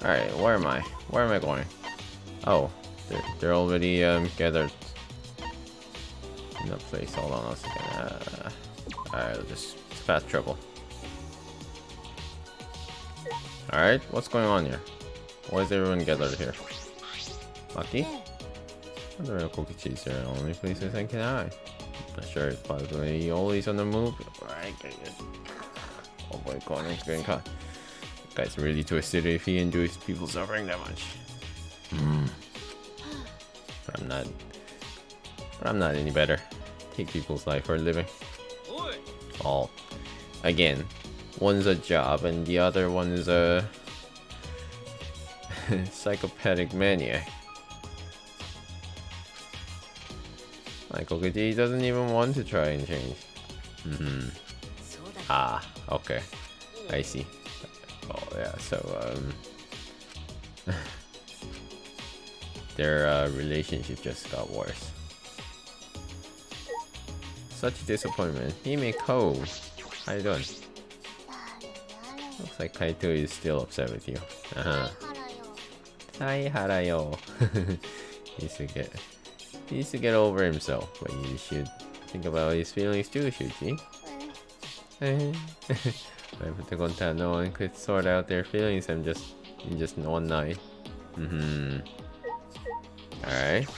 Alright, where am I? Where am I going? Oh, they're already gathered in a place. Hold on a second. Alright, just spot trouble. Alright, what's going on here? Why is everyone gathered here? Lucky? The real cookie cheese are the only places I can hide. Not sure if possibly always on the move. Alright, oh boy, Conan's getting caught. Guy's really twisted if he enjoys people suffering that much. But I'm not any better. Take people's life for a living. All again, one's a job and the other one is a psychopathic maniac. Like Okuji doesn't even want to try and change. Ah, okay, I see. Oh yeah, so their relationship just got worse. Such disappointment. Himeko, how you doing? Looks like Kaito is still upset with you. Sai harayo. He needs to get over himself, but you should think about his feelings too, Shuji. No one could sort out their feelings in just one night. Alright.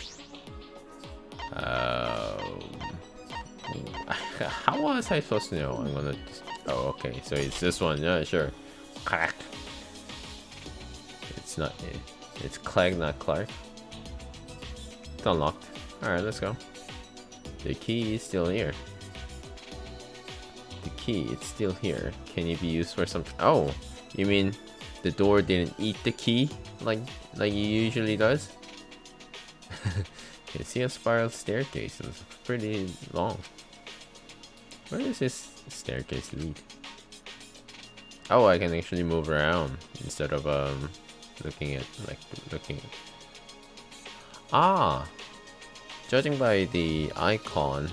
How was I supposed to know? I'm gonna just... Oh, okay. So it's this one. Yeah, sure. Clark. It's not... It's Clegg, not Clark. It's unlocked. Alright, let's go. The key is still here. The key, it's still here. Can it be used for something? Oh, you mean the door didn't eat the key like it usually does? You see a spiral staircase. It's pretty long. Where does this staircase lead? Oh, I can actually move around instead of looking at. Ah, judging by the icon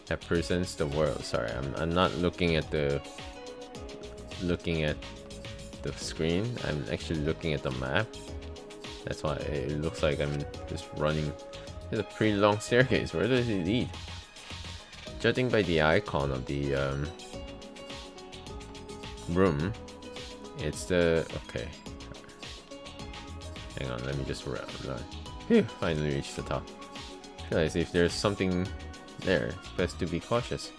that presents the world. Sorry, I'm not looking at the screen. I'm actually looking at the map. That's why it looks like I'm just running. There's a pretty long staircase. Where does it lead? Judging by the icon of the room, it's the... Okay. Hang on, let me just run. Phew, finally reached the top. Realize if there's something there, it's best to be cautious.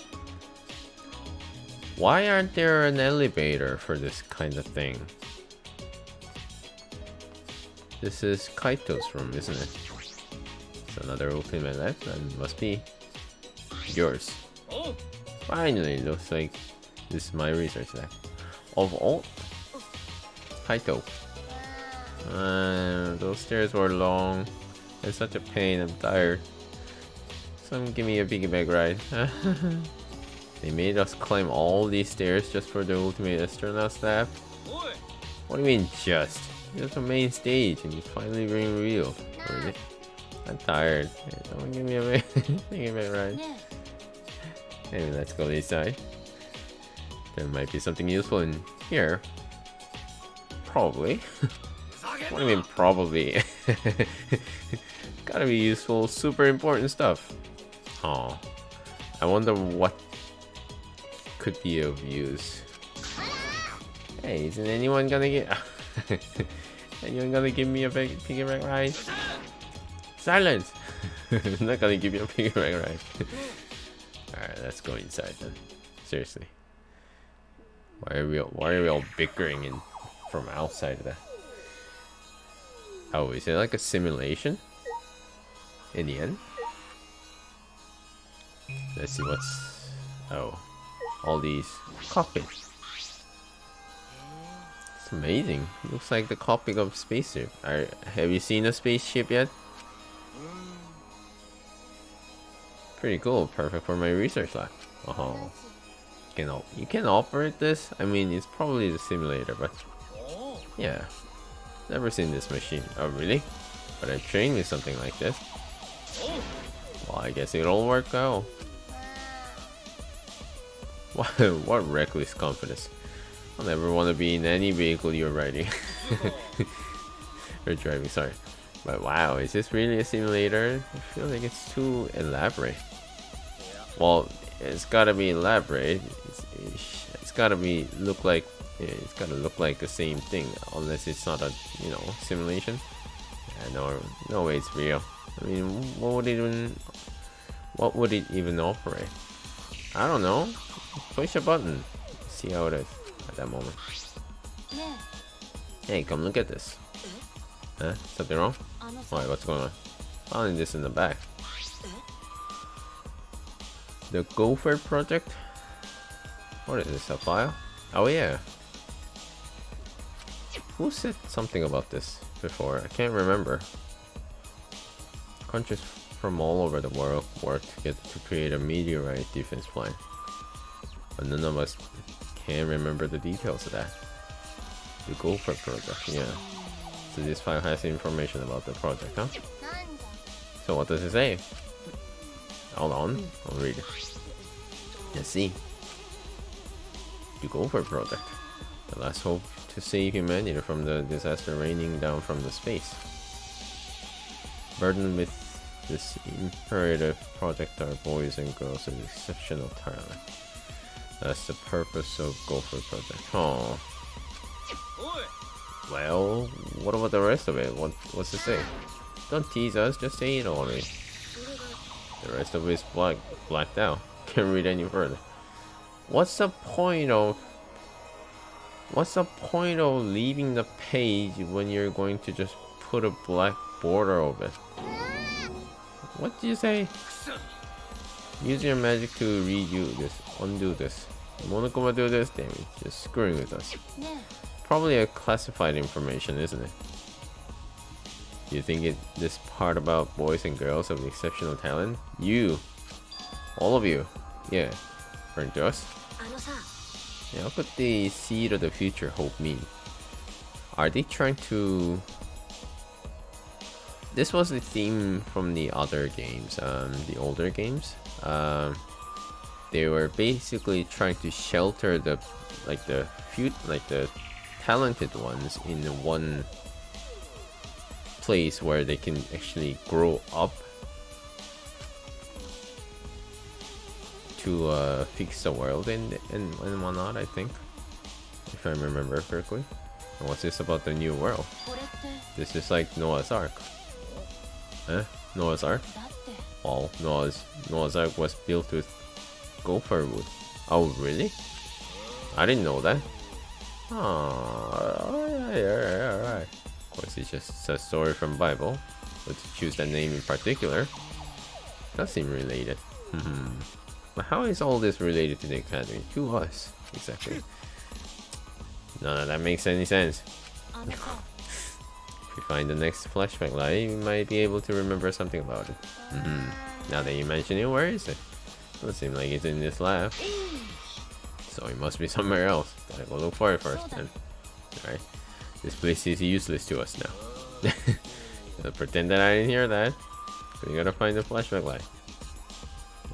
Why aren't there an elevator for this kind of thing? This is Kaito's room, isn't it? It's another ultimate left, and must be yours. Finally, looks like this is my research lab. Of all, Kaito. Those stairs were long. It's such a pain. I'm tired. Some give me a piggyback ride. They made us climb all these stairs just for the ultimate astronaut staff. What do you mean just? It's the main stage and it's finally being revealed. Really? I'm tired. Hey, someone give me a piggyback ride. Maybe let's go this side. There might be something useful in here. Probably. What do you mean probably? Gotta be useful, super important stuff. Oh, I wonder what could be of use. Hey, isn't anyone gonna get... Anyone gonna give me a piggyback ride? Silence! I'm not gonna give you a piggyback ride. Alright, let's go inside then. Seriously. Why are we all bickering from outside of that? Oh, is it like a simulation? In the end? Let's see what's... Oh. All these cockpits. It's amazing. Looks like the cockpit of a spaceship. Have you seen a spaceship yet? Pretty cool. Perfect for my research lab. Oh. You can operate this? I mean, it's probably the simulator, but... Yeah. Never seen this machine. Oh, really? But I trained with something like this. Well, I guess it'll work out. What reckless confidence. I'll never want to be in any vehicle you're riding. Or driving, sorry. But wow, is this really a simulator? I feel like it's too elaborate. Well, it's gotta be elaborate. It's gotta be look like it's gotta look like the same thing, unless it's not a simulation. Yeah, no way it's real. I mean, what would it even operate? I don't know. Push a button. See how it is at that moment. Hey, come look at this. Huh? Something wrong? Alright, what's going on? Finding this in the back. The Gopher project? What is this, a file? Oh yeah. Who said something about this before? I can't remember. Countries from all over the world worked together to create a meteorite defense plan. But none of us can remember the details of that. The Gopher project, yeah. So this file has information about the project, huh? So what does it say? Hold on, I'll read it. Let's see. The Gopher project. The last hope to save humanity from the disaster raining down from the space. Burdened with this imperative project are boys and girls of exceptional talent. That's the purpose of Gopher project. Oh. Well, what about the rest of it? What's it say? Don't tease us, just say it already. The rest of it is blacked out. Can't read any further. What's the point of leaving the page when you're going to just put a black border over it? What did you say? Use your magic to undo this. Monokuma do this? Damn it, just screwing with us. Probably a classified information, isn't it? You think this part about boys and girls of exceptional talent? You! All of you! Yeah, referring to us? Yeah, how could the seed of the future hope me? Are they trying to... This was the theme from the other games, the older games. They were basically trying to shelter the talented ones in one place where they can actually grow up to fix the world and whatnot, I think, if I remember correctly. And what's this about the new world? This is like Noah's Ark. Huh? Noah's Ark? Well, Noah's Ark was built with gopher wood. Oh, really? I didn't know that. Oh, alright. Of course, it's just a story from Bible, but to choose that name in particular does seem related. But how is all this related to the academy? To us, exactly. None of that makes any sense. If we find the next flashback light, you might be able to remember something about it. Now that you mention it, where is it? Doesn't seem like it's in this lab. So it must be somewhere else. Gotta go look for it first then. Alright. This place is useless to us now. Gotta pretend that I didn't hear that. We gotta find the flashback light.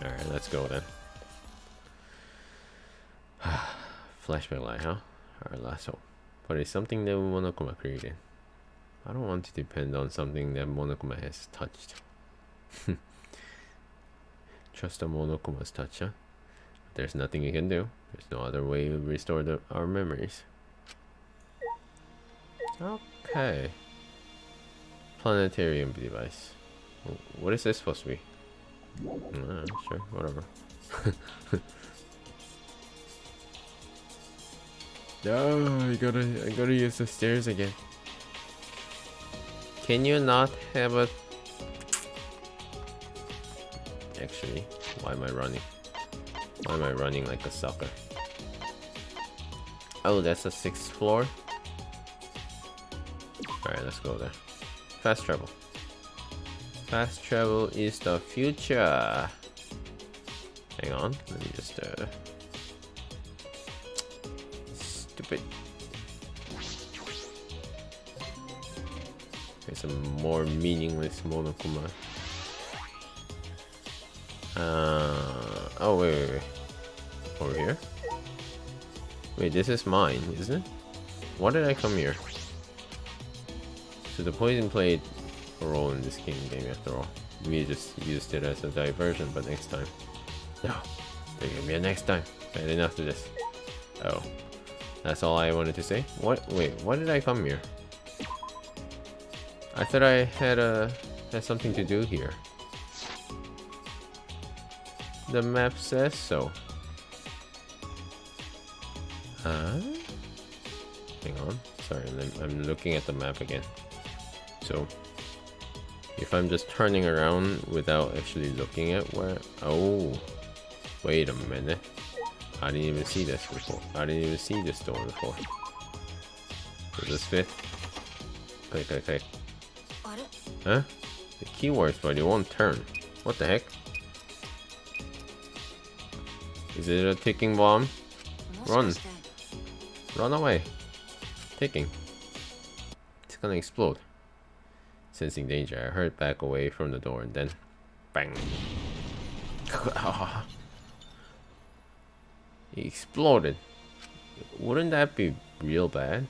Alright, let's go then. Flashback light, huh? Our last hope. But it's something that Monokuma created. I don't want to depend on something that Monokuma has touched. Trust the Monokuma's touch, huh? There's nothing you can do. There's no other way to restore our memories. Okay. Planetarium device. What is this supposed to be? Sure, whatever. No, I gotta use the stairs again. Can you not have a... Actually, why am I running? Why am I running like a sucker? Oh, that's the 6th floor. Alright, let's go there. Fast travel. Fast travel is the future. Hang on, let me just stupid. There's a more meaningless Monokuma. Oh wait. Over here? Wait, this is mine, isn't it? Why did I come here? So the poison played a role in this game after all. We just used it as a diversion, but next time. No, there can be a next time. Bad enough to this. Oh, that's all I wanted to say. What? Wait, why did I come here? I thought I had something to do here. The map says so. Huh? Hang on. Sorry, I'm looking at the map again. So, if I'm just turning around without actually looking at where... Oh, wait a minute. I didn't even see this before. I didn't even see this door before. Does this fit? Click, click, click. Huh? The key works, but it won't turn. What the heck? Is it a ticking bomb? Run! Run away! Ticking. It's gonna explode. Sensing danger, I hurried back away from the door and then... Bang! It exploded. Wouldn't that be real bad?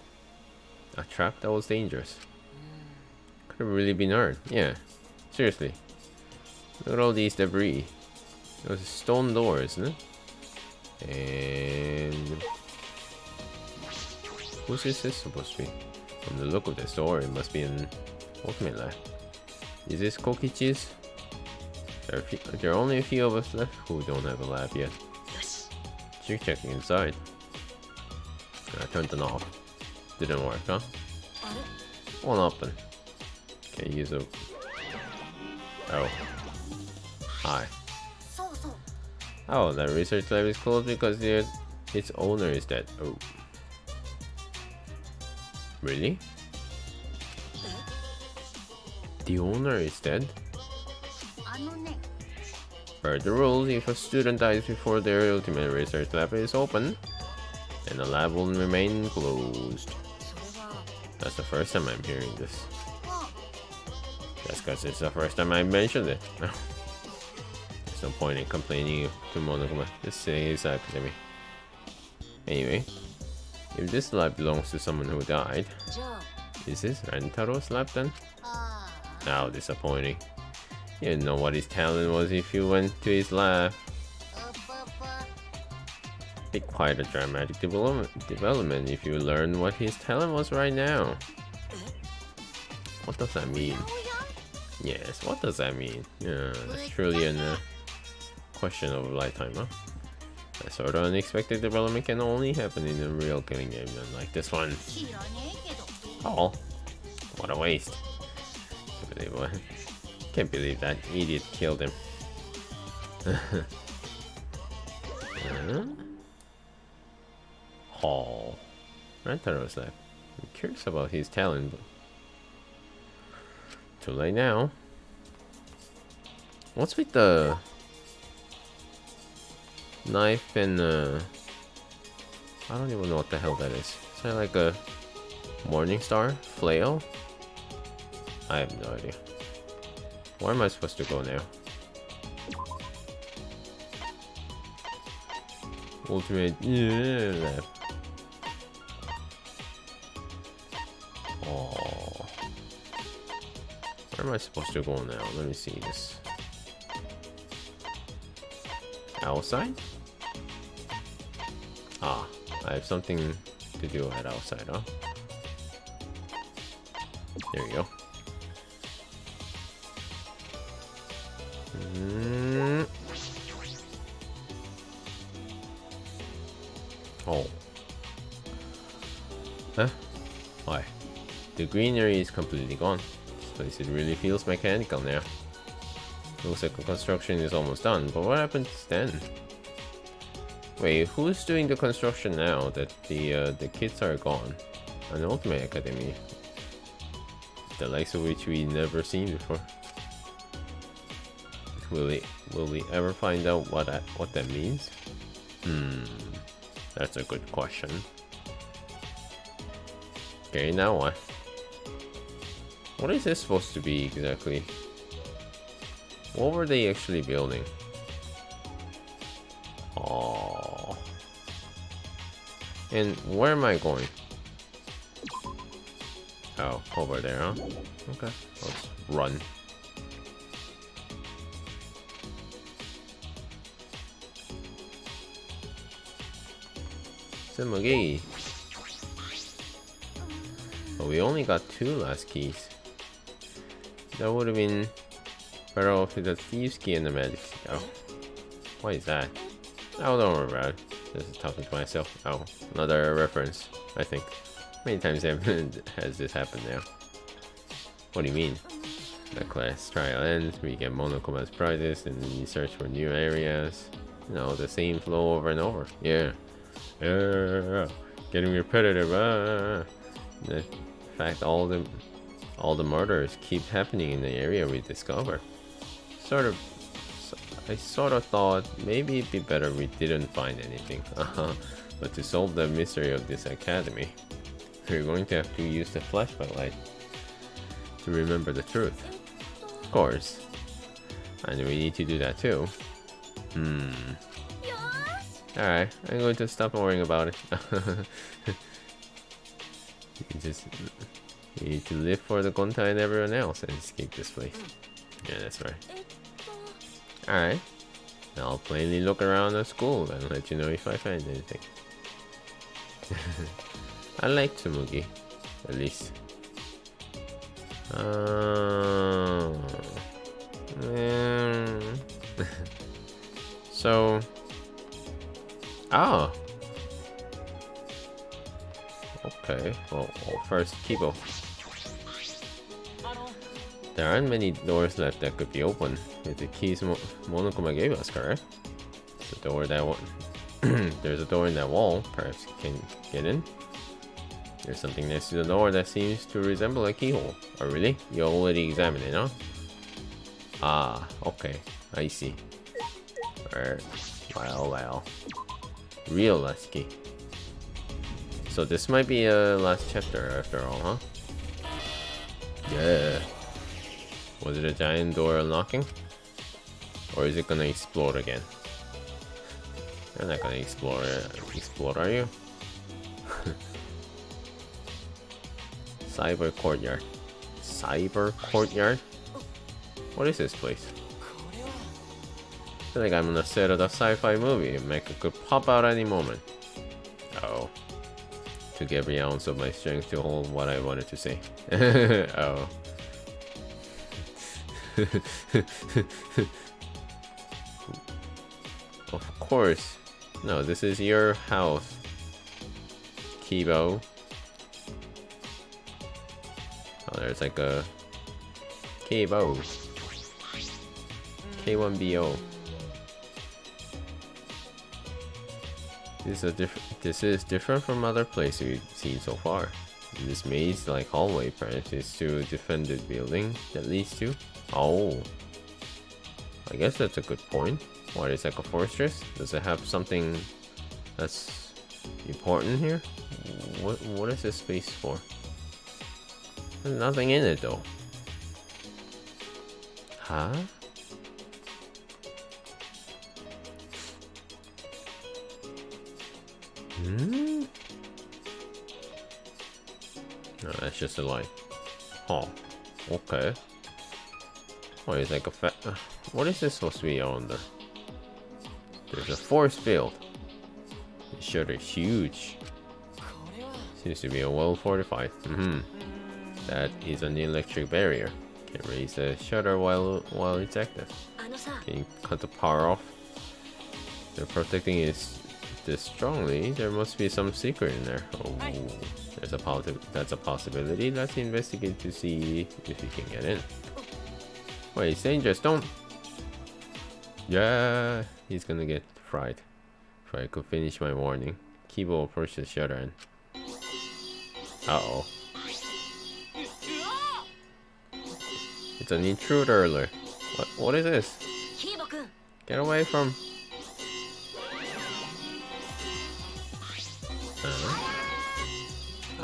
A trap that was dangerous. Could have really been hurt. Yeah. Seriously. Look at all these debris. It was a stone door, isn't it? And... whose is this supposed to be? From the look of this door, it must be an ultimate lab. Is this Kokichi's? There are only a few of us left who don't have a lab yet. You're checking inside. I turned it off. Didn't work, huh? Won't open. Okay, use a... Oh. Hi. Oh, that research lab is closed because its owner is dead. Oh. Really? The owner is dead? Per the rules, if a student dies before their ultimate research lab is open, then the lab will remain closed. That's the first time I'm hearing this. That's because it's the first time I mentioned it. There's no point in complaining to Monokuma. Just say it's academy. Anyway, if this lab belongs to someone who died, is this Rentaro's lab then? How disappointing. You didn't know what his talent was if you went to his lab. Be quite a dramatic development if you learn what his talent was right now. What does that mean? Yes, what does that mean? Yeah, that's truly a question of a lifetime, huh? That sort of unexpected development can only happen in a real killing game like this one. Oh, what a waste. Can't believe that idiot killed him. Hall. Rantaro's left. I'm curious about his talent, but too late now. What's with the knife and I don't even know what the hell that is. Is that like a morning star flail? I have no idea. Where am I supposed to go now? Ultimate left. Oh, where am I supposed to go now? Let me see this. Outside? Ah, I have something to do at outside, huh? There you go. Oh. Huh? Why? The greenery is completely gone. This place, it really feels mechanical now. Looks like the construction is almost done, but what happens then? Wait, who's doing the construction now that the kids are gone? An ultimate academy, the likes of which we never seen before. Will we ever find out what that means? That's a good question. Okay, now what? What is this supposed to be exactly? What were they actually building? Oh. And where am I going? Oh, over there, huh? Okay, let's run. Simagi. But we only got 2 last keys. That would have been better off with the thieves key and the magic key. Oh, why is that? Oh, don't worry about it. Just talking to myself. Oh, another reference, I think. Many times has this happened now? What do you mean? The class trial ends, we get Monokoma's prizes, and then you search for new areas. You know, the same flow over and over. Yeah. Getting repetitive. The fact all the murders keep happening in the area we discover. I sort of thought maybe it'd be better we didn't find anything. But to solve the mystery of this academy, we're going to have to use the flashlight light to remember the truth. Of course. And we need to do that too. Alright, I'm going to stop worrying about it. You need to live for the Gonta and everyone else and escape this place. Yeah, that's right. Alright. Now I'll plainly look around the school and let you know if I find anything. I like Tsumugi, at least. So... Okay, well first, Kibo. There aren't many doors left that could be opened with the keys Monokuma gave us, correct? The door that there's a door in that wall, perhaps you can get in? There's something next to the door that seems to resemble a keyhole. Oh really? You already examined it, huh? Ah, okay, I see. Well. Real last key. So this might be a last chapter after all, huh? Yeah. Was it a giant door unlocking? Or is it gonna explode again? You're not gonna explode, are you? Cyber Courtyard. Cyber Courtyard? What is this place? I feel like I'm on the set of a sci-fi movie. Mecha could pop out any moment. Oh. Took every ounce of my strength to hold what I wanted to say. Oh. Of course. No, this is your house, Kibo. Oh, there's like a Kibo. K1BO. This is different from other places we've seen so far. This maze-like hallway perhaps is to a defended building that leads to. Oh, I guess that's a good point. What, is like a fortress? Does it have something that's important here? What is this space for? There's nothing in it though. Huh? No, that's just a light. Oh, okay. Oh, it's like a what is this supposed to be under? There's a force field. The shutter is huge. Seems to be a well fortified. That is an electric barrier. Can raise the shutter while it's active. Can you cut the power off? They're protecting it this strongly. There must be some secret in there. Oh, that's a possibility. Let's investigate to see if you can get in. Wait, it's dangerous. Don't. Yeah, he's gonna get fried. If I could finish my warning. Kibo approached the shutter and. Uh-oh. It's an intruder alert. What is this? Get away from.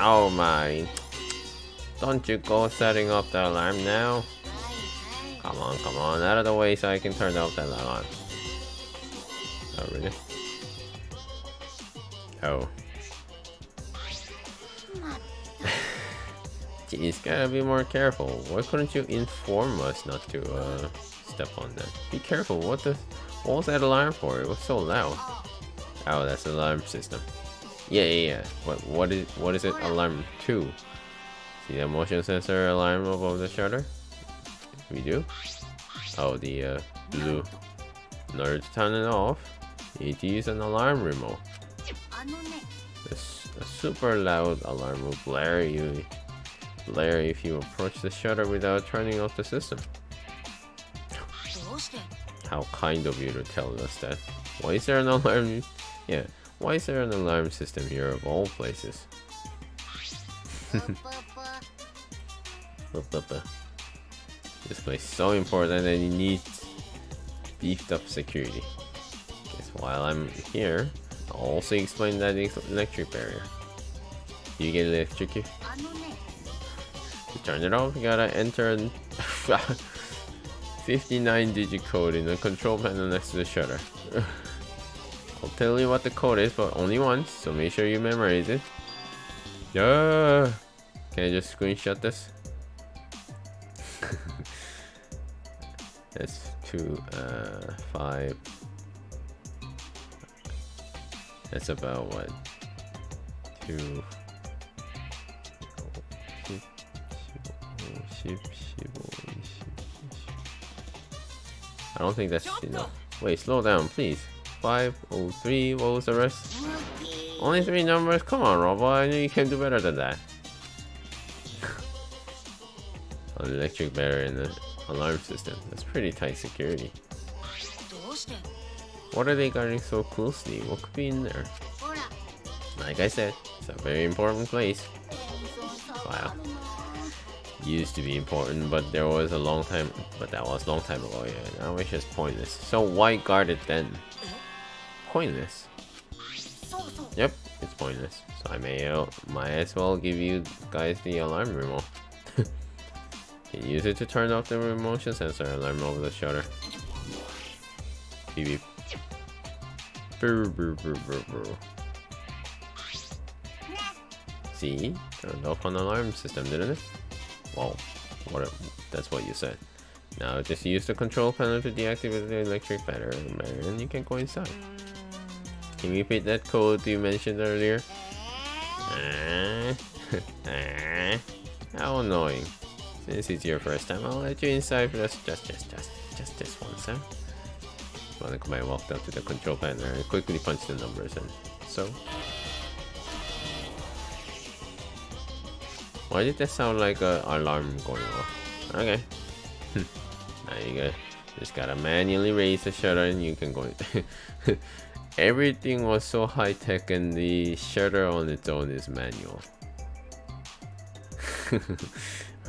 Oh my. Don't you go setting up the alarm now. Come on, out of the way so I can turn off that alarm. Oh, really? Oh. Jeez, gotta be more careful. Why couldn't you inform us not to step on that? Be careful. What was that alarm for? It was so loud. Oh, that's the alarm system. Yeah. What is it alarm to? See that motion sensor alarm above the shutter? We do. Oh, the blue. In order to turn it off, you need to use an alarm remote. A super loud alarm will blare if you approach the shutter without turning off the system. How kind of you to tell us that. Why is there an alarm? Yeah, why is there an alarm system here of all places? This place is so important that it needs beefed up security. Guess while I'm here, I'll also explain that electric barrier. Do you get electrocuted? To turn it off, you gotta enter a 59-digit code in the control panel next to the shutter. I'll tell you what the code is, but only once, so make sure you memorize it. Yeah. Can I just screenshot this? That's 5. That's about what? 2. I don't think that's enough. Wait, slow down, please. 503. What was the rest? Only 3 numbers? Come on, Robo. I know you can do better than that. An electric barrier in the alarm system. That's pretty tight security. What are they guarding so closely? What could be in there? Like I said, it's a very important place. Wow. Used to be important, but that was a long time ago. Yeah, now it's just pointless. So why guard it then? Pointless. Yep, it's pointless. So I might as well give you guys the alarm remote. You can use it to turn off the motion sensor alarm over the shutter. Beep beep. Brr, brr, brr, brr, brr. See? Turned off an alarm system, didn't it? Wow. That's what you said. Now just use the control panel to deactivate the electric battery and you can go inside. Can you repeat that code you mentioned earlier? How annoying. Since it's your first time, I'll let you inside for just this once, huh? I walked up to the control panel and quickly punched the numbers in. So why did that sound like an alarm going off? Okay. Now you just gotta manually raise the shutter and you can go in. Everything was so high tech and the shutter on its own is manual.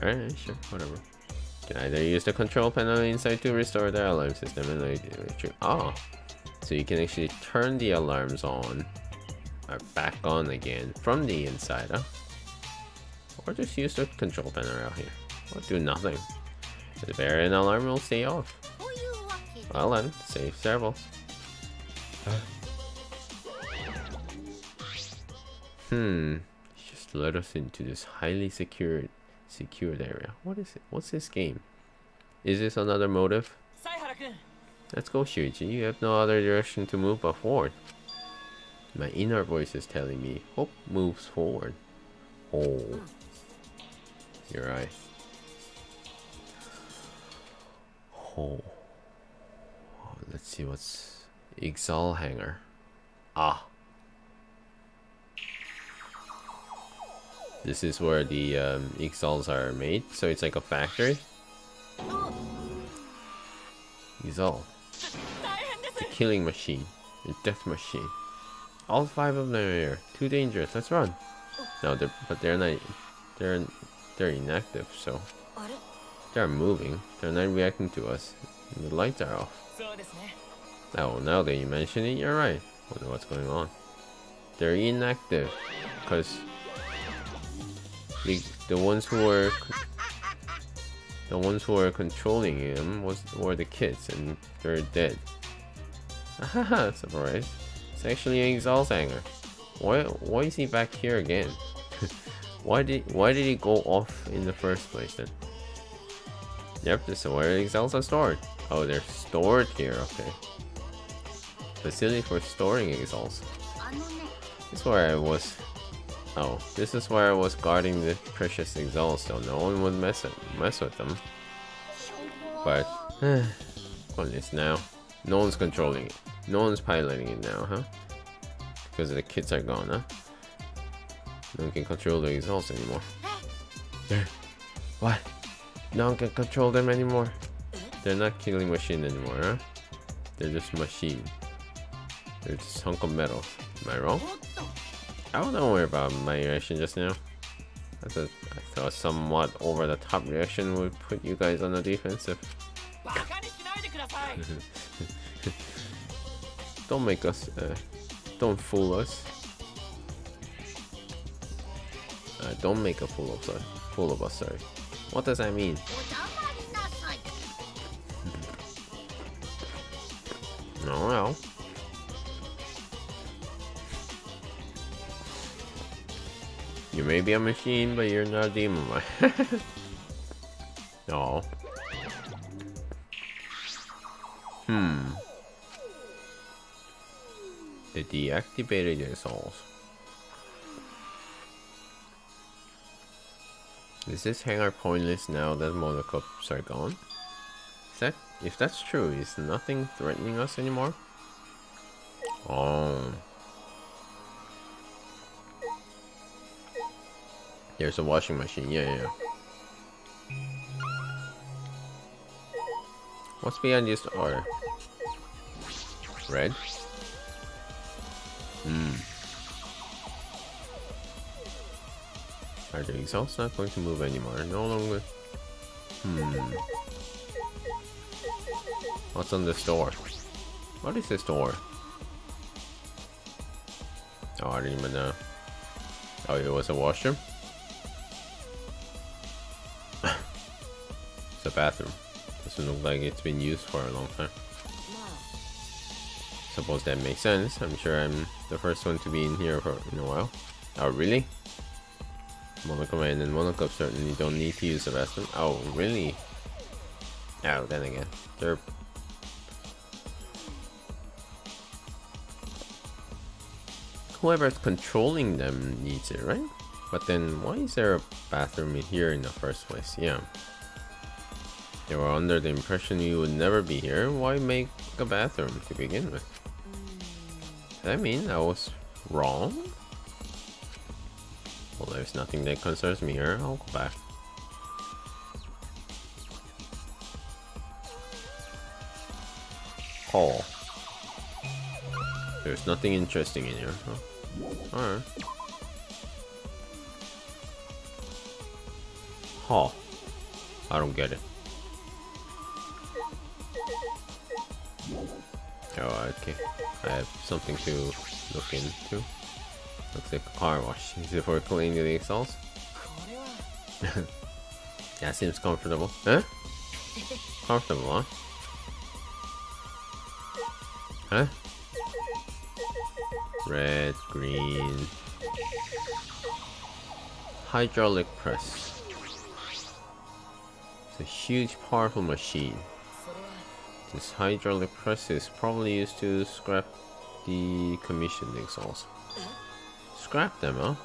Alright, sure, whatever. You can either use the control panel inside to restore the alarm system and electric. Oh, so you can actually turn the alarms on or back on again from the inside, huh? Or just use the control panel out here. Or do nothing. The barrier and alarm will stay off. Well then, save several. Just let us into this highly secured area. What is it? What's this game? Is this another motive? Let's go, Shuichi. You have no other direction to move but forward. My inner voice is telling me hope moves forward. Oh, you're right. Oh, let's see what's Exalt Hangar. Ah, this is where the Exalts are made, so it's like a factory. Exalt, the killing machine, the death machine. All 5 of them are here. Too dangerous. Let's run. No, they're not. They're inactive, so they're moving. They're not reacting to us. And the lights are off. Oh, now that you mention it, you're right. Wonder what's going on. They're inactive because the ones who were controlling him were the kids, and they're dead. Haha, surprise! It's actually an Exalt Hangar. Why is he back here again? Why did he go off in the first place then? Yep, this is where exhaust are stored. Oh, they're stored here. Okay. Facility for storing exhaust. This is where I was. Oh, this is where I was guarding the precious exhaust, so no one would mess with them. But pointless now. No one's controlling it. No one's piloting it now, huh? Because the kids are gone, huh? No one can control the exhaust anymore. There. What? No one can control them anymore. They're not killing machine anymore, huh? They're just machine. They're just hunk of metal. Am I wrong? I don't know about my reaction just now. I thought a somewhat over the top reaction would put you guys on the defensive. Don't make us, don't fool us. Don't make a fool of us, sorry. What does that mean? Oh well. You may be a machine, but you're not a demon. No. They deactivated your souls. Is this hangar pointless now that motor cups are gone? If that's true, is nothing threatening us anymore? Oh. There's a washing machine, yeah. What's behind this door? Red? Are the exhausts not going to move anymore? No longer. What's on this door? What is this door? Oh, I didn't even know. Oh, it was a washroom? It's a bathroom. Doesn't look like it's been used for a long time. Suppose that makes sense. I'm sure I'm the first one to be in here in a while. Oh, really? Monokuma and Monocup certainly don't need to use the bathroom. Oh, really? Oh, then again. They're... Whoever's controlling them needs it, right? But then, why is there a bathroom in here in the first place? Yeah. They were under the impression you would never be here. Why make a bathroom to begin with? Does that mean I was wrong? Well, there's nothing that concerns me here. I'll go back. Hall. There's nothing interesting in here. Huh? Alright. Hall. I don't get it. Oh, okay. I have something to look into. Looks like a car wash. Is it for cleaning the exhaust? That seems comfortable. Huh? Comfortable, huh? Huh? Red, green. Hydraulic press. It's a huge, powerful machine. This hydraulic press is probably used to scrap the commissioned exhaust. Scrap them, huh?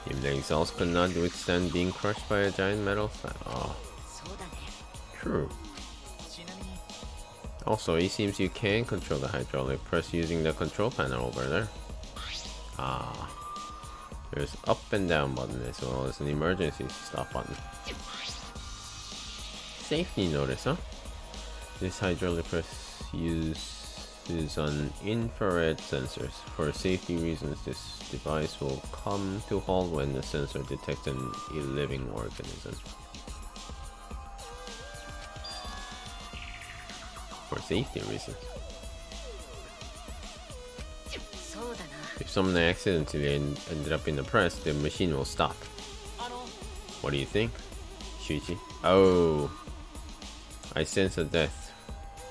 If the exhaust could not withstand being crushed by a giant metal slab. Oh. True. Also, it seems you can control the hydraulic press using the control panel over there. Ah. There's up and down button as well as an emergency stop button. Safety notice, huh? This hydraulic press uses an infrared sensors. For safety reasons, this device will come to halt when the sensor detects a living organism. For safety reasons. If someone accidentally ended up in the press, the machine will stop. What do you think, Shuichi? Oh, I sense a death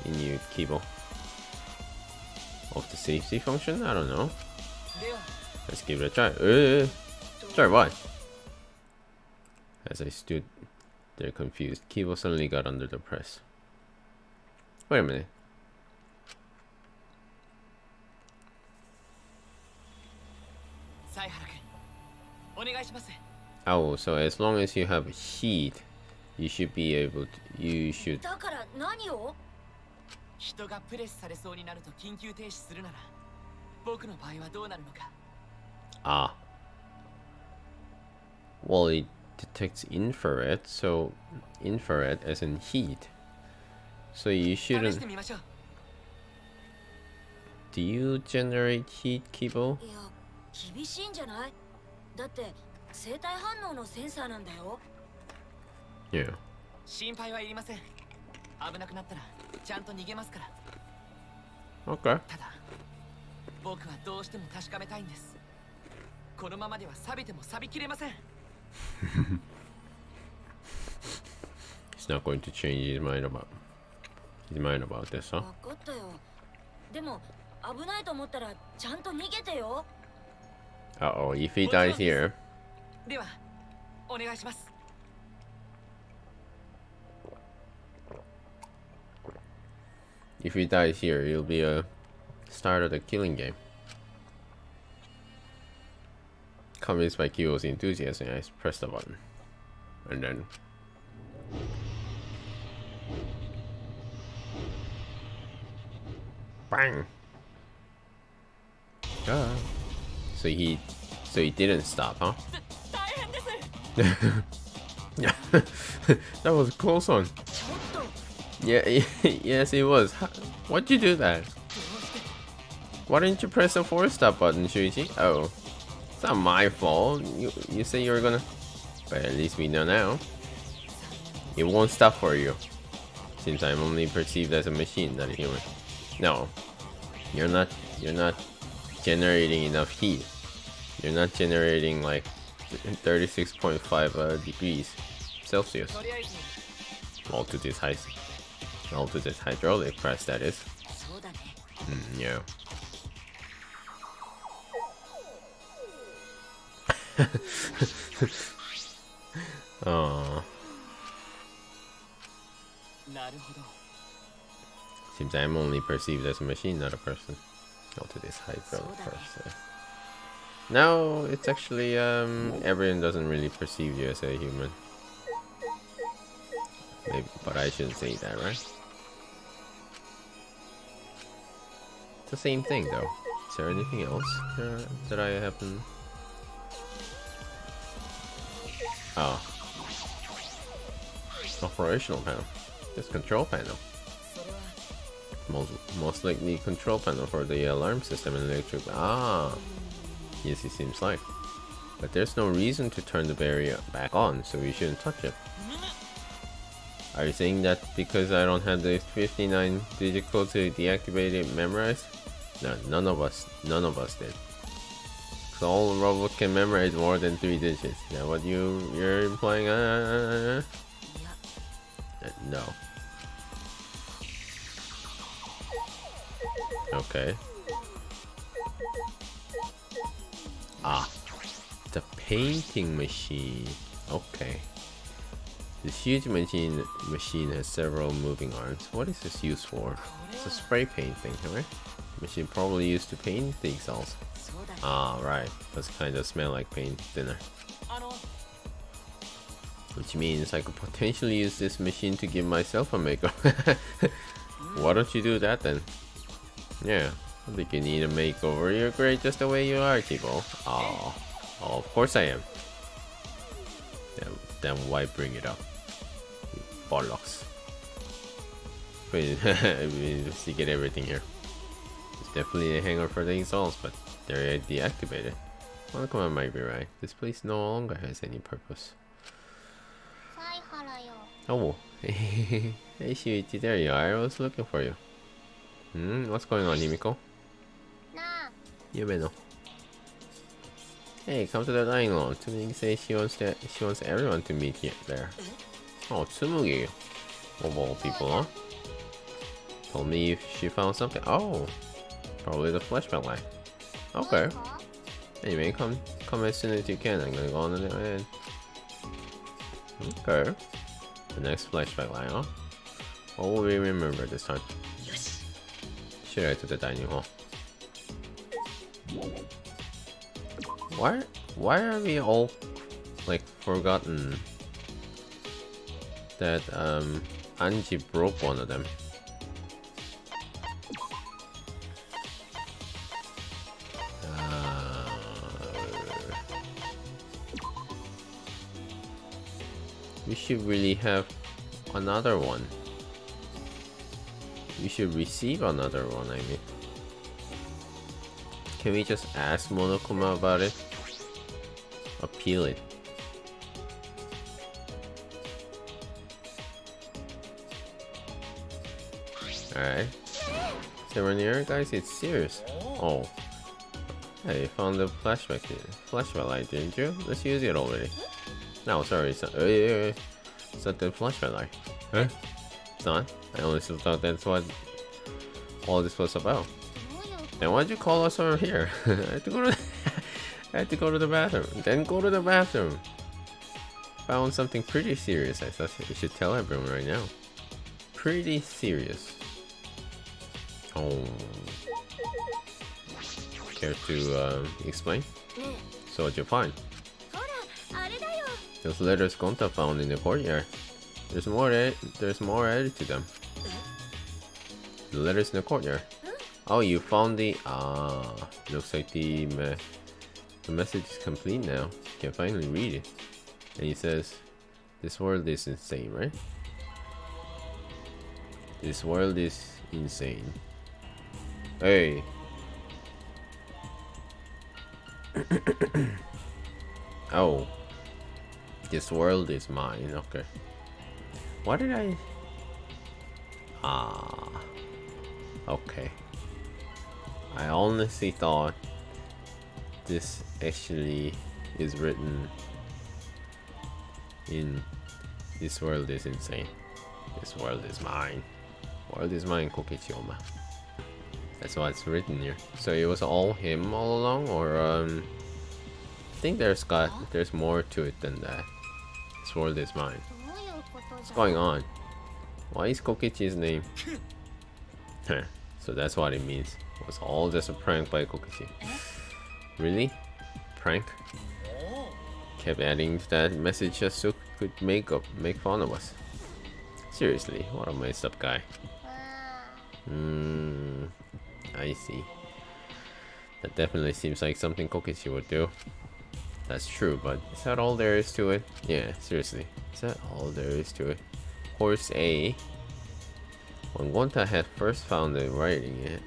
in you, Kibo. Of the safety function? I don't know. Let's give it a try. Sorry, what? As I stood there confused, Kibo suddenly got under the press. Wait a minute. Oh, so as long as you have heat, you should be able to. You should. Ah. Well, it detects infrared, so infrared as in heat. So you shouldn't. Do you generate heat, Kibo? Yeah. Okay. He's not going to change his mind about this, huh? Uh-oh, if he dies here. If he dies here, it'll be a start of the killing game. Convinced by Kiyo's enthusiasm, I pressed the button. And then... bang! So he didn't stop, huh? Yeah, that was a close one. Yeah, yes it was. Why'd you do that? Why didn't you press the force stop button, Shuichi? Oh, it's not my fault. You say you were gonna, but at least we know now. It won't stop for you, since I'm only perceived as a machine, not a human. No, you're not generating enough heat. You're not generating like 36.5 degrees Celsius. All to this hydraulic press, that is. Yeah. Oh. Seems I'm only perceived as a machine, not a person. All to this hydraulic press. No, it's actually everyone doesn't really perceive you as a human. Maybe, but I shouldn't say that, right? It's the same thing, though. Is there anything else that I haven't? Oh, operational panel. This control panel. Most likely control panel for the alarm system and electric. Ah, yes, it seems like. But there's no reason to turn the barrier back on, so we shouldn't touch it. Are you saying that because I don't have the 59-digit code to deactivate it memorized? No, none of us did. So all robots can memorize more than 3 digits. Is that what you're implying? No. Okay. Ah, the painting machine. Okay. This huge machine has several moving arms. What is this used for? It's a spray paint thing, right? Machine probably used to paint the exhaust. Ah, right. Does kind of smell like paint thinner. Which means I could potentially use this machine to give myself a makeover. Why don't you do that then? Yeah, I think you need a makeover. You're great just the way you are, Kibo. Oh, of course I am. Then why bring it up? Bollocks. Wait, I mean, you get everything here. It's definitely a hanger for the exhaust, but they're deactivated. Well, come on, might be right. This place no longer has any purpose. Oh, hey Shuichi, there you are. I was looking for you. What's going on, Himiko? Yume no. Hey, come to the dining room. Tsumugi says she wants everyone to meet you there. Oh, Tsumugi. Of all people, huh? Told me if she found something. Oh, probably the flashback line. Okay. Anyway, come Come as soon as you can. I'm gonna go on the end. Okay. The next flashback line, huh? What will we remember this time? Should I to the dining hall? Why are we all like forgotten that Anji broke one of them? We should really have another one. We should receive another one, I mean. Can we just ask Monokuma about it? Appeal it. Alright. So we're near, guys, it's serious. Oh. Hey, found the flashback light, didn't you? Let's use it already. No, sorry, it's not. It's not the flashback light. Huh? It's not? I honestly thought that's what all this was about. Then why'd you call us over here? I had to go to the bathroom. Then go to the bathroom. Found something pretty serious. I thought we should tell everyone right now. Pretty serious. Oh. Care to explain? So what'd you find? Those letters Gonta found in the courtyard. There's more added to them. The letters in the courtyard. Oh, you found the looks like the message is complete now. You can finally read it. And he says, "This world is insane, right? This world is insane." Hey. Oh. This world is mine. Okay. What did I? Okay. I honestly thought this actually is written in "This world is insane. This world is mine. World is mine, Kokichioma." That's what's written here. So it was all him all along, or I think there's more to it than that. This world is mine. What's going on? Why is Kokichi's name? So that's what it means. It was all just a prank by Kokichi. Really? Prank? Kept adding that message just so could make fun of us. Seriously, what a messed up guy. I see. That definitely seems like something Kokichi would do. That's true, but is that all there is to it? Yeah, seriously. Is that all there is to it? Horse A. When Gonta had first found the writing,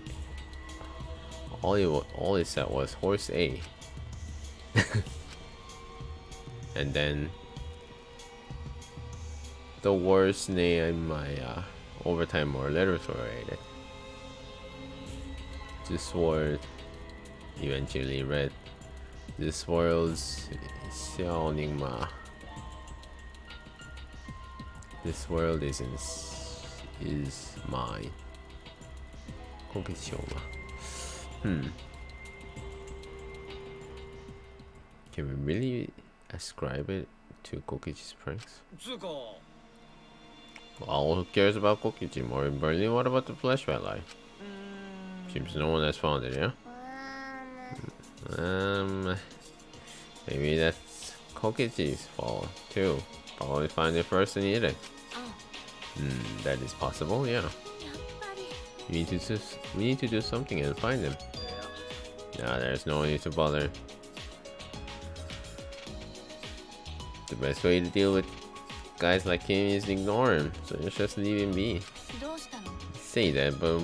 all it said was Horse A. And then the worst name my overtime or letters were rated. This word eventually read, "This world's Xiaoningma. This world is mine. Kokichioma." Can we really ascribe it to Kokichi's pranks? Well, who cares about Kokichi more importantly? What about the flashback light? Seems no one has found it, yeah? Maybe that's Kokichi's fault too. Probably find it first and eat it. That is possible, yeah. We need to do something and find him. Nah, there's no need to bother. The best way to deal with guys like him is ignore him. So just leave him be. Say that, but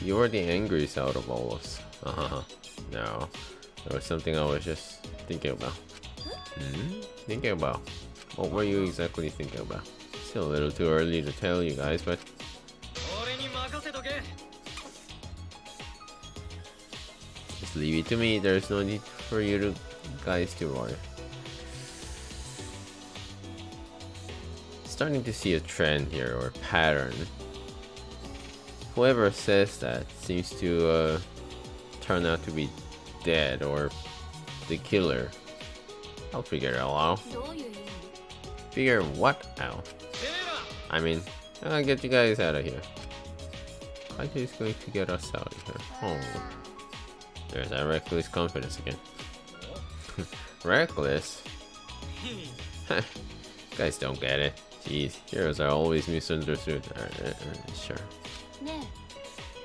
you're the angriest out of all of us. No, there was something I was just thinking about. Thinking about? What were you exactly thinking about? Still a little too early to tell you guys, but just leave it to me. There's no need for you guys to worry. Starting to see a trend here, or pattern. Whoever says that seems to turn out to be dead, or the killer I'll figure it all out. Figure what out? I mean, I'll get you guys out of here. Kaito is going to get us out of here. Oh. There's that reckless confidence again. Reckless? Guys don't get it. Jeez, heroes are always misunderstood. Sure.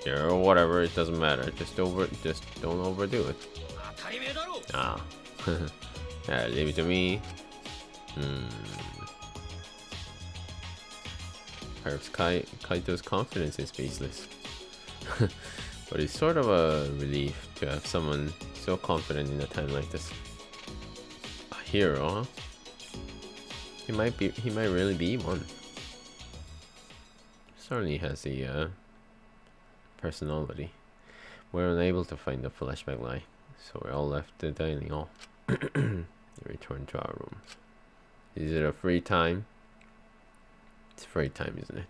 Sure, whatever, it doesn't matter. Just don't overdo it. Ah. Yeah, leave it to me. Perhaps Kaito's confidence is baseless. But it's sort of a relief to have someone so confident in a time like this. A hero, huh? He might really be one. Certainly has the personality. We're unable to find the flashback line, so we're all left the dining hall. Return to our room. Is it a free time? It's free time, isn't it?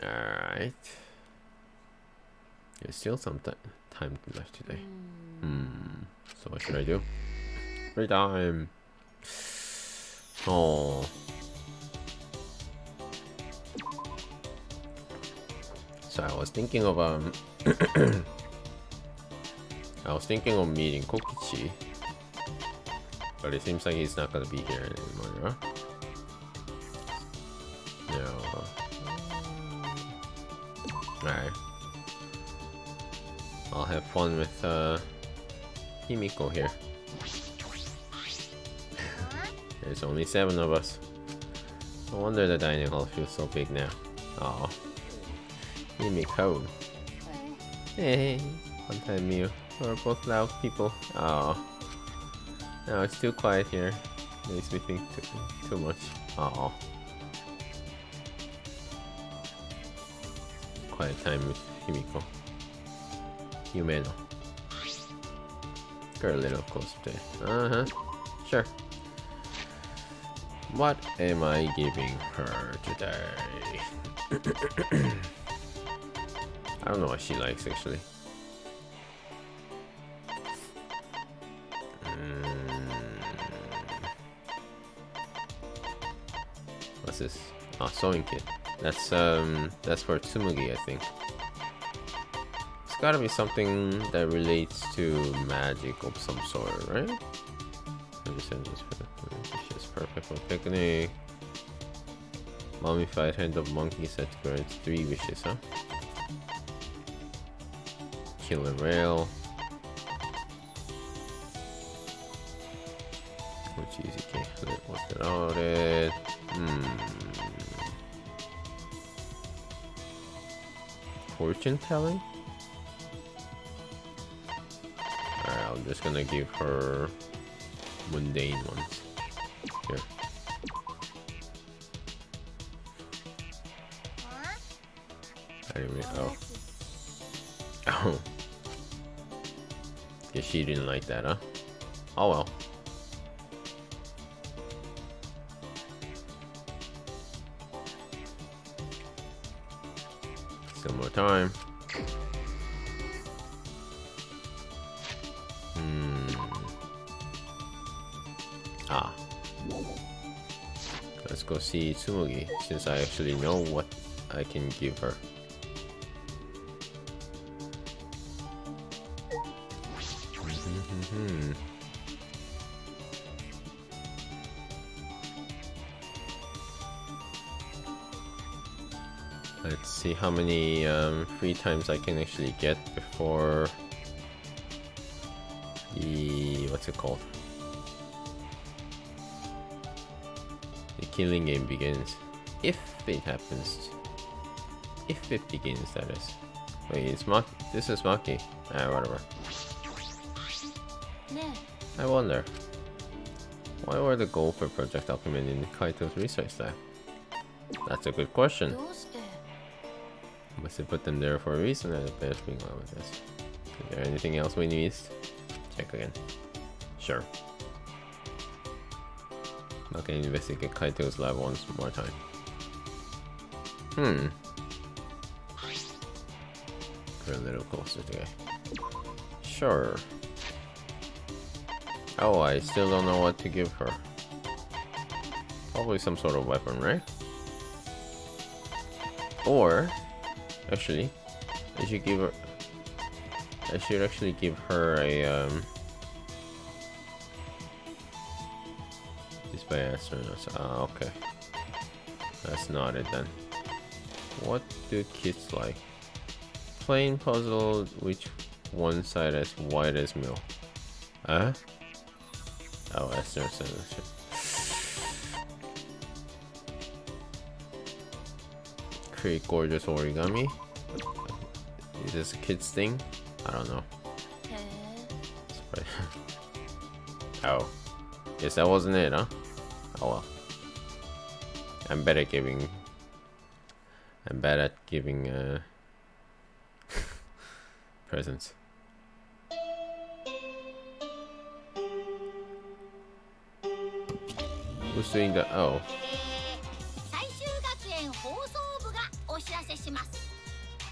Alright. There's still some time left today. So what should I do? Free time. Oh. So I was thinking of meeting Kokichi, but it seems like he's not gonna be here anymore, huh? No. Alright. I'll have fun with Himiko here. There's only 7 of us. No wonder the dining hall feels so big now. Aw. Himiko. Hey, one-time Mew. We're both loud people. Aw. No, it's too quiet here. Makes me think too much. Aw. Quiet time with Himiko. Yumeno. Get a little closer there. Sure. What am I giving her today? I don't know what she likes actually. What's this? Oh, sewing kit. That's for Tsumugi, I think. It's gotta be something that relates to magic of some sort, right? It's perfect for picnic. Mummified hand of monkey set to grant 3 wishes, huh? Killer rail. Which easy cake. What's that on it? Fortune telling? Alright, I'm just gonna give her mundane ones. Here. I didn't really, oh. Oh. Guess she didn't like that, huh? Oh well. Still more time. Ah. Let's go see Tsumugi, since I actually know what I can give her. Let's see how many free times I can actually get before the what's it called? The killing game begins. If it happens. If it begins, that is. Wait, it's Maki. This is Maki. Whatever. I wonder, why were the Golfer project documented in Kaito's research lab? That's a good question. Must have put them there for a reason. I better speak on with this. Is there anything else we missed? Check again. Sure. Not gonna investigate Kaito's lab once more time. We're a little closer today. Sure. Oh, I still don't know what to give her. Probably some sort of weapon, right? Or, actually, I should give her. I should actually give her a Display astronauts. Ah, okay. That's not it then. What do kids like? Plain puzzle, which one side as white as milk? Huh? Oh, astronauts. Create gorgeous origami. Is this a kid's thing? I don't know. Oh, guess that wasn't it, huh? Oh well. I'm bad at giving presents. Who's doing that? Oh.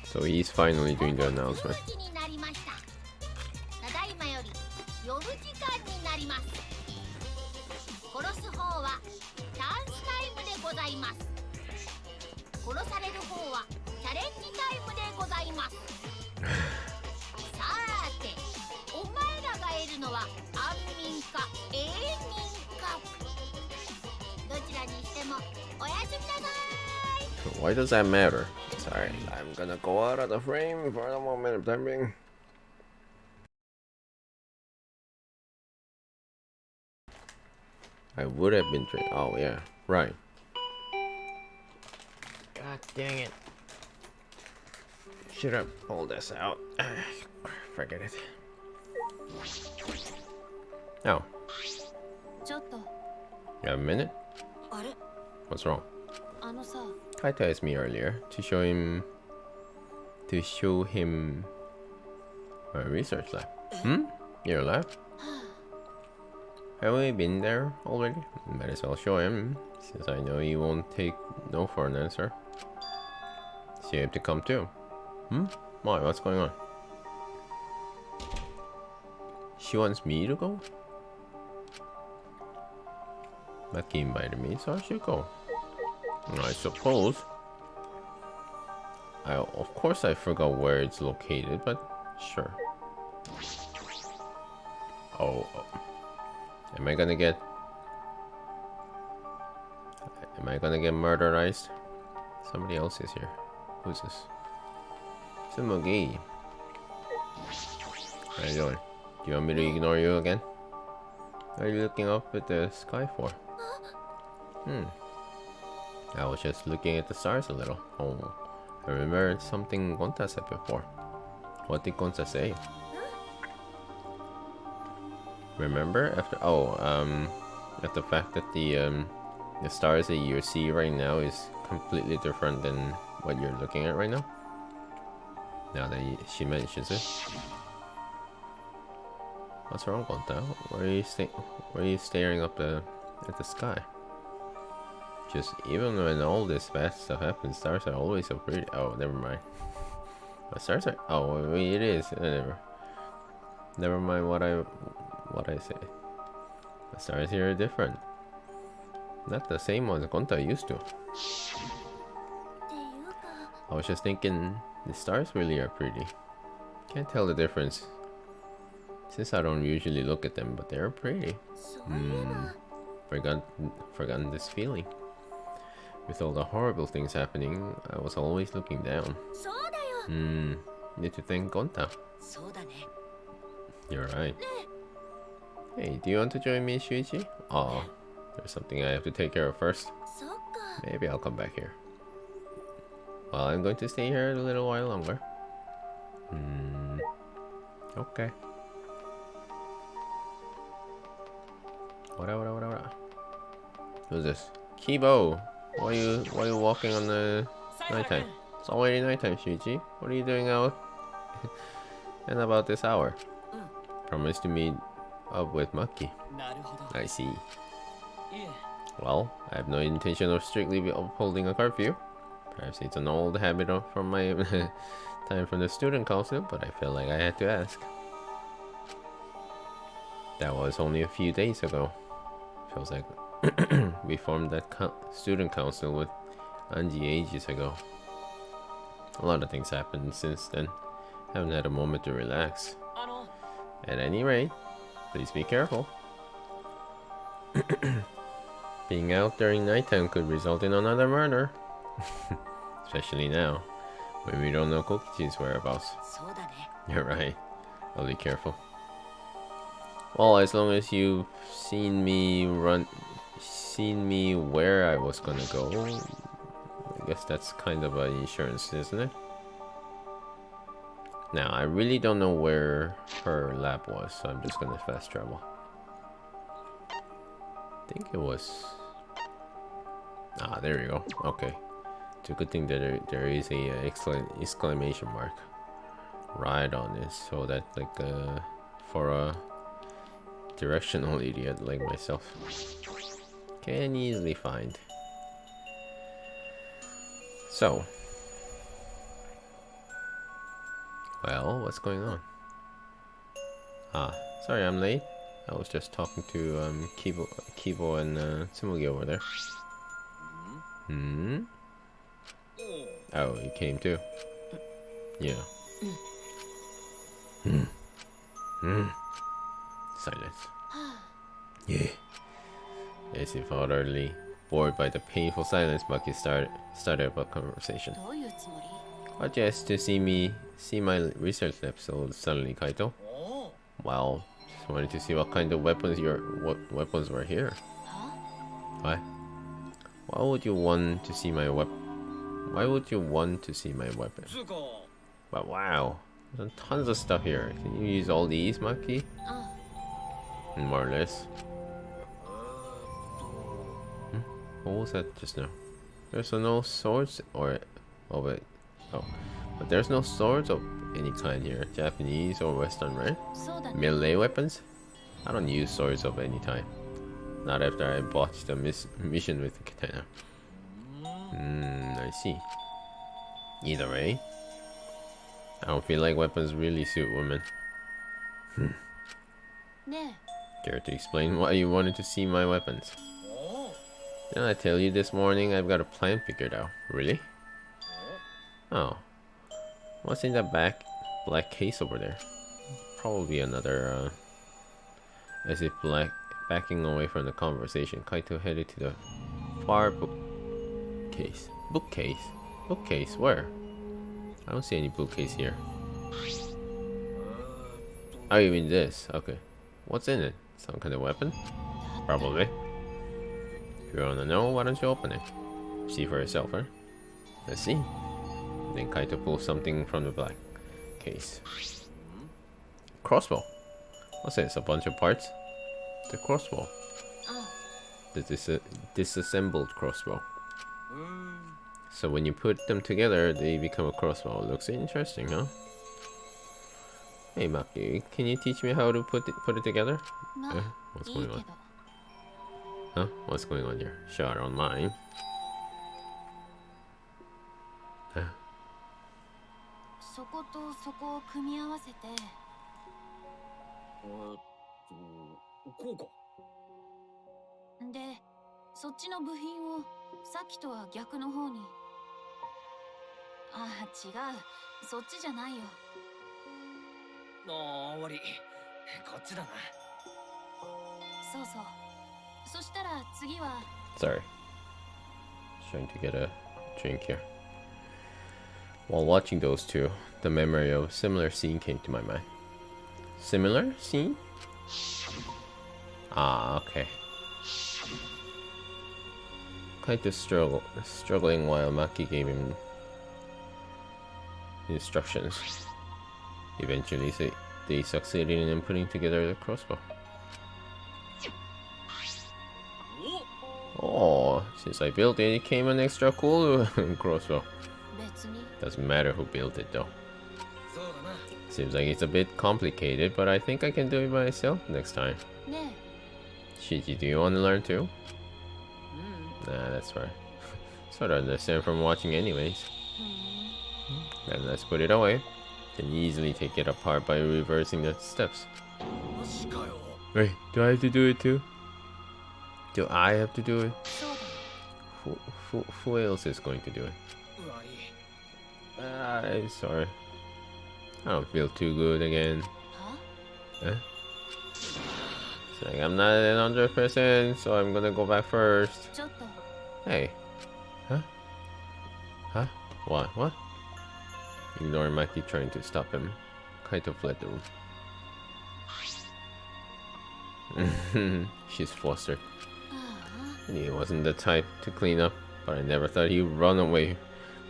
So he's finally doing the announcement. Why does that matter? Sorry, I'm gonna go out of the frame for the moment of time being. I would have been drinking. Oh yeah, right. God dang it. Should have pulled this out. Forget it. Oh. You have a minute? What's wrong? Kaito asked me earlier to show him my research lab. Your lab? Have we been there already? Might as well show him, since I know he won't take no for an answer. So you have to come too. Why? What's going on? She wants me to go? Maki invited me, so I should go. I suppose. Of course I forgot where it's located, but sure. Oh. Am I gonna get murderized? Somebody else is here. Who's this? Tsumugi. How you doing? Do you want me to ignore you again? What are you looking up at the sky for? I was just looking at the stars a little. Oh, I remember something Gonta said before. What did Gonta say? Remember after at the fact that the stars that you see right now is completely different than what you're looking at right now. Now that she mentions it. What's wrong, Gonta? Why are you staring up at the sky? Just even when all this bad stuff happens, stars are always so pretty. Oh, never mind. But stars are. Oh, it is. Never mind what I say. The stars here are different. Not the same ones Gonta used to. I was just thinking, the stars really are pretty. Can't tell the difference, since I don't usually look at them, but they're pretty. Forgotten this feeling. With all the horrible things happening, I was always looking down. Need to thank Gonta. You're right. Hey, do you want to join me, Shuichi? Oh, there's something I have to take care of first. Maybe I'll come back here. Well, I'm going to stay here a little while longer. Okay. What? Who's this? Kibo! Why are you walking on the nighttime? It's already nighttime, Shuichi. What are you doing out and about this hour? Promise to meet up with Maki. I see. Well, I have no intention of strictly upholding a curfew. Perhaps it's an old habit from my time from the student council, but I felt like I had to ask. That was only a few days ago. Feels like we formed that student council with Angie ages ago. A lot of things happened since then. Haven't had a moment to relax. At any rate, please be careful. Being out during nighttime could result in another murder. Especially now, when we don't know Kokichi's whereabouts. You're right. I'll be careful. Well, as long as you've seen me where I was gonna go, I guess that's kind of an insurance, isn't it? Now, I really don't know where her lab was, so I'm just gonna fast travel. I think it was... Ah, there you go. Okay. It's a good thing that there is a exclamation mark right on this, so that like for a directional idiot like myself can easily find. So, well, what's going on? Ah, sorry I'm late. I was just talking to Kibo and Tsumugi over there. Hmm? Oh, he came too. Yeah. Silence. Yeah. As if utterly bored by the painful silence, Maki started up a conversation. What just to see my research lab so suddenly, Kaito? Well, just wanted to see what kind of weapons weapons were here. Why? Why would you want to see my weapon? Why would you want to see my weapon? But wow, there's tons of stuff here. Can you use all these, Maki? More or less. What was that just now? There's no swords or... Oh wait. Oh. But there's no swords of any kind here. Japanese or Western, right? Melee weapons? I don't use swords of any type. Not after I botched the mission with the katana. I see. Either way, I don't feel like weapons really suit women. Care to explain why you wanted to see my weapons? Didn't I tell you this morning I've got a plan figured out? Really? Oh. What's in that black case over there? Probably another, as if backing away from the conversation, Kaito headed to the far bookcase. Bookcase? Bookcase? Where? I don't see any bookcase here. Oh, you mean this? Okay. What's in it? Some kind of weapon? Probably. If you wanna know, why don't you open it? See for yourself, huh? Let's see. Then Kaito pulls something from the black case. Crossbow. What's this? A bunch of parts? The crossbow. The disassembled crossbow. So when you put them together, they become a crossbow. Looks interesting, huh? Hey Maki, can you teach me how to put it together? What's going on? Huh? What's going on here? Sure, I don't mind. Huh? そことそこを組み合わせてこうかで、そっちの部品をさっきとは逆の方に。あ、違う。そっちじゃないよ。ああ、終わり。こっちだな。そうそう。そしたら次は。Sorry. Trying to get a drink here. While watching those two, the memory of a similar scene came to my mind. Similar scene? Ah, okay. Kaito struggling while Maki gave him instructions. Eventually, they succeeded in putting together the crossbow. Oh, since I built it, it came an extra cool crossbow. Doesn't matter who built it though. Seems like it's a bit complicated, but I think I can do it myself next time. Shiji, do you want to learn too? Nah, that's right. Sort of understand from watching anyways. Then let's put it away. Can easily take it apart by reversing the steps. Wait, do I have to do it too? Do I have to do it? そうだよ Who else is going to do it? 悪い I'm sorry. I don't feel too good again. は Huh? It's like I'm not at 100%, so I'm gonna go back first. ちょっと Hey. Huh? Huh? What? Ignoring Maki trying to stop him, Kaito fled the room. She's flustered. ああ He wasn't the type to clean up, but I never thought he'd run away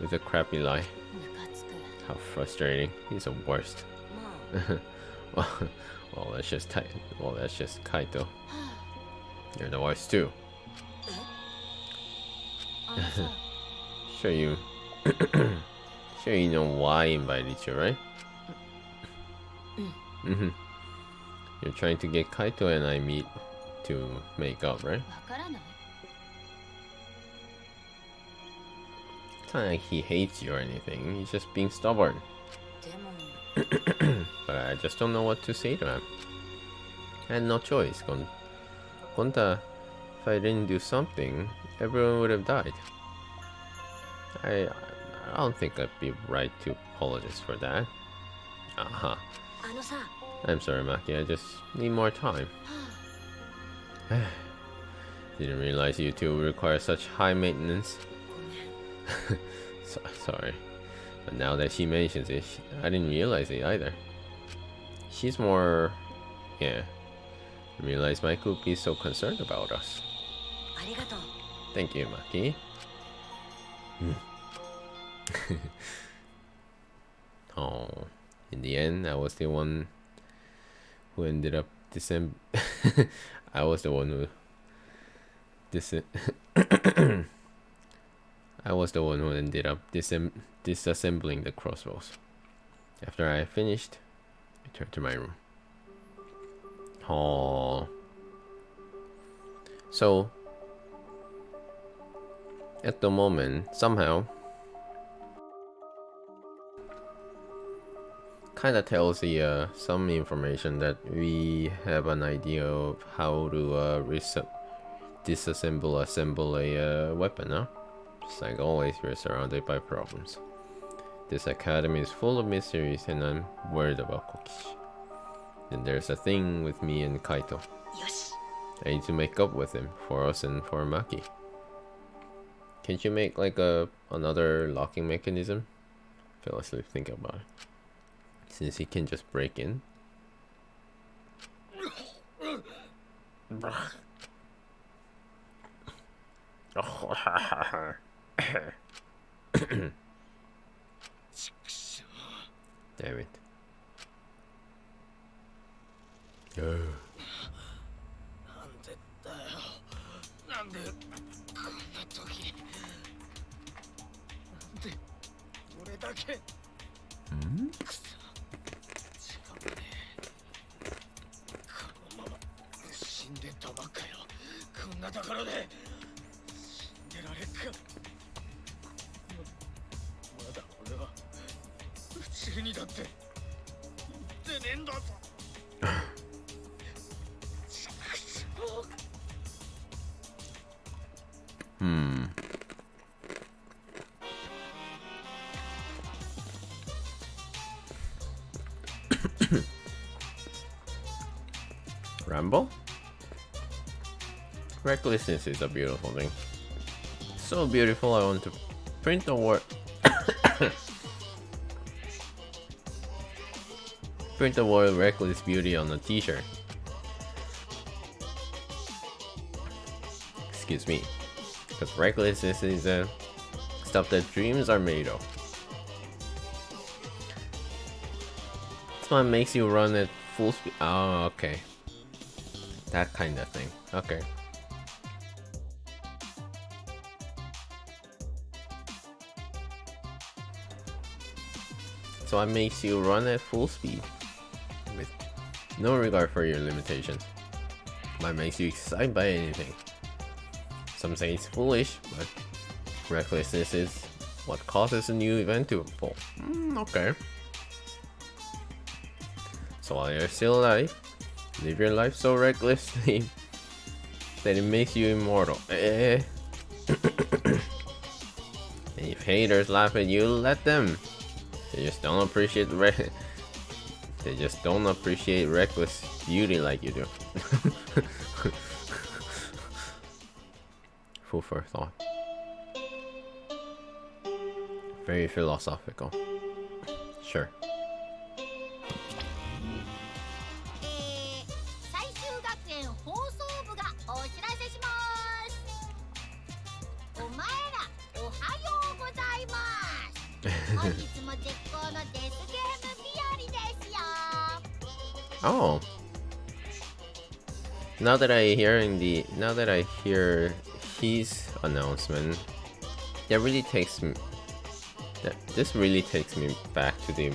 with a crappy lie. ムカつく How frustrating. He's the worst. ま well, that's just Kaito. あは You're the worst too. ああのさ Sure you sure you know why I invited you, right? You're trying to get Kaito and I meet to make up, right? わからない It's not like he hates you or anything. He's just being stubborn. でも But I just don't know what to say to him. I had no choice. Gonta, if I didn't do something, everyone would have died. I don't think I'd be right to apologize for that. Uh-huh. あのさ I'm sorry, Maki. I just need more time. は Didn't realize you two require such high maintenance. あごめん Sorry. But now that she mentions it, I didn't realize it either. She's more... Yeah. I realized Mike would be so concerned about us. ありがとう Thank you, Maki. Oh. In the end, I was the one who ended up I was the one who I was the one who ended up disassembling the crossbows. After I finished, I turned to my room. Oh. So, at the moment, somehow, kind of tells the some information that we have an idea of how to assemble a weapon, huh? Just like always, we're surrounded by problems. This academy is full of mysteries and I'm worried about Kokishi. Then there's a thing with me and Kaito. よし I need to make up with him for us and for Maki. Can't you make like another locking mechanism? Fell asleep thinking about it. Since he can just break in. Damn it. なんでだよなんでこんな時になんで俺だけくそ違うねこのまま死んでたばっかよこんなところで死んでられっかまだ俺は宇宙にだって行ってねえんだぞ Rambo? Recklessness is a beautiful thing. So beautiful, I want to print the word. Print the word reckless beauty on a t-shirt. Excuse me. Because recklessness is stuff that dreams are made of. It's what makes you run at full speed. Oh, okay. That kind of thing. Okay. So what makes you run at full speed with no regard for your limitations. What makes you excited by anything. Some say it's foolish, but recklessness is what causes a new event to unfold. Okay. So while you're still alive, Live your life so recklessly that it makes you immortal. And if haters laugh at you, let them. They just don't appreciate they just don't appreciate reckless beauty like you do. Food for thought. Very philosophical. Sure. 最終学園放送部がお知らせします。お前らおはようございます。本日も絶好のデスゲーム日和ですよ。Oh. Now that I hear his announcement, this really takes me back to the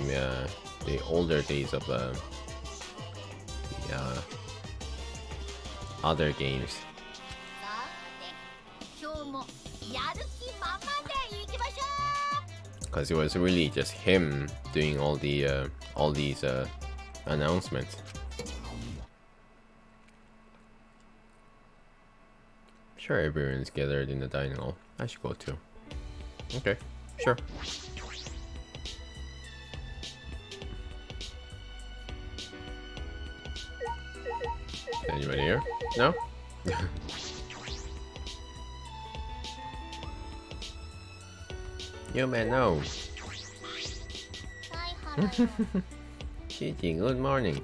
older days of the other games. さて、今日もやる気満々でいきましょう。 Because it was really just him doing all these announcements. Sure, everyone's gathered in the dining hall. I should go too. Okay, sure. Anybody here? No? You may know. はい、原田。 Gigi, good morning.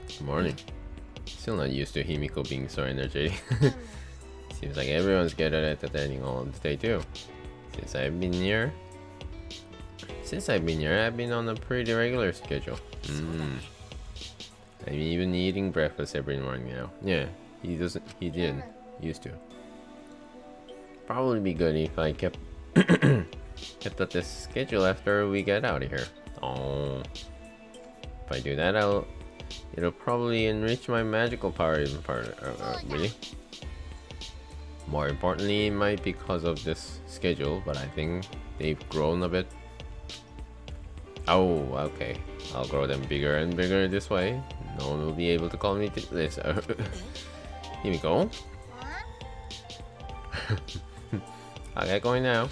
Good morning. Still not used to Himiko being so energetic. Seems like everyone's gathered at the dining hall today too. Since I've been here, I've been on a pretty regular schedule. I'm even eating breakfast every morning now. Yeah, he used to. Probably be good if I kept at this schedule after we get out of here. Oh, if I do that, it'll probably enrich my magical power even further. Really? More importantly, it might be because of this schedule, but I think they've grown a bit. Oh, okay. I'll grow them bigger and bigger this way. No one will be able to call me this. Here we go. I'll get going now.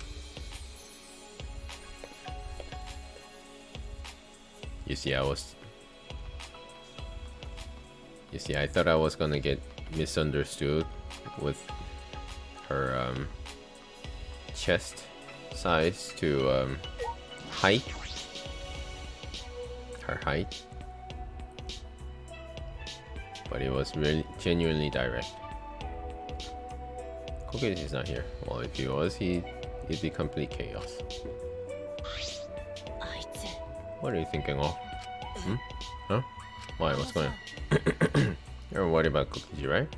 You see, I thought I was gonna get misunderstood with her chest size to height. Her height. But it was really genuinely direct. Cookies is not here. Well, if he was, he'd be complete chaos. What are you thinking of? Huh? Why? What's going on? You're worried about Cookies, right?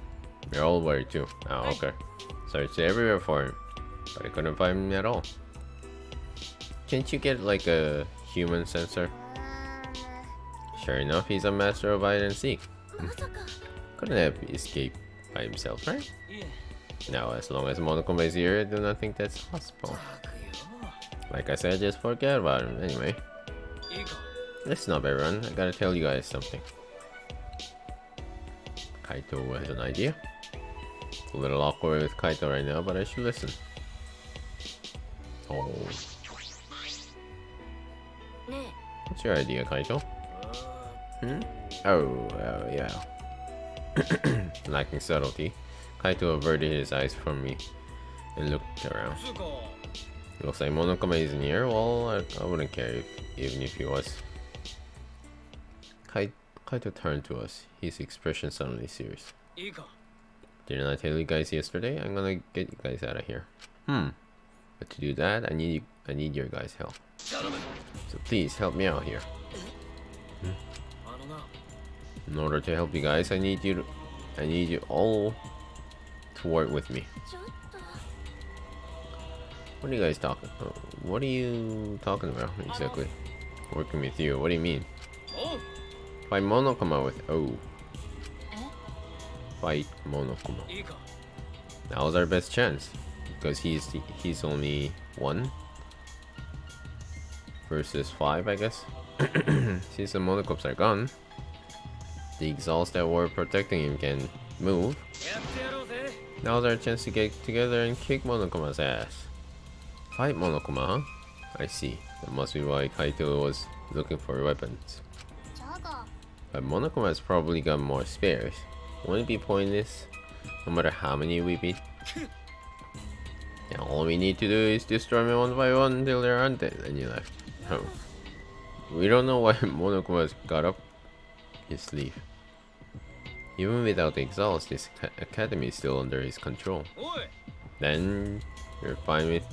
You're all worried too. Oh, okay. Searched everywhere for him, but I couldn't find him at all. Can't you get like a human sensor? Sure enough, he's a master of hide and seek. Couldn't have escaped by himself, right? Now, as long as Monokuma is here, I do not think that's possible. Like I said, just forget about him anyway. Listen up, everyone. I gotta tell you guys something. Kaito has an idea. It's a little awkward with Kaito right now, but I should listen. Oh. What's your idea, Kaito? Oh, yeah. Lacking subtlety, Kaito averted his eyes from me and looked around. Looks like Monokuma isn't here. Well, I wouldn't care even if he was. Kaito turned to us, his expression suddenly serious. Didn't I tell you guys yesterday? I'm gonna get you guys out of here. But to do that, I need your guys' help. So please help me out here. In order to help you guys, I need you all to work with me. What are you guys talking? What are you talking about exactly? Working with you? What do you mean? Fight Monokuma with fight Monokuma. That was our best chance because he's only 1 versus 5, I guess. Since the Monocops are gone, the exhaust that were protecting him can move, now's our chance to get together and kick Monokoma's ass. Fight Monokuma, huh? I see. That must be why Kaito was looking for weapons. ジャガ But Monokuma has probably got more spares. Wouldn't it be pointless, no matter how many we beat? Yeah, all we need to do is destroy them one by one until they're undead. And you left. Oh. We don't know why Monokuma's got up his sleeve. Even without the exhaust, this academy is still under his control. Then you're fine with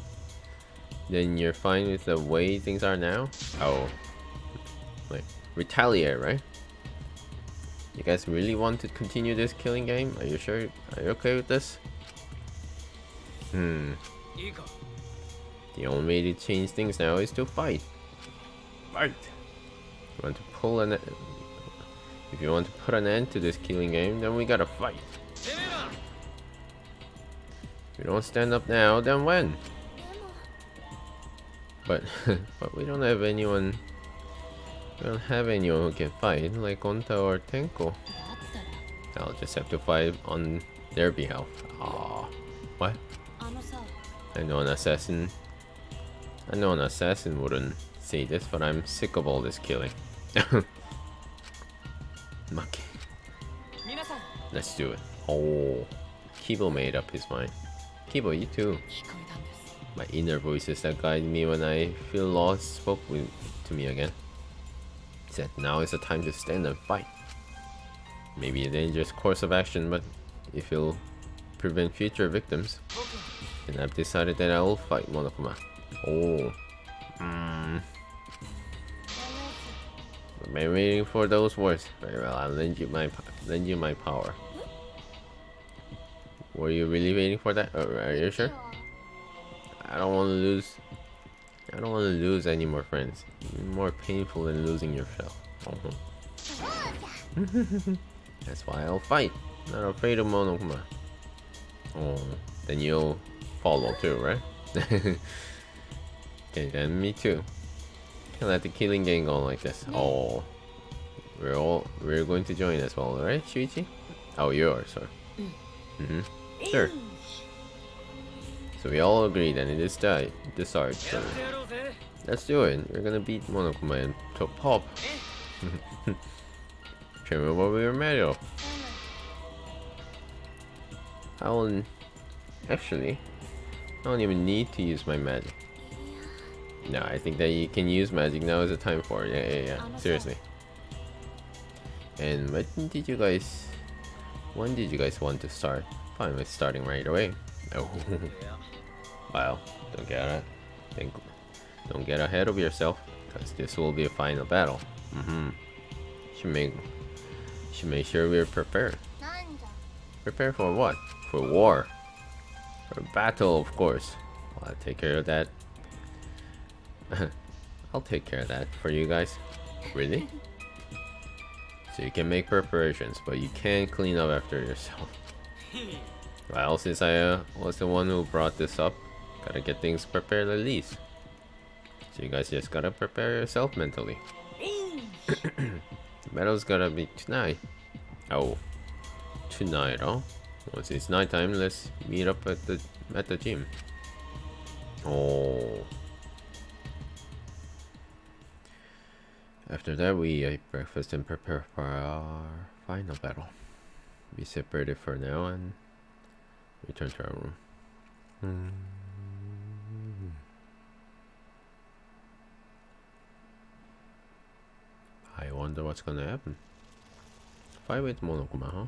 the way things are now? Oh. Like, retaliate, right? You guys really want to continue this killing game? Are you sure? Are you okay with this? The only way to change things now is to fight. Fight! You want to pull an... If you want to put an end to this killing game, then we gotta fight. If we don't stand up now, then when? But we don't have anyone. We don't have anyone who can fight, like Onta or Tenko. I'll just have to fight on their behalf. Ah, what? あのさ I know an assassin wouldn't say this, but I'm sick of all this killing. Maki. 皆さん Let's do it. Oh, Kibo made up his mind. Kibo, you too. 聞こえたんです My inner voices that guide me when I feel lost spoke to me again. Said now is the time to stand and fight. Maybe a dangerous course of action, but if it'll prevent future victims, then I've decided that I will fight Monokuma. Oh. I've been waiting for those words. Very well, I'll lend you my power. Were you really waiting for that? Are you sure? I don't want to lose any more friends. More painful than losing yourself. That's why I'll fight. Not afraid of Monokuma. Oh, then you'll follow too, right? Okay, then me too. Can't let the killing game go like this. Oh, we're going to join as well, right, Shuichi? Oh, you are, sorry. Sure. So we all agree that it is the start. So let's do it. We're gonna beat Monokuma and to pop. Show me what we were made of. I don't even need to use my magic. No, I think that you can use magic. Now is the time for it. Yeah. Seriously. And when did you guys want to start? Fine with starting right away. Oh. Well, don't get ahead of yourself, because this will be a final battle. Should make sure we're prepared. なんじゃ Prepare for what? For war. For battle, of course. I'll take care of that. I'll take care of that for you guys. Really? So you can make preparations, but you can't clean up after yourself. Well, since I was the one who brought this up, gotta get things prepared at least. So you guys just gotta prepare yourself mentally. The battle's gotta be tonight. Oh, tonight, huh? Once it's nighttime, let's meet up at the gym. Oh. After that, we eat breakfast and prepare for our final battle. Be separated for now and return to our room. I wonder what's gonna happen. Fight with Monokuma, huh?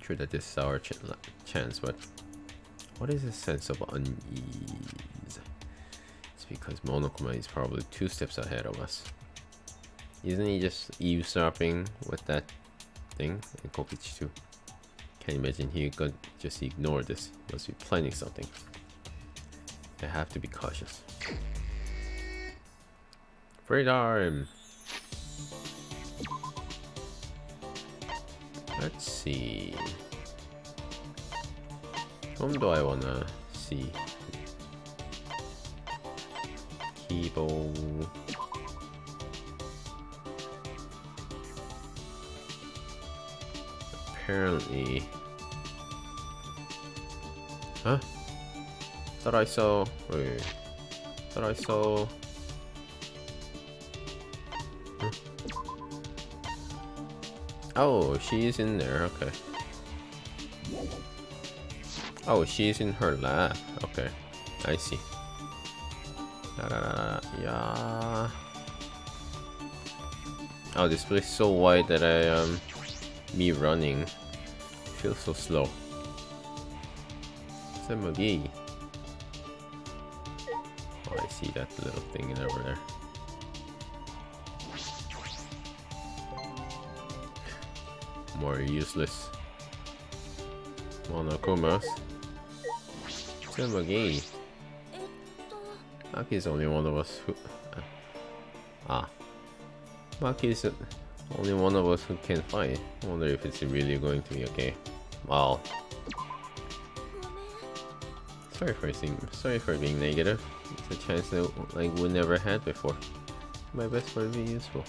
True that this is our chance, but what is a sense of unease? It's because Monokuma is probably 2 steps ahead of us. Isn't he just eavesdropping with that thing in Kokichi too? Can't imagine he could just ignore this. Must be planning something. I have to be cautious. Freedom! Let's see. Whom do I wanna see? Kibo. apparently... Huh? Thought I saw... Wait. Thought I saw... Huh? Oh, she's in there, okay. Oh, she's in her lab. Okay, I see. Yeah. Oh, this place is so wide that me running feels so slow. Semagi. Oh, I see that little thing over there. More useless Monokumas. Semagi. Maki's only one of us who... Maki's only one of us who can fight. I wonder if it's really going to be okay. Wow. Sorry for being negative. It's a chance that like we never had before. My best for to be useful.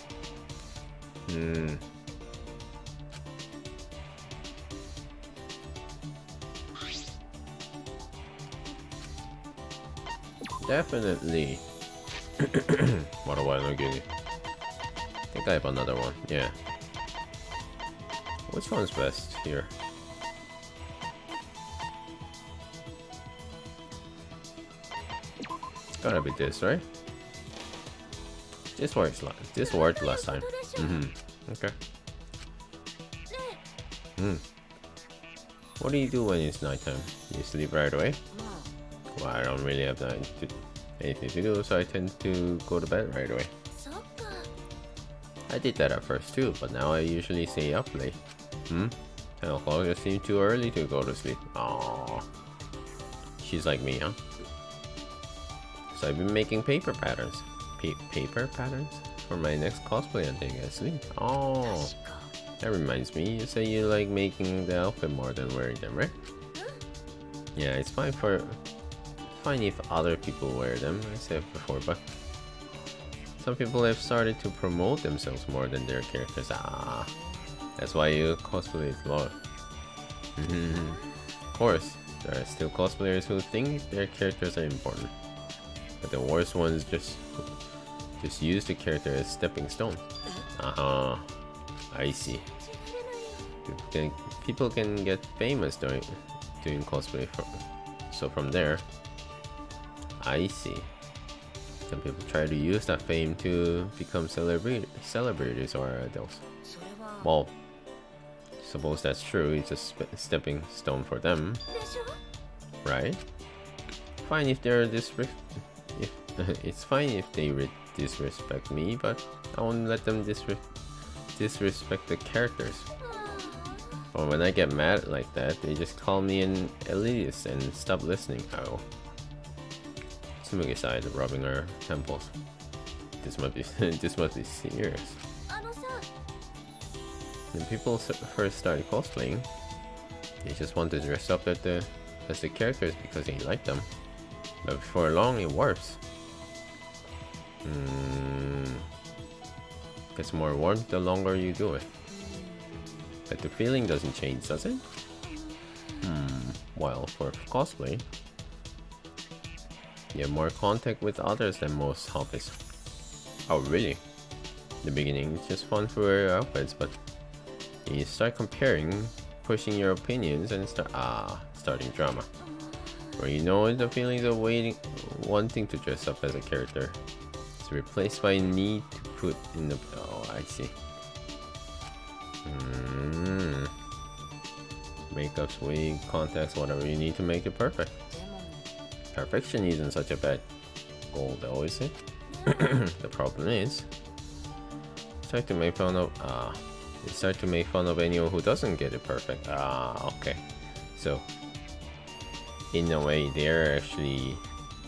Definitely. What do I not getting? I think I have another one. Yeah. Which one's best here? Gotta be this, right? This worked last time. Okay. What do you do when it's nighttime? You sleep right away? Well, I don't really have anything to do, so I tend to go to bed right away. I did that at first too, but now I usually stay up late. 10 o'clock just seems too early to go to sleep. Aww. She's like me, huh? So I've been making paper patterns. Paper patterns? For my next cosplay until I sleep. Oh, that reminds me, you say you like making the outfit more than wearing them, right? Yeah, it's fine if other people wear them, I said before, but some people have started to promote themselves more than their characters. That's why you cosplay a lot. Of course, there are still cosplayers who think their characters are important, but the worst ones just use the character as stepping stone. I see. People can get famous doing cosplay so from there. I see. Some people try to use that fame to become celebrities or adults. Well, suppose that's true. It's a stepping stone for them, right? Fine if they're it's fine if they disrespect me, but I won't let them disrespect the characters. But when I get mad like that, they just call me an elitist and stop listening. Oh. Tsumugi sighed, rubbing her temples. This must be serious. When people first started cosplaying, they just want to dress up as the characters because they like them. But before long, it works. Gets more warmth the longer you do it. But the feeling doesn't change, does it? Well, for cosplay, you have more contact with others than most hobbies. Oh, really? In the beginning, it's just fun for your outfits, but you start comparing, pushing your opinions, and starting drama. Where you know the feelings of wanting to dress up as a character. It's replaced by need to put in the... Oh, I see. Makeups, wig, contacts, whatever you need to make it perfect. Perfection isn't such a bad goal though, is it? The problem is, start to make fun of anyone who doesn't get it perfect. Okay. So, in a way, they're actually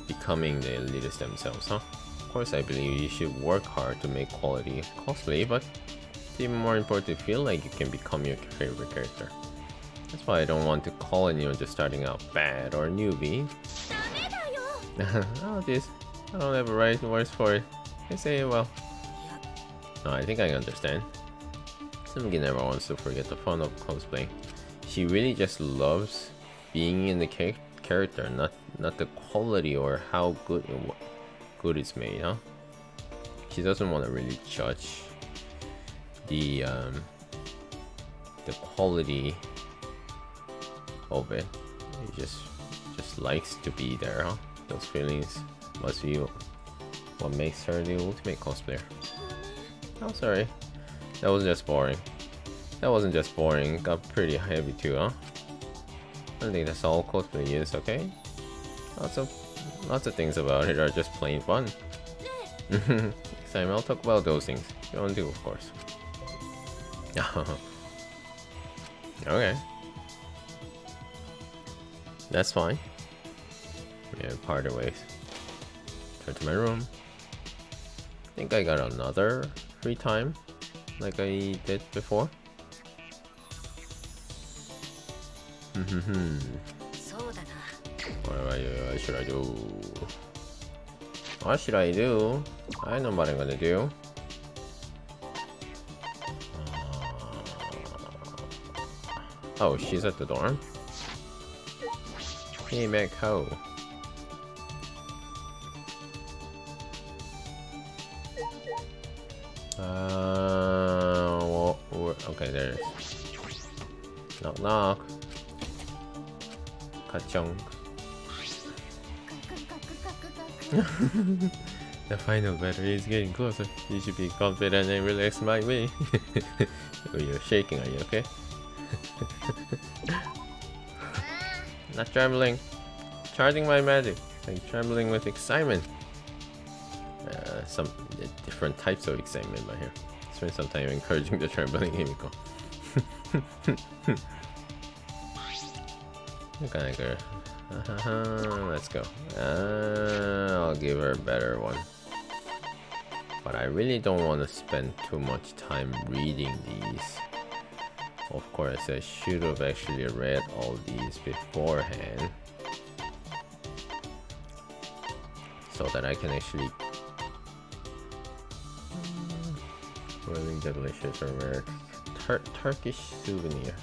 becoming the elitists themselves, huh? Of course, I believe you should work hard to make quality cosplay, but it's even more important to feel like you can become your favorite character. That's why I don't want to call anyone just starting out bad or newbie. Oh, this. I don't have a right words for it. I say, well. No, I think I understand. Sumgi never wants to forget the fun of cosplaying. She really just loves being in the character, not the quality or how good it's made, huh? She doesn't want to really judge the quality of it. She just likes to be there, huh? Those feelings must be what makes her the ultimate cosplayer. Oh, sorry. That was just boring. That wasn't just boring. It got pretty heavy too, huh? I don't think that's all cosplay is, okay? Lots of things about it are just plain fun. Next time I'll talk about those things. You want to, of course. Okay. That's fine. Yeah, parted ways. Turn to my room. I think I got another free time like I did before. What should I do? What should I do? I know what I'm gonna do. Oh, she's at the dorm? Hey, Meg, ho. Okay, there it is. Knock, knock. Kachong. The final battery is getting closer. You should be confident and relaxed by me. Oh, you're shaking, are you okay? Not trembling. Charging my magic. Like trembling with excitement. Some different types of excitement by here. Spend some time encouraging the trembling Himiko. Okay, girl. Let's go. I'll give her a better one. But I really don't want to spend too much time reading these. Of course, I should have actually read all these beforehand. So that I can actually... really delicious or rare Turkish souvenir.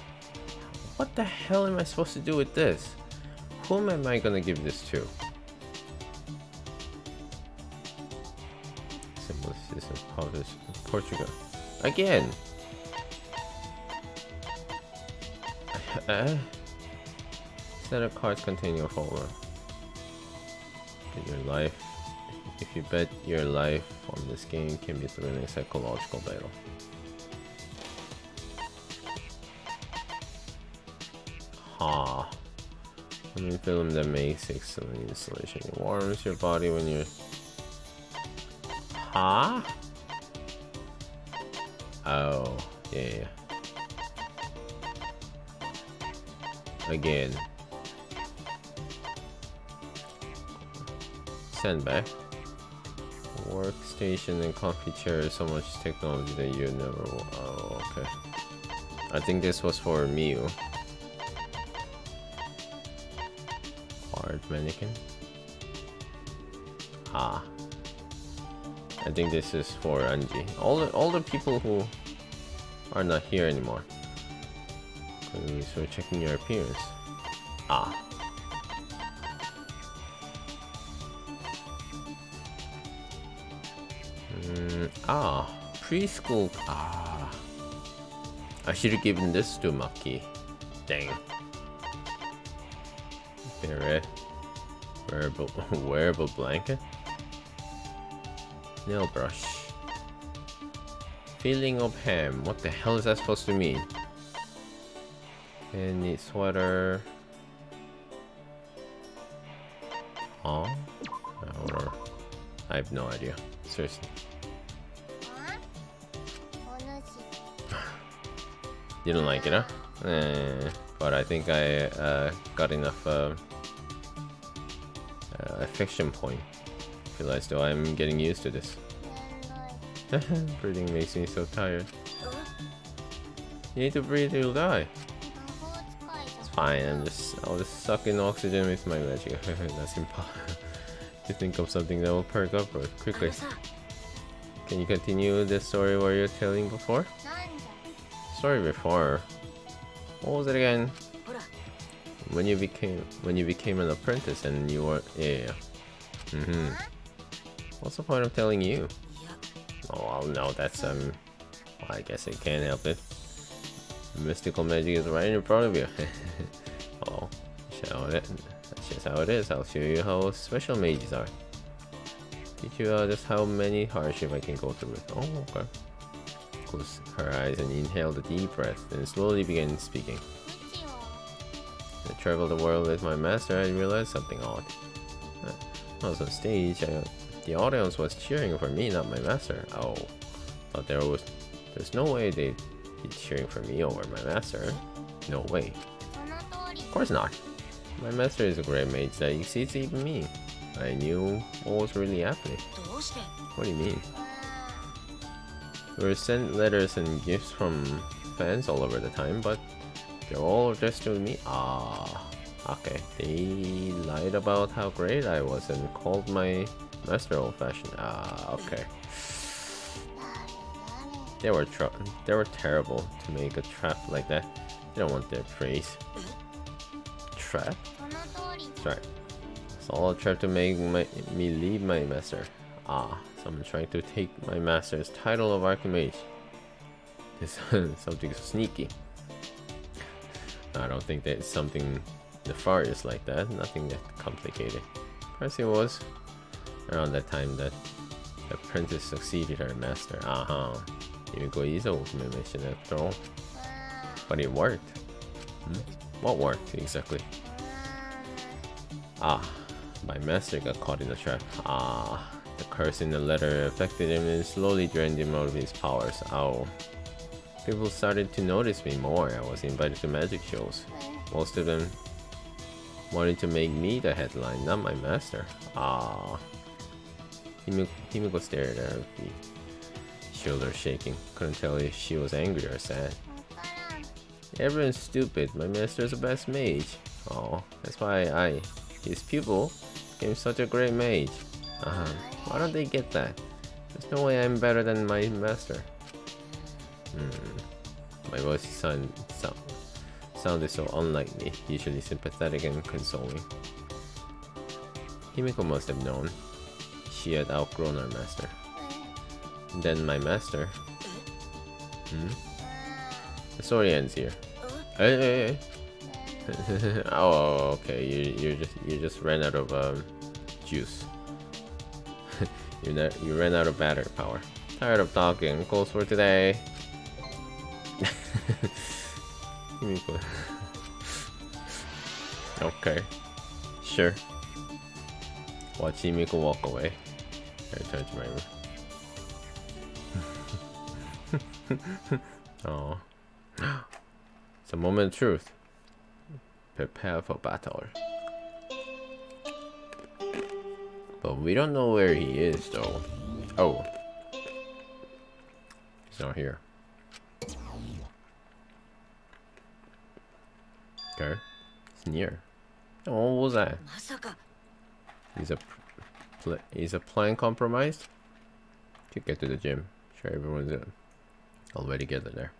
What the hell am I supposed to do with this? Whom am I gonna give this to? Symbols of Portugal. Again! Set of cards containing your folder. Your life. If you bet your life on this game can be thrilling psychological battle. Ha. When you film that makes excellent installation. It warms your body when you're... Ha? Oh, yeah. Again. Send back. Workstation and coffee chair. So much technology that you never... Oh, okay. I think this was for Miu. Art mannequin. Ah. I think this is for Anji. All the people who are not here anymore. So checking your appearance. Ah. Preschool. Ah. I should have given this to Maki. Dang. Beret. Wearable blanket. Nail brush. Feeling of ham. What the hell is that supposed to mean? And neat sweater. Oh, or I have no idea. Seriously. You don't like it, huh? But I think I got enough affection point. Realized though I'm getting used to this. Breathing makes me so tired. You need to breathe, you'll die. It's fine. I'll just suck in oxygen with my magic. That's impossible. To think of something that will perk up quickly. Can you continue the story where you're telling before? story before. What was it again? When you became an apprentice and you were What's the point of telling you? Oh well, no, that's well, I guess I can't help it. Mystical magic is right in front of you. Oh, that's just how it is. I'll show you how special mages are. Teach you just how many hardship I can go through with. Oh, okay. Close her eyes and inhale the deep breath, then slowly begin speaking. I traveled the world with my master. I realized something odd. I was on stage. The audience was cheering for me, not my master. Oh, but there's no way they'd be cheering for me over my master. No way. Of course not. My master is a great mage that exceeds even me. I knew what was really happening. What do you mean? We were sent letters and gifts from fans all over the time, but they're all addressed to me. Ah, okay. They lied about how great I was and called my master old-fashioned. Ah, okay. They were terrible to make a trap like that. They don't want their praise. Trap? Sorry. It's all a trap to make me leave my master. Ah, someone trying to take my master's title of Archimage. This something so sneaky. I don't think that it's something nefarious like that. Nothing that complicated. Perhaps it was around that time that the apprentice succeeded her master. Yumiko is a ultimate mission after all. But it worked. What worked exactly? My master got caught in the trap. The curse in the letter affected him and slowly drained him out of his powers. People started to notice me more. I was invited to magic shows. Most of them wanted to make me the headline, not my master. Himiko stared at her feet, shoulders shaking. Couldn't tell if she was angry or sad. Everyone's stupid. My master is the best mage. That's why his pupil, became such a great mage. Why don't they get that? There's no way I'm better than my master. My voice sounded so unlike me, usually sympathetic and consoling. Himiko must have known. She had outgrown her master. And then my master. The story ends here. Hey. Oh, okay. You just ran out of juice. You ran out of battery power. Tired of talking. Close for today. Okay, sure. Watch Himiko walk away. I return to my room. Oh, it's a moment of truth. Prepare for battle. But we don't know where he is, though. Oh, he's not here. Okay, it's near. Oh, what was that? Is a plan compromised? To get to the gym. Sure, everyone's already gathered there.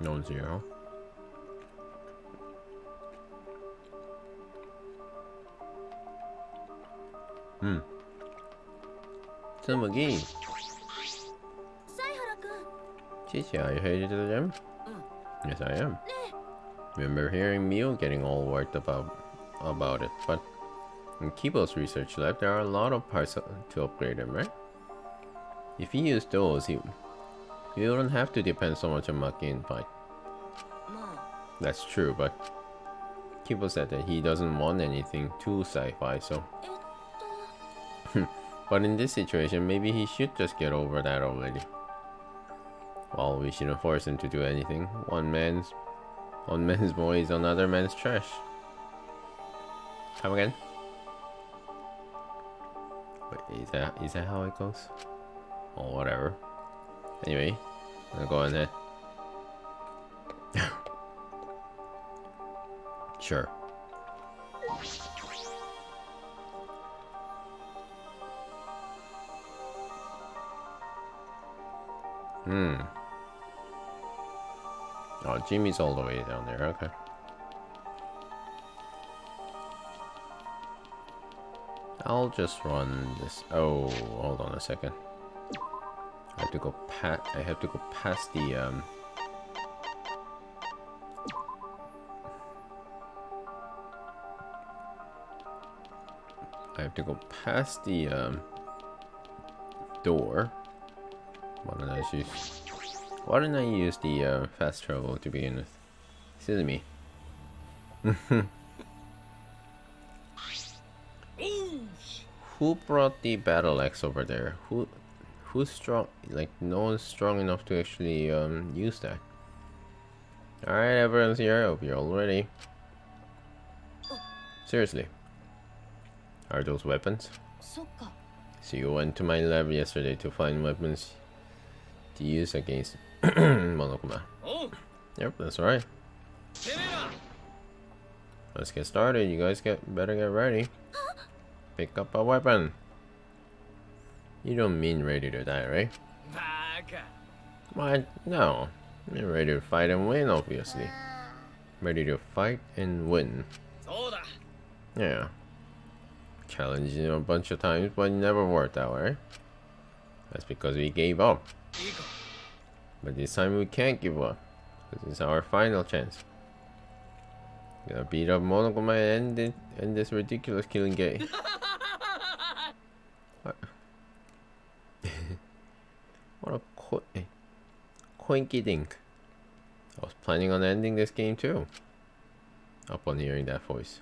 No one's here, huh? Tsumugi. Chichi, are you headed to the gym? Yes, I am. Remember hearing Mio getting all worked about it, but in Kibo's research lab, there are a lot of parts to upgrade him, right? If he used those, he wouldn't have to depend so much on Maki and Fight. That's true, but Kibo said that he doesn't want anything too sci-fi, so... But in this situation, maybe he should just get over that already. Well, we shouldn't force him to do anything. One man's boy is another man's trash. Come again? Wait, is that how it goes? Oh, whatever. Anyway, I'm gonna go ahead. Sure. Oh, Jimmy's all the way down there. Okay. I'll just run this. Oh, hold on a second. I have to go past the I have to go past the door. Why didn't I use the fast travel to begin with? Silly me. Who brought the battle axe over there? Who's strong? Like, no one's strong enough to actually use that. Alright, everyone's here. I hope you're all ready. Seriously. Are those weapons? So you went to my lab yesterday to find weapons to use against Monokuma. Yep, that's right. Let's get started. You guys better get ready. Pick up a weapon. You don't mean ready to die, right? What? No. You're ready to fight and win, obviously. Ready to fight and win. Yeah. Challenged you a bunch of times, but it never worked out, right? That's because we gave up. But this time we can't give up. This is our final chance. We gotta beat up Monokuma and end this ridiculous killing game. What a coinky dink. I was planning on ending this game too. Upon hearing that voice,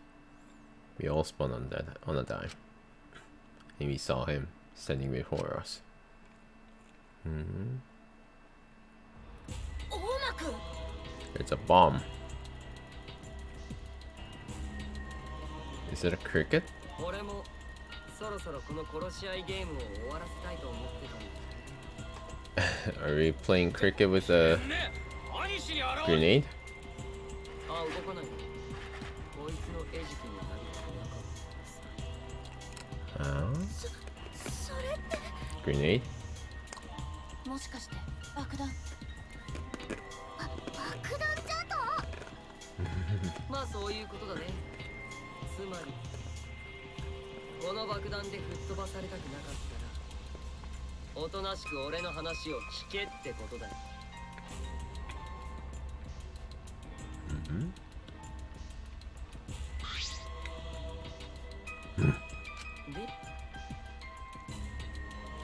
we all spun on a dime, and we saw him standing before us. It's a bomb. Is it a cricket? Are we playing cricket with a grenade? Grenade?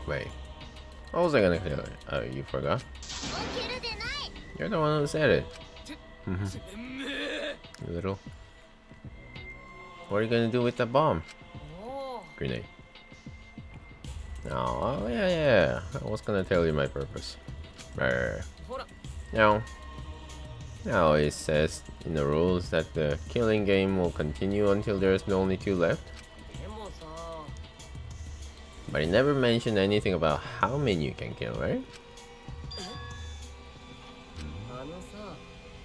Wait, what was I gonna say? Oh, you forgot? You're the one who said it. You little. What are you gonna do with the bomb? Grenade. Oh, yeah. I was gonna tell you my purpose. Now it says in the rules that the killing game will continue until there's only 2 left. But it never mentioned anything about how many you can kill, right?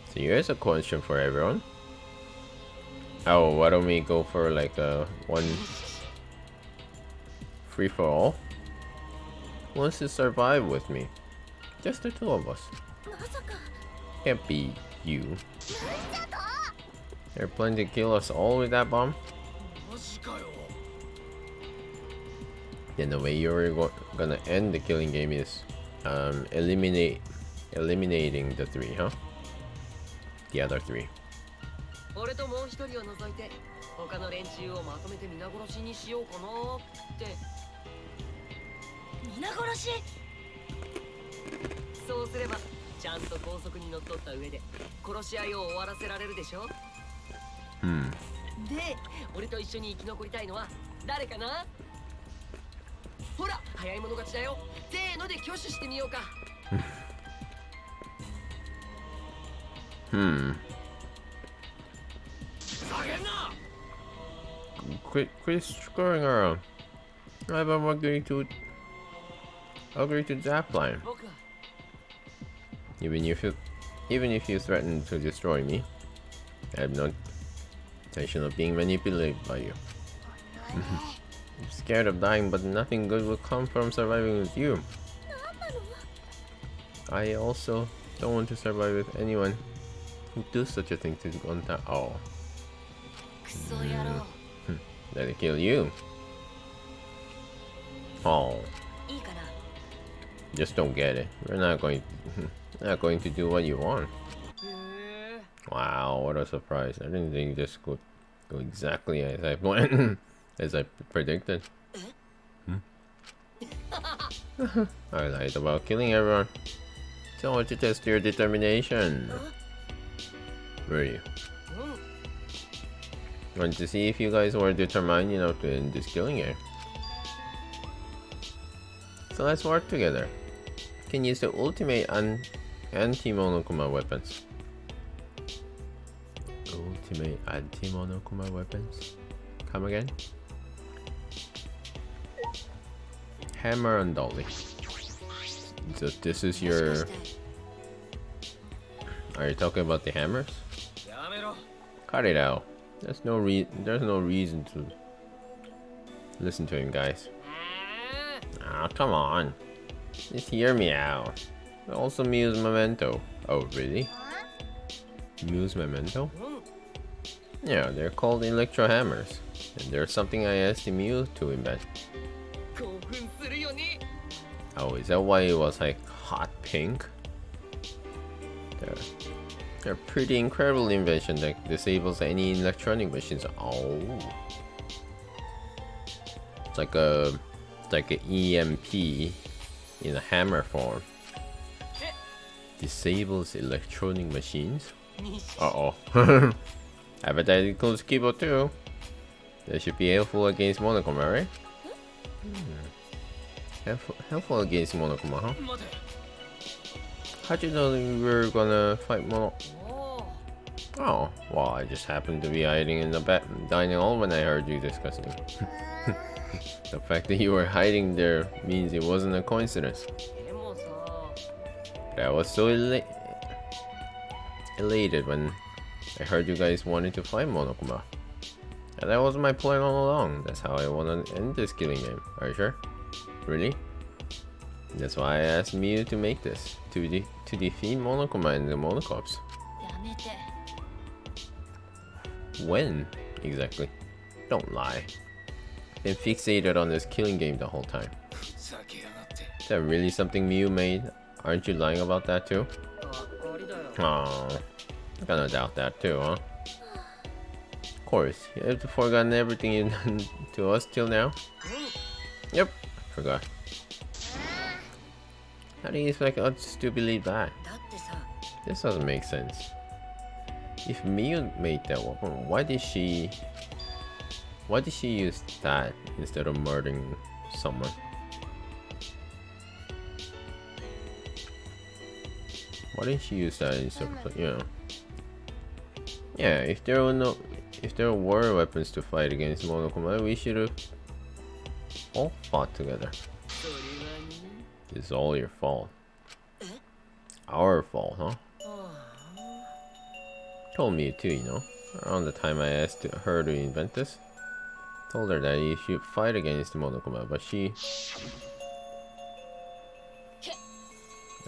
So here's a question for everyone. Oh, why don't we go for like a one free for all? Who wants to survive with me? Just the 2 of us. Can't be you. You're planning to kill us all with that bomb? Then the way you're gonna end the killing game is eliminating the 3, huh? The other 3. Quit screwing around. I'm agreeing to that plan. Even if you threaten to destroy me, I'm not intention of being manipulated by you. I'm scared of dying, but nothing good will come from surviving with you. I also don't want to survive with anyone who does such a thing to Gonta. Oh. Let it kill you. Oh. Just don't get it. We're not going to do what you want. Wow, what a surprise. I didn't think this would go exactly as I planned, as I predicted. I lied about killing everyone. So I want to test your determination. Where are you? Want to see if you guys were determined enough to end this killing game. So let's work together. You can use the ultimate anti-monokuma weapons. Ultimate anti-monokuma weapons. Come again? Hammer and dolly. So this is your... Are you talking about the hammers? Cut it out. There's no reason to listen to him, guys. Ah, come on. Just hear me out. Also Muse Memento. Oh, really? Muse Memento? Yeah, they're called electro hammers. And there's something I asked the Muse to invent. Oh, is that why it was like hot pink? They're a pretty incredible invention that disables any electronic machines. Oh. It's like an EMP in a hammer form. Disables electronic machines? Uh-oh. Hypothetical keyboard too. That should be helpful against Monokuma, right? Helpful against Monokuma, huh? How'd you know we were gonna fight Mono? Oh, well, I just happened to be hiding in the dining hall when I heard you discussing. The fact that you were hiding there means it wasn't a coincidence. But I was so elated when I heard you guys wanted to fight Monokuma. And that was my plan all along. That's how I want to end this killing game. Are you sure? Really? That's why I asked Miu to make this. To defeat Monokuma and the Monocops. When? Exactly. Don't lie. Been fixated on this killing game the whole time. Is that really something Miu made? Aren't you lying about that too? Oh, I'm gonna doubt that too, huh? Of course, you have forgotten everything you've done to us till now? Yep, forgot. How do you expect us to believe that? This doesn't make sense. If Miu made that weapon, why did she use that instead of murdering someone? Why didn't she use that instead of, you know? Yeah, if there were weapons to fight against Monokuma, we should have all fought together. It's all your fault. Our fault, huh? Told me too, you know. Around the time I asked her to invent this. Told her that you should fight against Monokuma, but she...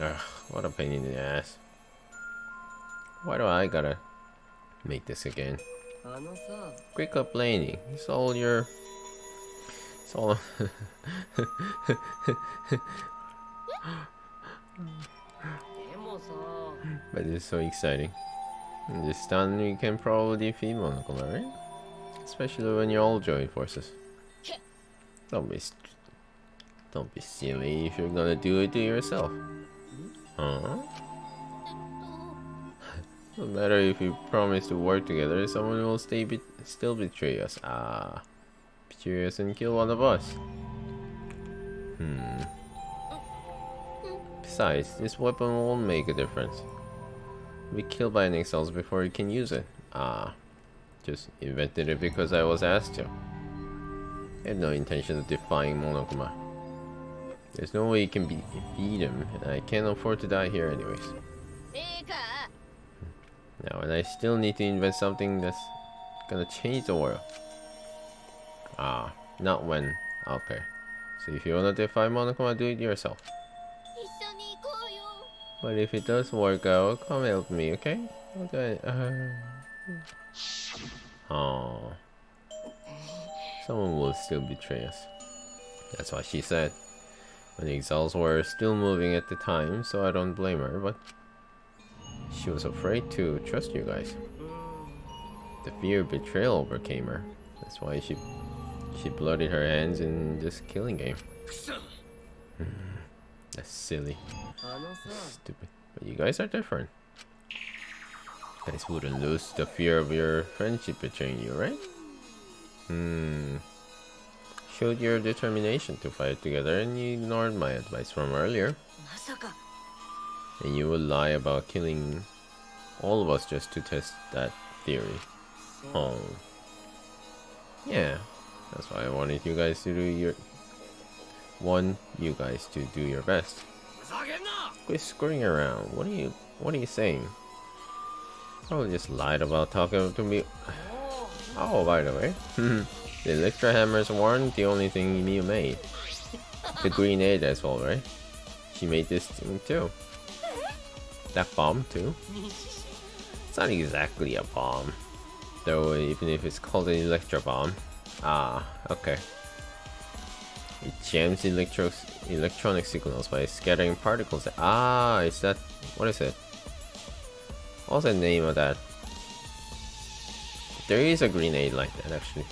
Ugh, what a pain in the ass. Why do I gotta make this again? Quit complaining. It's all your... It's all... But it's so exciting. And this time we can probably defeat Monokuma, right? Especially when you all join forces. Don't be silly if you're gonna do it to yourself. Huh? No matter if we promise to work together, someone will still betray us. Ah, betray us and kill one of us. Besides, this weapon won't make a difference. We killed by an exiles before you can use it. Ah, just invented it because I was asked to. I had no intention of defying Monokuma. There's no way you can beat him, and I can't afford to die here anyways. Now, and I still need to invent something that's gonna change the world. Ah, not when. Okay. So if you wanna defy Monokuma, do it yourself. 一緒に行こうよ But if it does work out, come help me, okay? Okay. Oh. Someone will still betray us. That's what she said. When the exiles were still moving at the time, so I don't blame her, but she was afraid to trust you guys. The fear of betrayal overcame her. That's why she bloodied her hands in this killing game. That's silly. Stupid. But you guys are different. You guys wouldn't lose the fear of your friendship betraying you, right? Showed your determination to fight together and you ignored my advice from earlier. まさか And you would lie about killing all of us just to test that theory. Oh. Yeah. That's why I wanted you guys to do your... you guys to do your best. Quit screwing around. What are you saying? Probably just lied about talking to me. Oh, by the way. The Electro Hammers weren't the only thing Miu made. The grenade as well, right? She made this thing too. That bomb too. It's not exactly a bomb, though, even if it's called an electro bomb. Ah, okay. It jams electronic signals by scattering particles. Ah, is that... what is it? What's the name of that? There is a grenade like that, actually.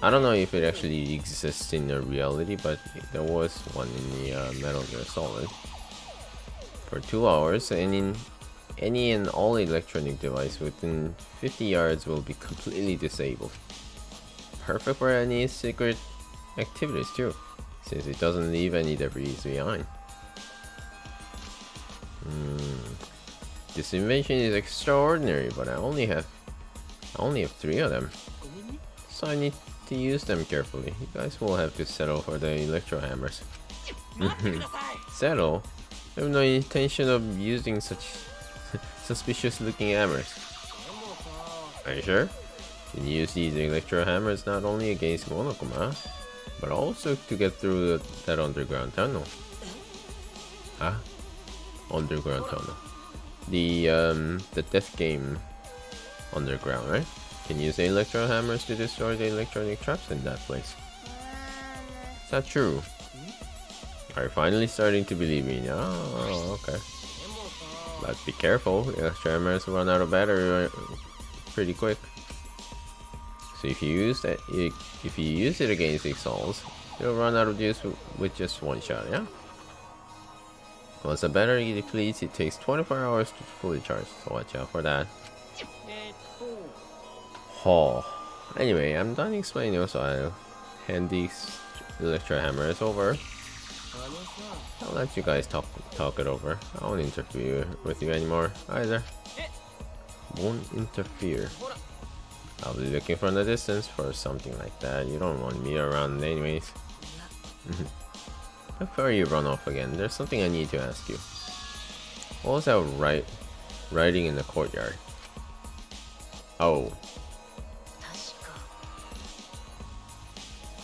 I don't know if it actually exists in the reality, but there was one in the Metal Gear Solid. For 2 hours, any and all electronic device within 50 yards will be completely disabled. Perfect for any secret activities too, since it doesn't leave any debris behind. This invention is extraordinary, but I only have 3 of them, so I need to use them carefully. You guys will have to settle for the electro hammers. Settle? I have no intention of using such suspicious looking hammers. Are you sure? You can use these electro hammers not only against Monokuma, but also to get through that underground tunnel. Huh? Underground tunnel. The death game underground, right? Can use the electro hammers to destroy the electronic traps in that place. Is that true? Are you finally starting to believe me now? Oh, okay. But be careful, electro hammers run out of battery pretty quick. So if you use it against exiles, you'll run out of juice with just one shot, yeah? Once the battery depletes, it takes 24 hours to fully charge, so watch out for that. Oh. Anyway, I'm done explaining, so I'll hand these electro hammers over. I'll let you guys talk it over. I won't interfere with you anymore either. Won't interfere. I'll be looking from the distance for something like that. You don't want me around anyways. Before you run off again, there's something I need to ask you. What was that writing in the courtyard? Oh.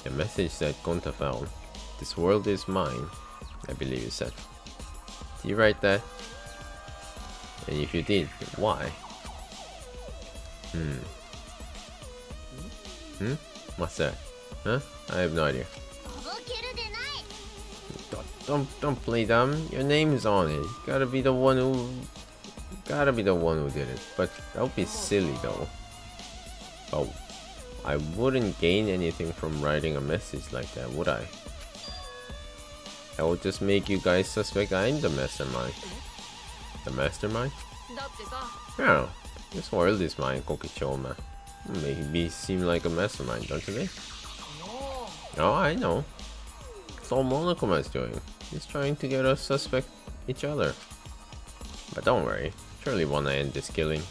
The message that Gonta found. This world is mine, I believe you said. Did you write that? And if you did, why? What's that? Huh? I have no idea. とぼけるでない Don't play dumb. Your name is on it. Gotta be the one who did it. But that would be silly though. Oh, I wouldn't gain anything from writing a message like that, would I? That would just make you guys suspect I'm the mastermind. The mastermind? だってさ Yeah, this world is mine, Kokichoma. Make me seem like a mastermind, don't you think? Oh, I know. That's all Monokuma is doing. He's trying to get us suspect each other. But don't worry, surely wanna end this killing.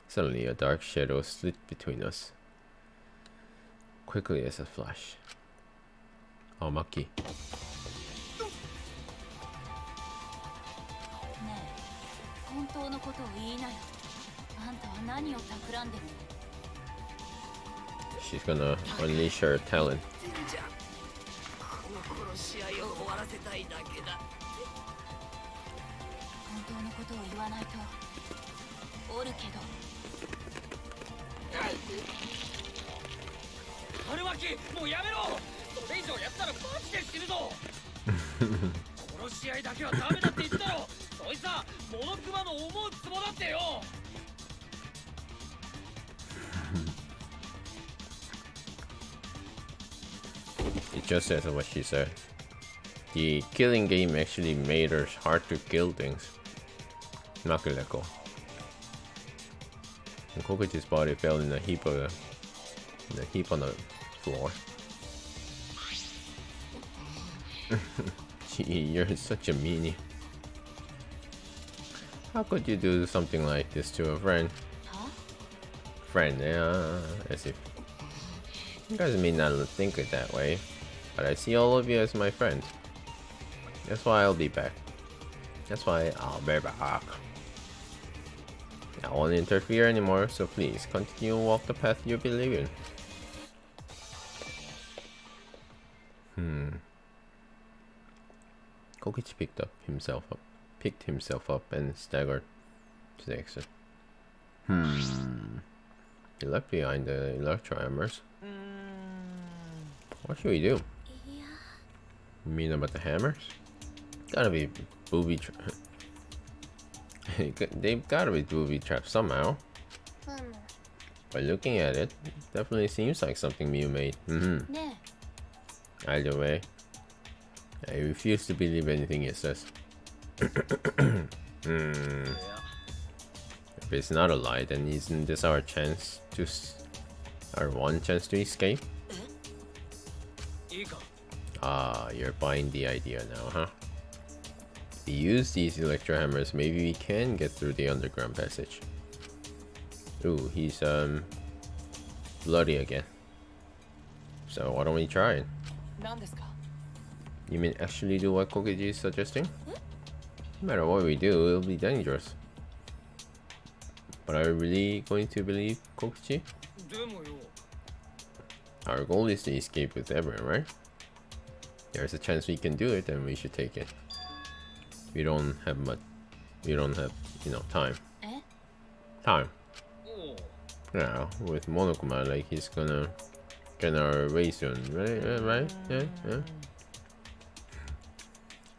Suddenly a dark shadow slid between us. Quickly as a flash. Oh, Maki. ねえ本当のことを言いなよあんたは何を企んでる？ She's gonna unleash her talent. この殺し合いを終わらせたいだけだ。本当のことを言わないとおるけど。春巻もうやめろ。それ以上やったらマジで死ぬぞ。殺し合いだけはダメだって言ったろ。そいつはモノクマの思うツボだってよ。It just says what she said. The killing game actually made her hard to kill things. Nakuleko. And Kokichi's body fell in a heap on the floor. Gee, you're such a meanie. How could you do something like this to a friend? Huh? Friend, yeah, as if. You guys may not think it that way, but I see all of you as my friend. That's why I'll be back. That's why I'll be back. I won't interfere anymore, so please continue to walk the path you believe in. Kokichi picked himself up and staggered to the exit. He left behind the electro hammers. What should we do? You mean about the hammers? Gotta be booby trap. They've gotta be booby trapped somehow. By looking at it, it definitely seems like something Mew made. Either way, I refuse to believe anything it says. If it's not a lie, then isn't this our chance to our one chance to escape? Ah, you're buying the idea now, huh? If we use these electro hammers, maybe we can get through the underground passage. Ooh, he's bloody again. So why don't we try it? You mean actually do what Kokichi is suggesting? No matter what we do, it'll be dangerous. But are we really going to believe Kokichi? Our goal is to escape with everyone, right? There's a chance we can do it, and we should take it. We don't have much. We don't have, time. Time. Yeah, with Monokuma, like he's gonna get our way soon, right? Yeah.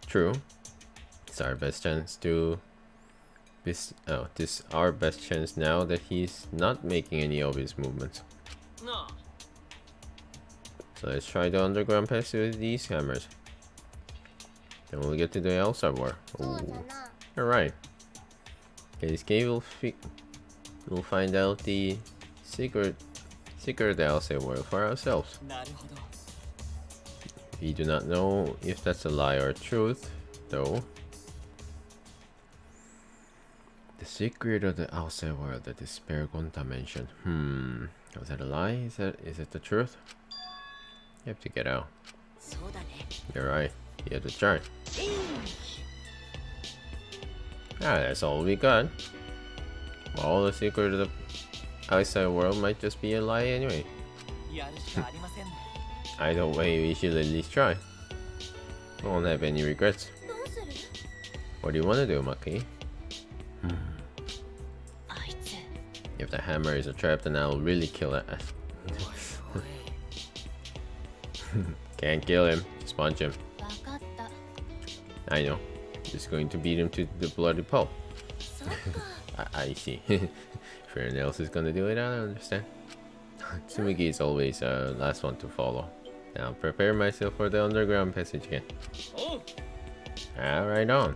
True. It's our best chance to. This our best chance now that he's not making any obvious movements. So let's try the underground passage with these hammers. Then we'll get to the outside world. Alright. Okay, this game we'll find out the secret of the outside world for ourselves. We do not know if that's a lie or truth, though. The secret of the outside world that this Paragonta mentioned. Was that a lie? Is it the truth? You have to get out. You're right. You have to try. That's all we got. Well, the secret of the outside world might just be a lie anyway. Either way, we should at least try. We won't have any regrets. What do you want to do, Maki? If the hammer is a trap, then I'll really kill it. Can't kill him. Just punch him. I know. Just going to beat him to the bloody pulp. I see. If anyone else is gonna do it, I don't understand. Tsumugi is always last one to follow. Now prepare myself for the underground passage again. Right on.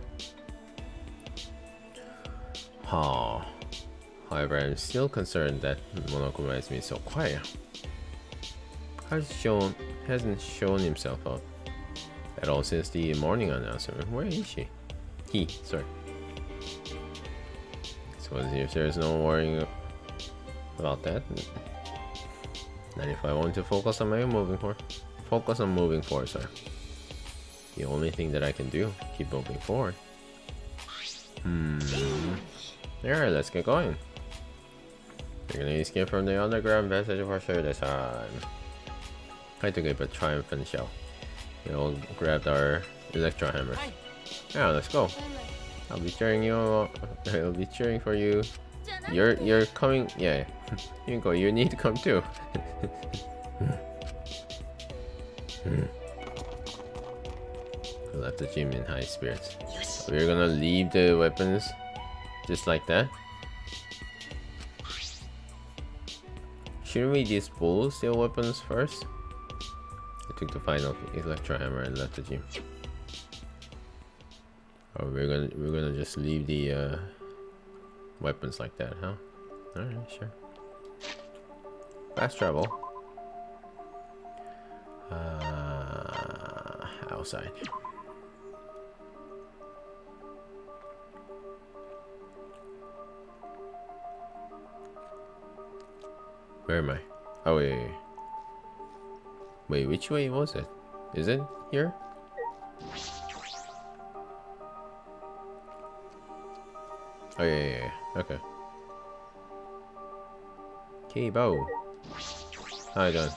However, I'm still concerned that Monokuma has been so quiet. Hasn't shown himself up at all since the morning announcement. Where is she? Sorry. So if there's no worrying about that, then if I want to focus on moving forward, sorry. The only thing that I can do, keep moving forward. Alright, let's get going. We're gonna escape from the underground passage for sure this time. I had to give a triumphant shout. We all grabbed our electro hammers. Yeah, let's go. I'll be cheering you. I'll be cheering for you. You're coming. Yeah, you can go. You need to come too. We left the gym in high spirits. We're gonna leave the weapons just like that. Shouldn't we dispose the weapons first? I took the final electro hammer and left the gym. Oh, we're gonna just leave the weapons like that, huh? Alright, sure. Fast travel. Outside. Where am I? Oh wait. Wait, which way was it? Is it here? Oh yeah. Okay. Kibo. How you doing?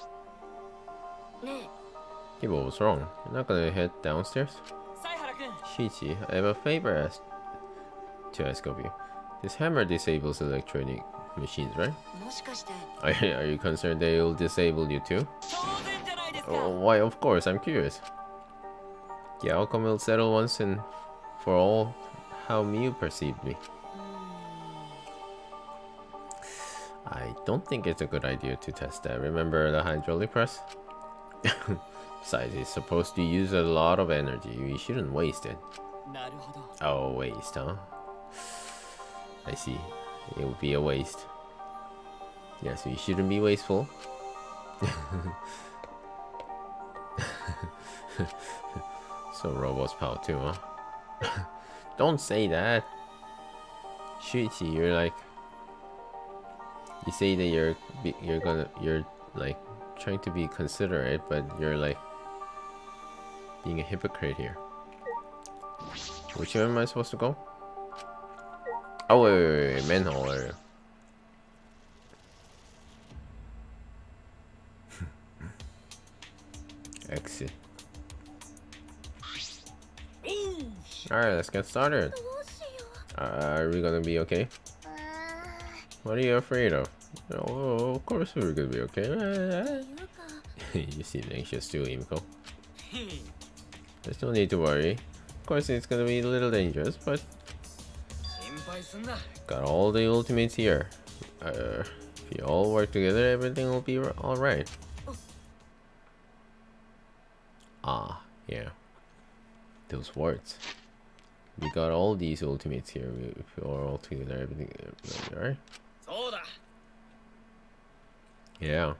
Kibo, what's wrong? You're not gonna head downstairs? Shichi, I have a favor to ask of you. This hammer disables electronic machines, right? Are you concerned they will disable you too? Oh, why, of course, I'm curious. The outcome will settle once and for all how Miu perceived me. I don't think it's a good idea to test that. Remember the hydraulic press? Besides, it's supposed to use a lot of energy. We shouldn't waste it. Oh, waste, huh? I see. It would be a waste. Yes, we shouldn't be wasteful. So robots power too, huh? Don't say that. Shuichi, you're like, you say that you're like trying to be considerate, but you're like being a hypocrite here. Which way am I supposed to go? Oh wait, manhole area. Exit. Alright, let's get started. Are we gonna be okay? What are you afraid of? Oh, of course we're gonna be okay. You seem anxious too, Imiko. There's no need to worry. Of course it's gonna be a little dangerous, but got all the ultimates here. If we all work together, everything will be alright. Ah, yeah. Those words. We got all these ultimates here. If we are all together, everything will be alright. Yeah.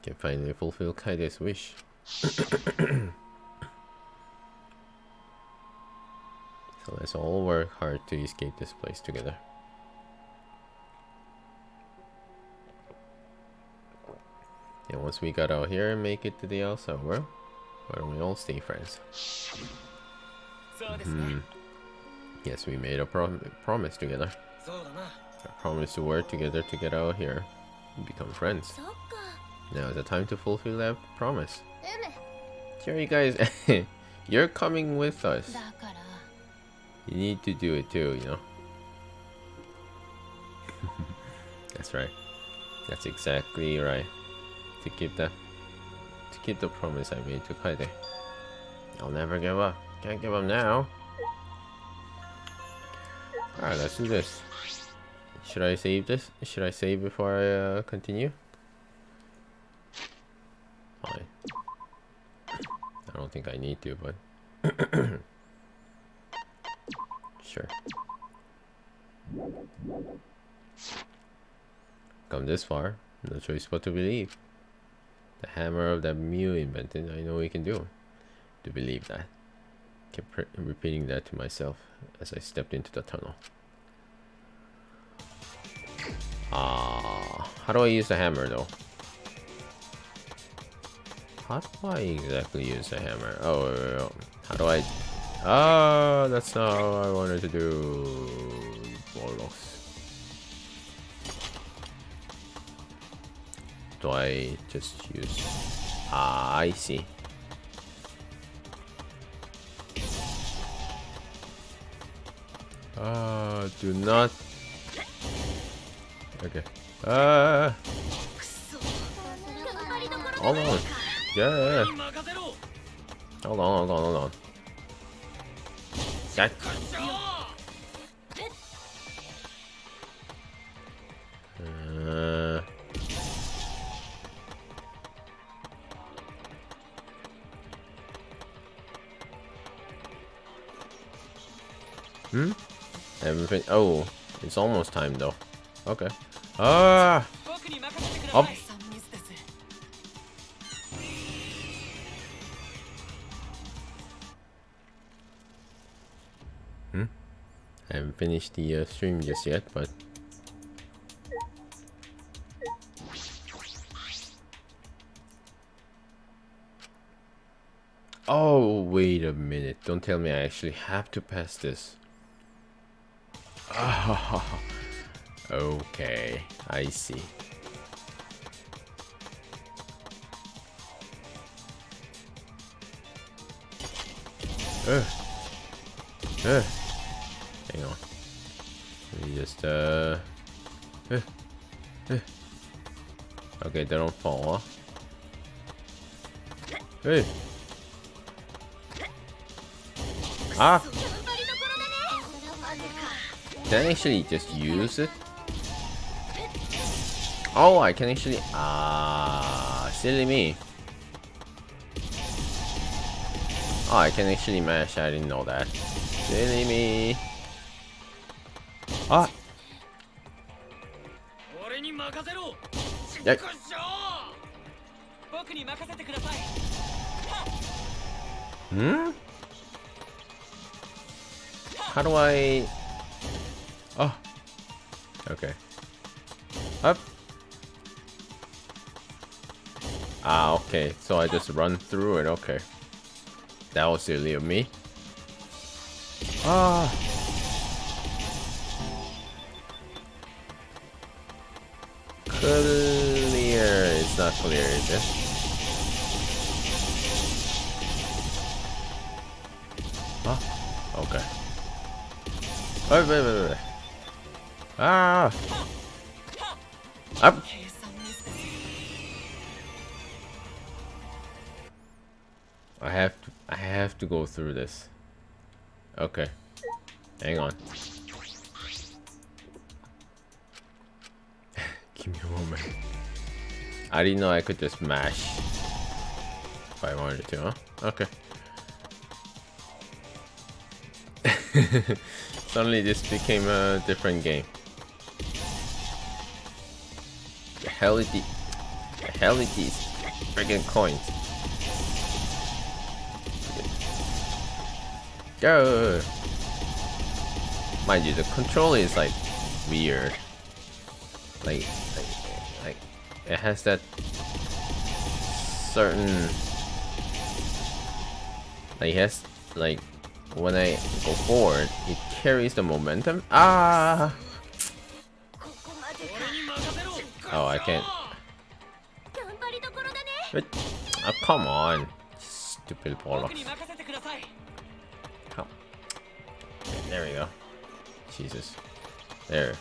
Can finally fulfill Kaide's wish. So let's all work hard to escape this place together. And once we got out here and make it to the outside world, why don't we all stay friends? Yes, we made a promise together. A promise to work together to get out here and become friends. Now is the time to fulfill that promise. Sure, you guys, you're coming with us. You need to do it too, you know. That's right. That's exactly right. To keep the promise I made to Kaide. I'll never give up. Can't give up now. Alright, let's do this. Should I save this? Should I save before I continue? Fine. I don't think I need to, but sure. Come this far, no choice but to believe. The hammer of that Miu invented, I know we can do. To believe that. Kept repeating that to myself as I stepped into the tunnel. How do I use the hammer though? How do I exactly use the hammer? Oh, how do I? Ah, that's not how I wanted to do. Bollocks. do I just use? Ah, I see. Do not. Okay. Hold on. Yeah. Hold on. That. Everything. Oh, it's almost time though. Okay. Up. I haven't finished the stream just yet, but. Oh, wait a minute. Don't tell me I actually have to pass this. Okay, I see. Hang on. Let me just okay, they don't fall, huh? Hey. Ah. Can I actually just use it? Oh, I can actually. Ah, silly me. Oh, I can actually mash. I didn't know that. Silly me. Ah. Yep. How do I? Oh. Okay. Up. Ah, okay. So I just run through it. Okay. That was silly of me. Ah. Clear. It's not clear, is it? Huh? Okay. Oh, wait. Ah. Up. I have to go through this. Okay. Hang on. Give me a moment. I didn't know I could just mash if I wanted to, huh? Okay. Suddenly this became a different game. The hell is these freaking coins? Go! Mind you, the controller is like weird. Like it has that certain. Like it has like when I go forward, it carries the momentum. Ah! Oh, I can't. But, oh, come on, stupid bollocks. Oh. There we go. Jesus. There.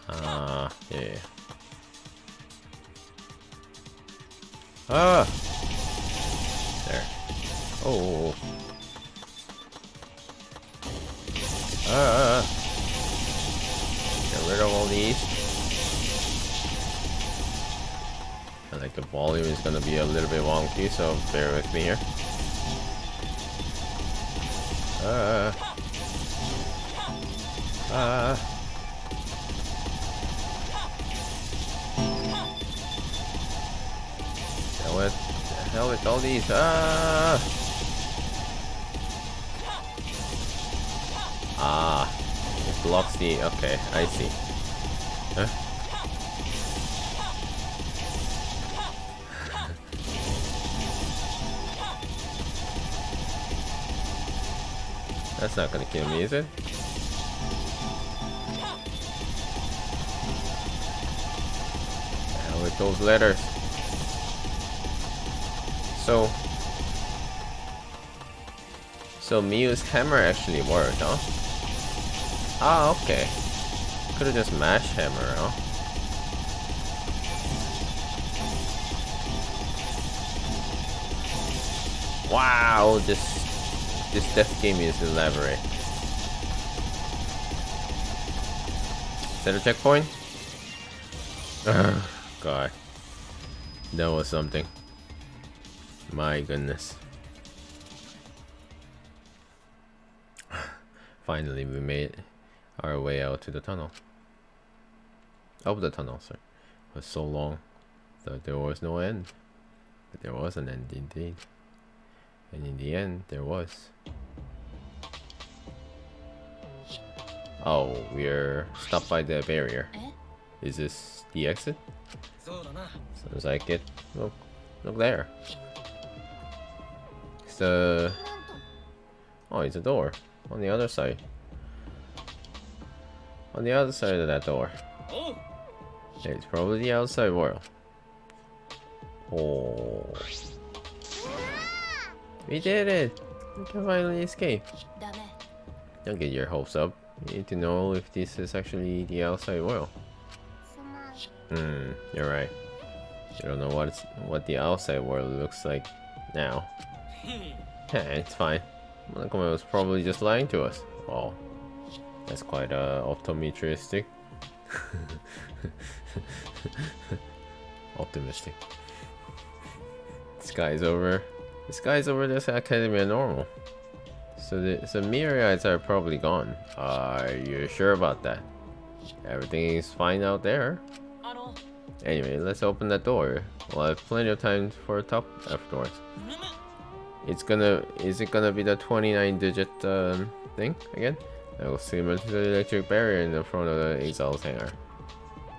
Yeah. Ah! There. Oh. Get rid of all these. I think the volume is gonna be a little bit wonky, so bear with me here. What the hell with all these? It blocks the. Okay, I see. Huh? That's not gonna kill me, is it? those letters. So Miu's hammer actually worked, huh? Ah, okay. Could've just mashed hammer, huh? Wow, this death game is elaborate. Is that a checkpoint? God. That was something. My goodness. Finally, we made our way out to the tunnel. Of the tunnel, sir. It was so long that there was no end. But there was an end indeed. And in the end, there was. Oh, we're stopped by the barrier. Is this the exit? Sounds like it. Look there. It's the... Oh, it's a door. On the other side. On the other side of that door. It's probably the outside world. Oh. We did it! We can finally escape. Don't get your hopes up. You need to know if this is actually the outside world. You're right. You don't know what the outside world looks like now. It's fine. Monokuma was probably just lying to us. Oh, that's quite optometristic. Optimistic. This guy's over this academy normal. So the myriads are probably gone. Are you sure about that? Everything is fine out there. Anyway, let's open that door. We'll have plenty of time for a talk afterwards. Is it gonna be the 29-digit thing again? That will similar to the electric barrier in the front of the exhaust hangar.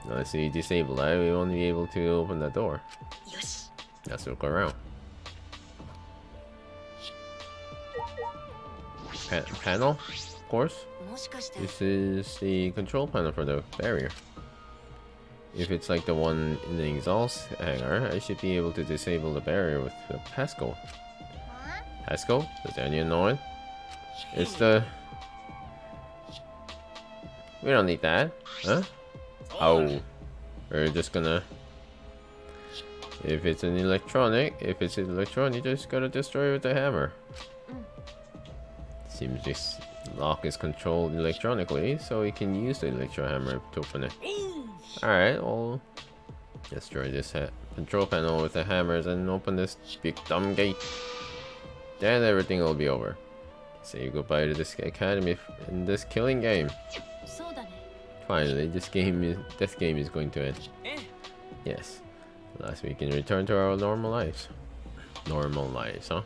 Unless you disable that, we won't be able to open that door. Let's look around. Panel, of course. This is the control panel for the barrier. If it's like the one in the exhaust hangar, I should be able to disable the barrier with the passcode. Passcode? Does anyone know it? It's the... We don't need that, huh? Oh, we're just gonna... If it's electronic, you just gotta destroy it with the hammer. Seems this lock is controlled electronically, so we can use the electro hammer to open it. Alright, well, destroy this control panel with the hammers and open this big dumb gate. Then everything will be over. Say goodbye to this academy in this killing game. Finally, this game is going to end. Yes. Last we can return to our normal lives. Normal lives, huh?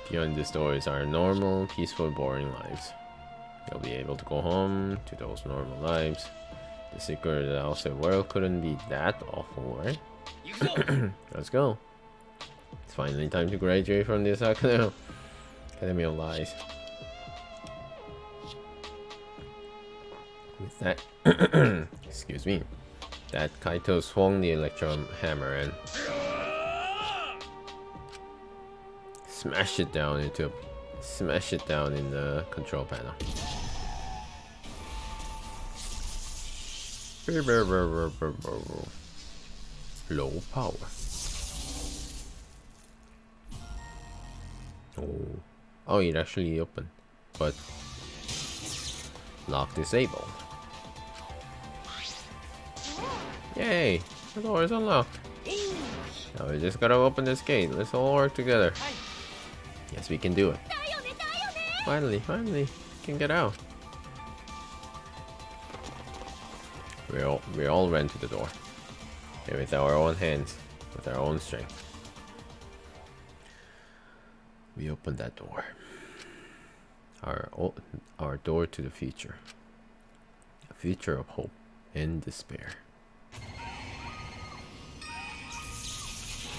Beyond this door is our normal, peaceful, boring lives. You'll be able to go home to those normal lives. The secret of the outside world couldn't be that awful, right? Let's go. It's finally time to graduate from this academy of lies. With that, excuse me, that Kaito swung the electron hammer and smash it down in the control panel. Low power. Oh, it actually opened, but lock disabled. Yay! The door is unlocked. Now we just gotta open this gate. Let's all work together. Yes, we can do it. Finally, we can get out. We all ran to the door. And with our own hands, with our own strength. We opened that door. Our door to the future. A future of hope and despair.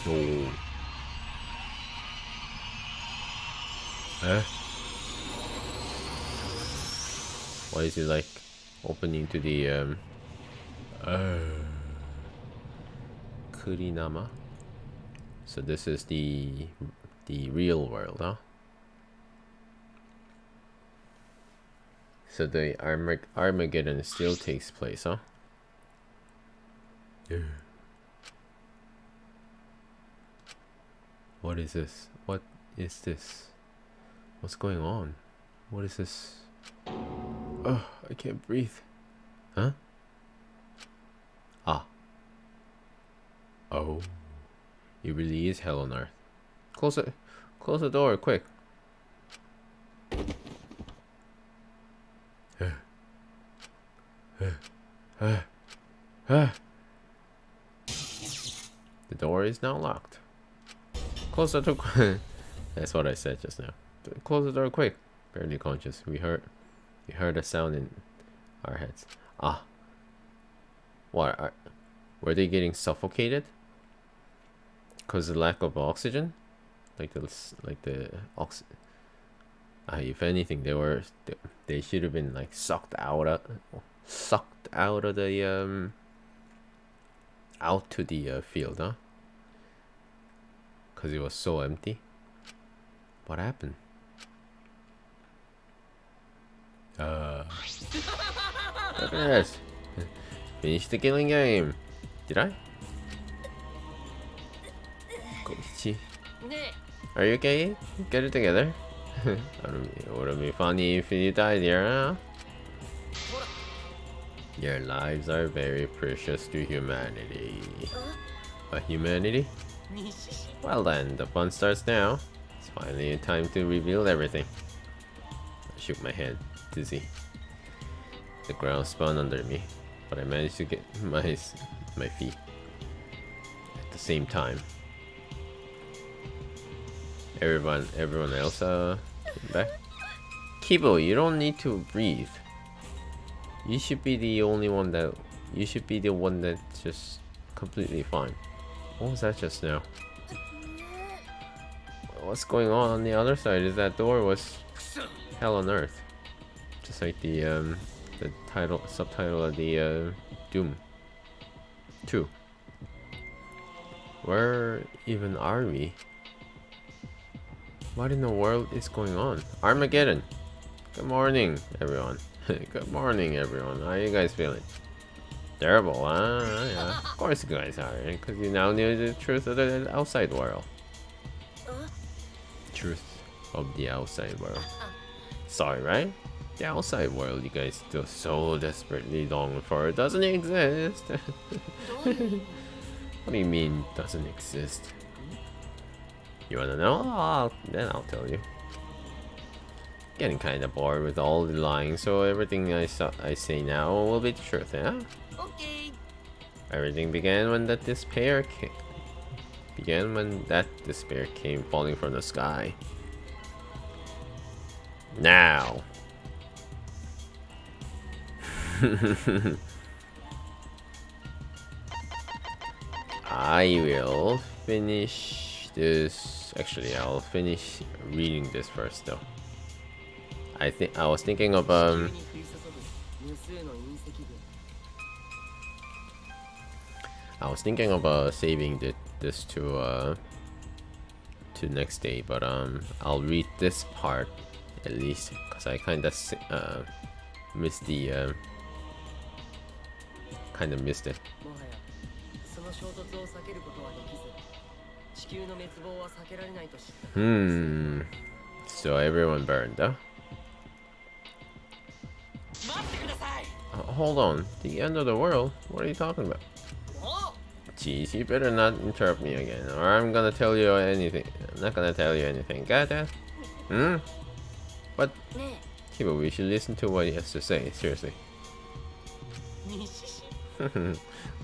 Oh. Huh? Why is it like opening to the Kurinama. So this is the real world, huh? So the Armageddon still takes place, huh? Yeah. What is this? What is this? What's going on? What is this? Oh, I can't breathe. Huh? Ah. Oh. It really is hell on earth. Close the door, quick. The door is now locked. Close the door. That's what I said just now. Close the door quick. Barely conscious. We heard a sound in our heads. Ah. What? Were they getting suffocated? Cause of the lack of oxygen? Like the oxygen. If anything, they should have been like sucked out of the out to the field, huh? Cause it was so empty. What happened? Look at this. Finish the killing game. Did I? Koichi. Are you okay? Get it together. It would be funny if you died here, huh? Your lives are very precious to humanity. Humanity? Well then, the fun starts now. It's finally time to reveal everything. I shook my head, dizzy. The ground spun under me, but I managed to get my feet at the same time. Everyone else back. Kibo, you don't need to breathe. You should be the one that's just completely fine. What was that just now? What's going on the other side? Is that door was hell on earth, just like the subtitle of the Doom 2. Where even are we? What in the world is going on? Armageddon. Good morning, everyone. Good morning, everyone. How are you guys feeling? Terrible, huh? Yeah. Of course you guys are, because you now know the truth of the outside world. Truth of the outside world. Sorry, right? The outside world you guys still so desperately long for doesn't exist. What do you mean doesn't exist? You wanna know? Then I'll tell you. Getting kinda bored with all the lying, so everything I say now will be the truth, yeah? Okay. Everything began when that despair came falling from the sky. Now. I will finish this. Actually, I'll finish reading this first, though. I was thinking of saving this to next day, but I'll read this part at least, because I kinda missed it. So everyone burned, huh? Hold on, the end of the world? What are you talking about? Jeez, you better not interrupt me again, or I'm gonna tell you anything. I'm not gonna tell you anything. Got that? But Kiba, we should listen to what he has to say. Seriously.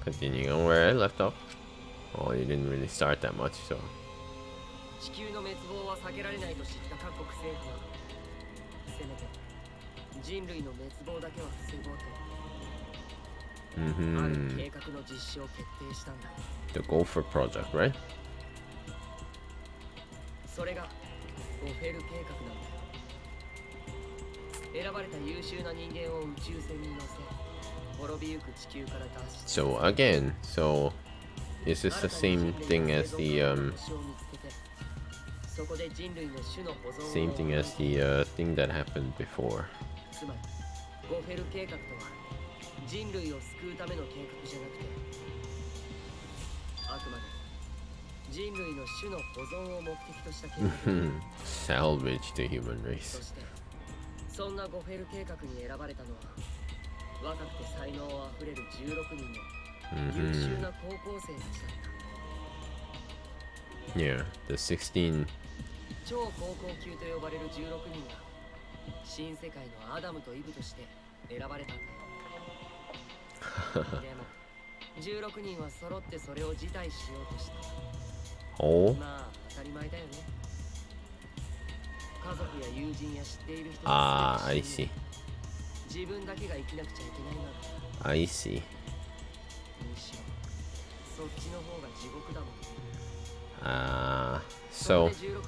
Continuing on where I left off. Oh, you didn't really start that much, so. The Gopher Project, right? So again, Is this the same thing as the thing that happened before? つまりゴフェル計画とは人類を救うための計画じゃなくてあくまで人類の種の保存を目的とした計画 Salvage the human そ race. してそんなゴフェル計画に選ばれたのは若くて才能あふれる16人の優秀な高校生たちだった Yeah, the 16. 超高校級と呼ばれる16人が新世界のアダムとイブとして選ばれたんだよでも16人は揃ってそれを辞退しようとした Oh, まあ当たり前だよね家族や友人や知っている人 ah, I see. 自分だけが生きなくちゃいけないなら I see. むしろそっちの方が地獄だもん Ah, そ so れで16人は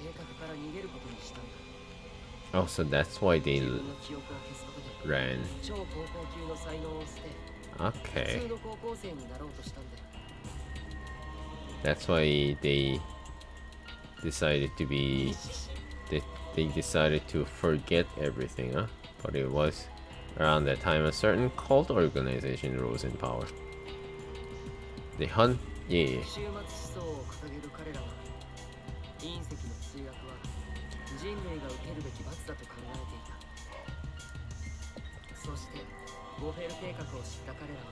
計画から逃げることにしたんだ oh, so that's why they 自分の記憶を消すことで ran. 超高校級の才能を捨て Okay, 普通の高校生になろうとしたんだよ that's why they decided to be. They decided to forget everything, huh? But it was around that time a certain cult organization rose in power. They hunt. Yeah. 終末思想を掲げる彼らは隕石の墜落は人類が受けるべき罰だと考えていたそしてゴフェル計画を知った彼らは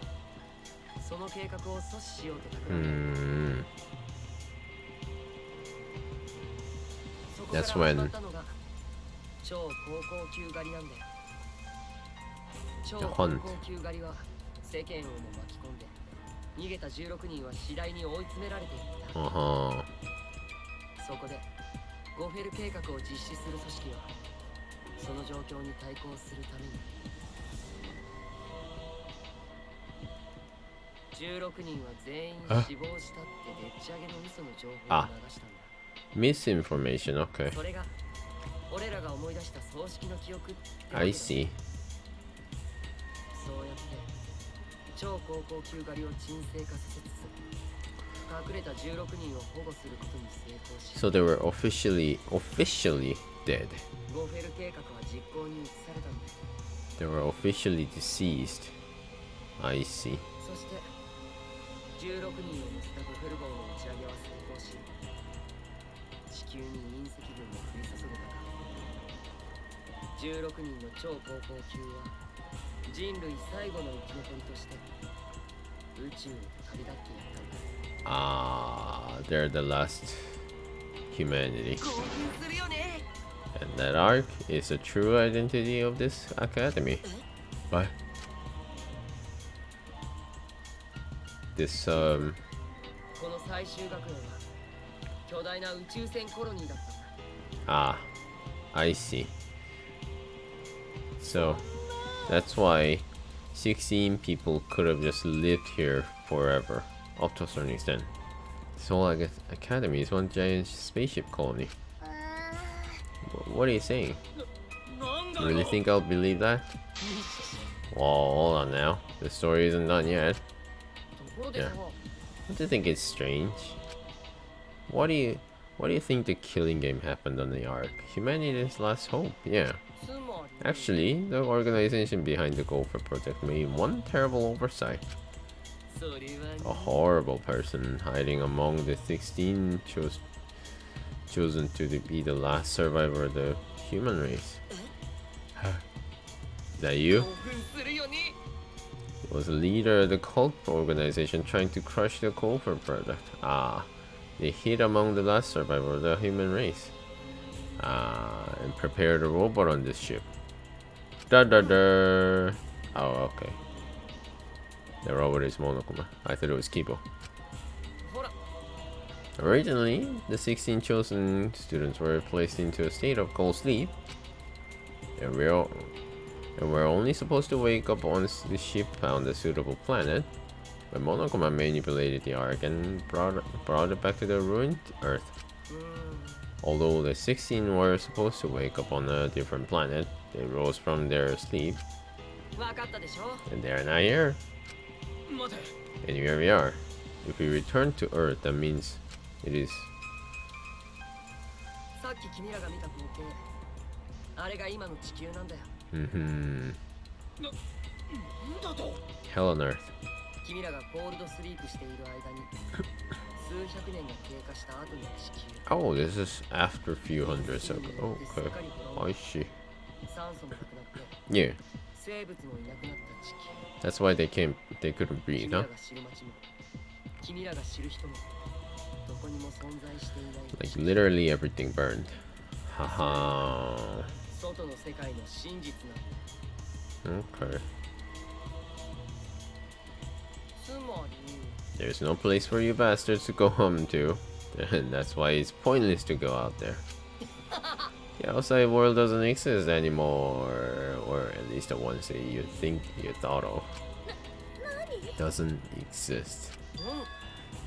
その計画を阻止しようと企んだ そこから That's 始 when- まったのが超高校級狩りなんだよ超 The 高 hunt. 校級狩りは世間をも巻き込んで逃げた16人は次第に追い詰められていった Uh huh. そこでゴフェル計画を実施する組織はその状況に対抗するために16人は全員死亡したってでっち上げの嘘の情報を流したんだ Misinformation. Okay. それが俺らが思い出した葬式の記憶ってわけだ I see. そうやって超高校級狩りを沈静化させつつ隠れた16人を保護することに成功し So they were officially dead. ゴフェル計画は実行に移されたんだ They were officially deceased. I see. そして16人を乗せたゴフェル号の打ち上げは成功し地球に隕石群が降り注ぐ中16人の超高校級は人類最後の生き残りとして宇宙へと旅立っていったんだ Ah, they're the last humanity. 興奮するよね And that arc is the true identity of this academy. What? This この最終学園は巨大な宇宙船コロニーだったんだ ah, I see. So that's why 16 people could have just lived here forever, up to a certain extent. This whole academy is one giant spaceship colony. What are you saying? なんだ You よ really think I'll believe that? Well, hold on now. The story isn't done yet. ところでさ Don't you think it's strange? What do you think the killing game happened on the Ark? Humanity's last hope, yeah. つまり Actually, the organization behind the Gopher project made one terrible oversight. それは A horrible person hiding among the 16 chosen to be the last survivor of the human race. Is that you? 興奮するよね Was a leader of the cult organization trying to crush the Gopher project. Ah, they hid among the last survivor of the human race. Ah, and prepared a robot on this ship. Da da da. Oh, okay. The robot is Monokuma. I thought it was Kibo. ほら Originally, the 16 chosen students were placed into a state of cold sleep. And we're only supposed to wake up once the ship found a suitable planet. But Monokuma manipulated the Ark and brought it back to the ruined Earth. うーん Although the 16 were supposed to wake up on a different planet, they rose from their sleep, わかったでしょ and they are not here. 待て And here we are. If we return to Earth, that means it is. さっき君らが見た光景、あれが今の地球なんだよ。Hell on Earth. 君らがコールドスリープしている間に数百年が経過した後の地球。Oh, this is after a few hundreds ago. Okay, I see. 酸素もなくなって Yeah, 生物もいなくなった地球。 that's why they couldn't breathe, 君ら huh? が知る街も君らが知る人もどこにも存在していない。 Like literally everything burned. Haha. 外の世界の真実なんだ。 Okay. つまり There's no place for you bastards to go home to, and that's why it's pointless to go out there. The outside world doesn't exist anymore, or at least the ones that you think you thought of. Doesn't exist.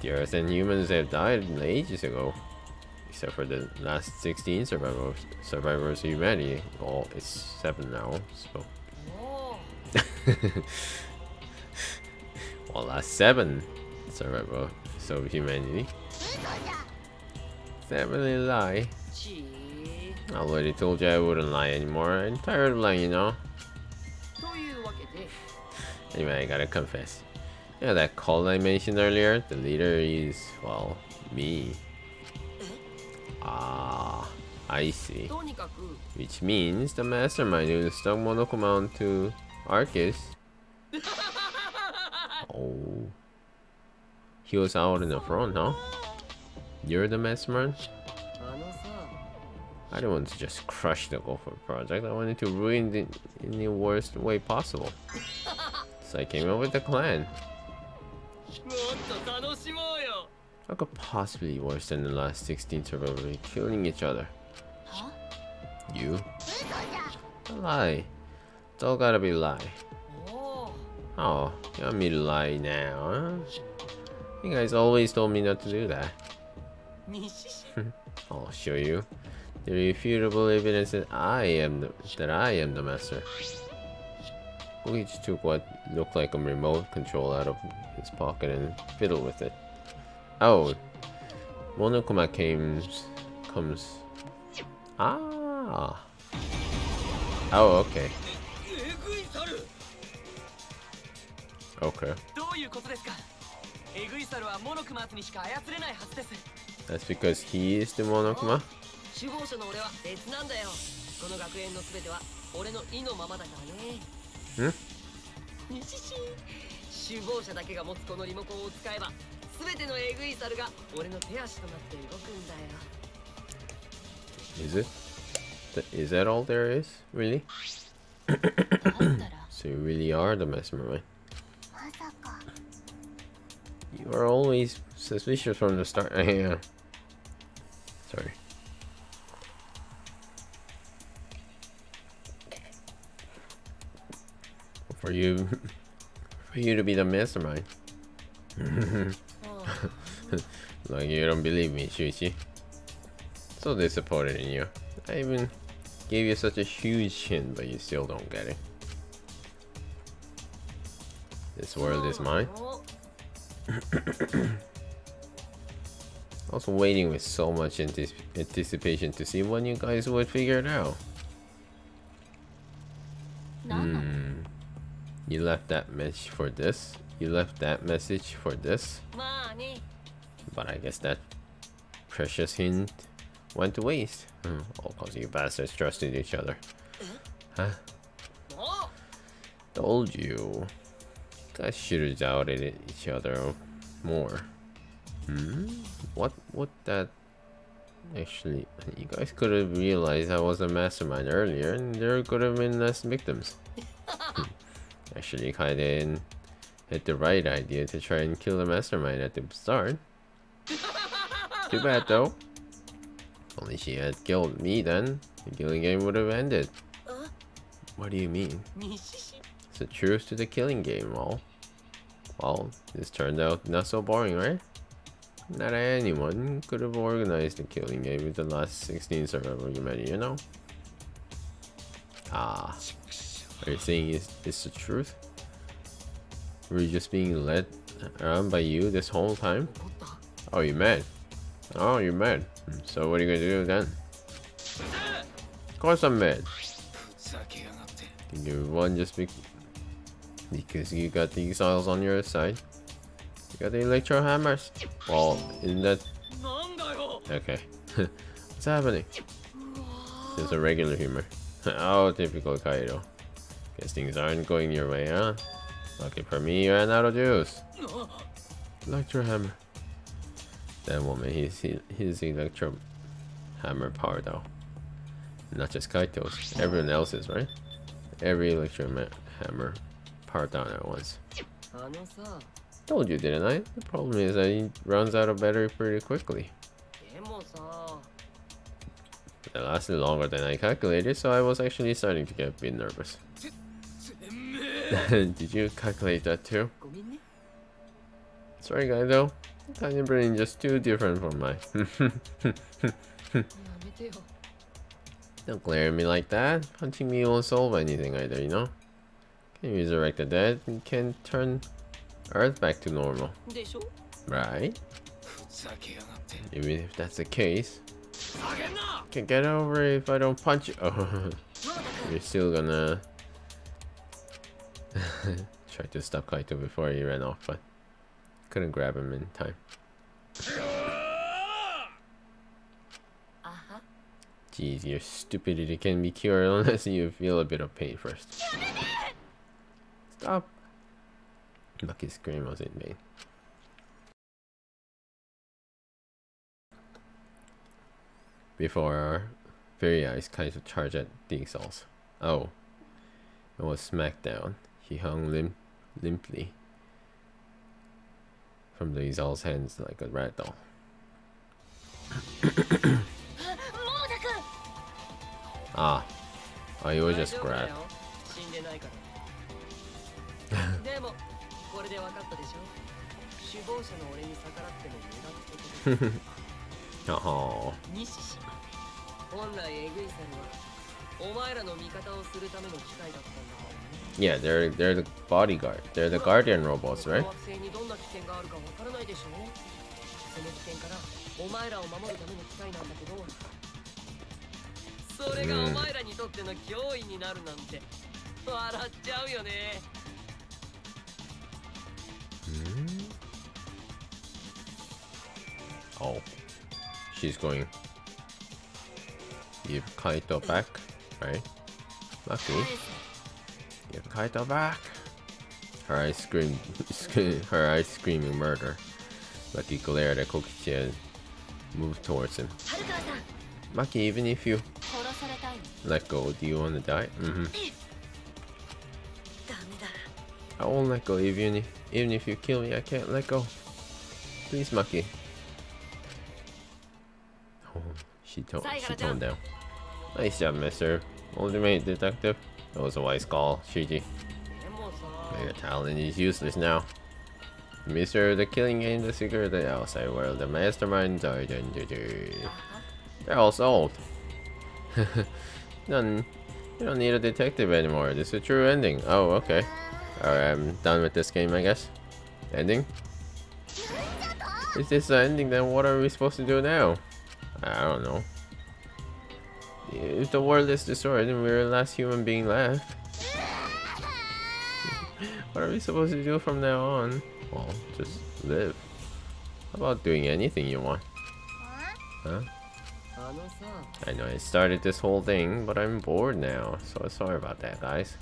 The Earth and humans have died ages ago, except for the last 16 survivors of humanity. Well, it's 7 now, so. おお Well, last 7 survivors of humanity. 嘘じゃ Definitely lie. ち I already told you I wouldn't lie anymore. I'm tired of lying, you know. というわけで Anyway, I gotta confess. Yeah, that cult I mentioned earlier, the leader is, well, me. Ah, I see. とにかく Which means the mastermind who stuck Monokuma onto Arcus. Oh. He was out in the front, huh? You're the mastermind? あのさ I didn't want to just crush the Gopher project. I wanted to ruin it in the worst way possible. So I came up with a plan. もっと楽しもうよ。 What could possibly be worse than the last 16 survivors killing each other? は You? 嘘じゃ A lie. It's all gotta be a lie. おお Oh, you want me to lie now, huh? You guys always told me not to do that. 西市 I'll show you. The irrefutable evidence that I am the master. Bleach took what looked like a remote control out of his pocket and fiddled with it. Oh, Monokuma comes. Ah. Oh, okay. えぐい猿 Okay. どういうことですか。えぐい猿はモノクマーツにしか操れないはずです。 That's because he is the Monokuma? 首謀者の俺は別なんだよ。この学園のすべては俺の意のままだからね。西市首謀者だけが持つこのリモコンを使えばすべてのえぐい猿が俺の手足となって動くんだよ。 Is it? Is that all there is? Really? だったら So you really are the mastermind. まさか You are always suspicious from the start. Yeah. Sorry. For you to be the mastermind. Like you don't believe me, Shuichi. So disappointed in you. I even gave you such a huge hint, but you still don't get it. This world is mine. I was waiting with so much anticipation to see when you guys would figure it out. 何なの You left that message for this. You left that message for this. まあね。 But I guess that precious hint went to waste. All because you bastards trusted each other. Huh? お Told you. Guys should have doubted each other more. What would that actually? You guys could have realized I was a mastermind earlier, and there could have been less victims. Actually, Kaiden had the right idea to try and kill the mastermind at the start. Too bad though. If only she had killed me, then the killing game would have ended. What do you mean? 西市 It's the truth to the killing game, well, this turned out not so boring, right? Not anyone could have organized the killing game with the last 16 survivor humanity, you know? Ah, are you saying it's the truth? Were you just being led around by you this whole time? 怒った Oh, you mad? Oh, you're mad. So what are you gonna do then? Of course I'm mad. ふざけやがって You won just because you got the exiles on your side. You got the electro hammers. Well, isn't that なんだよ okay? What's happening? Just a regular humor. Oh, typical Kaido. Guess things aren't going your way, huh? Lucky for me, you ran out of juice. Electro hammer. That woman, his electro hammer power though. Not just Kaito's, everyone else's, right? Every electro hammer power down at once. あのさ Told you, didn't I? The problem is that he runs out of battery pretty quickly. でもさ It lasted longer than I calculated, so I was actually starting to get a bit nervous. てめえ Did you calculate that too? ごめんね Sorry, guy, though. Tiny brain just too different from mine. やめてよ Don't glare at me like that. Punching me won't solve anything either, you know? Can resurrect the dead and can turn Earth back to normal. でしょ Right? ふざけやがって Even if that's the case. 下げんな Can't get over it if I don't punch you. Oh, モーダ you're still gonna try to stop Kaito before he ran off, but couldn't grab him in time. あは Jeez, your stupidity can be cured unless you feel a bit of pain first. Stop! Lucky's scream was in vain. Before our very eyes, Kaito charged at the exiles. Oh, it was smacked down. He hung limply from the exiles' hands like a rat doll. モーダ君 Ah, oh, you were 大 just 丈夫だ grabbed. よ死んでないからでもこれで分かったでしょ首謀者の俺に逆らっても無駄ってこと Oh, 西氏本来エグイサルはお前らの味方をするための機械だったんだからね yeah, they're the bodyguard. They're the guardian robots, この right? 惑星にどんな危険があるか分からないでしょその危険からお前らを守るための機械なんだけどそれがお前らにとっての脅威になるなんて笑っちゃうよね Oh, she's going. Give Kaito back, right? Lucky. Give Kaito back. Her eyes scream, her eyes screaming murder. Lucky glared at Kokichi and moved towards him. 春川さん Lucky, even if you 殺されたいの let go, do you want to die? ダメだ I won't let go. Even if you kill me, I can't let go. Please, Maki. Oh, she toned down. Nice job, Mister Ultimate Detective. That was a wise call, Shiji. でもさ Your talent is useless now. Mister, the killing game, the secret of the outside world, the masterminds are they're all solved. You don't need a detective anymore. This is a true ending. Oh, okay. Alright, I'm done with this game, I guess. Ending? Is this the ending? Then what are we supposed to do now? I don't know. If the world is destroyed and we're the last human being left, what are we supposed to do from now on? Well, just live. How about doing anything you want? Huh? あのさ I know I started this whole thing, but I'm bored now, so sorry about that, guys.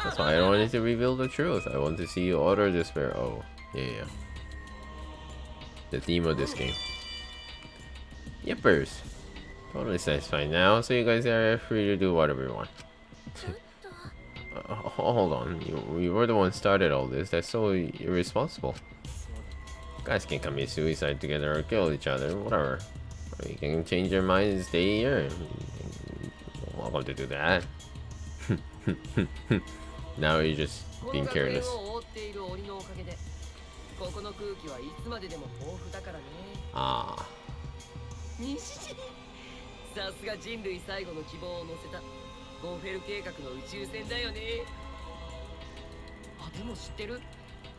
That's why I don't wanted to reveal the truth. I want to see you utter despair. Oh, yeah. The theme of this game. Yippers. Totally satisfied now, so you guys are free to do whatever you want. ちょっと Hold on, you were the one started all this. That's so irresponsible. Guys can commit suicide together or kill each other, whatever. Or you can change your mind and stay here. Welcome to do that. Now you're just この being 学園 careless. を覆っている檻のおかげでここの空気はいつまででも豊富だからね Ah, 西地さすが人類最後の希望を乗せたゴンフェル計画の宇宙船だよねあでも知ってる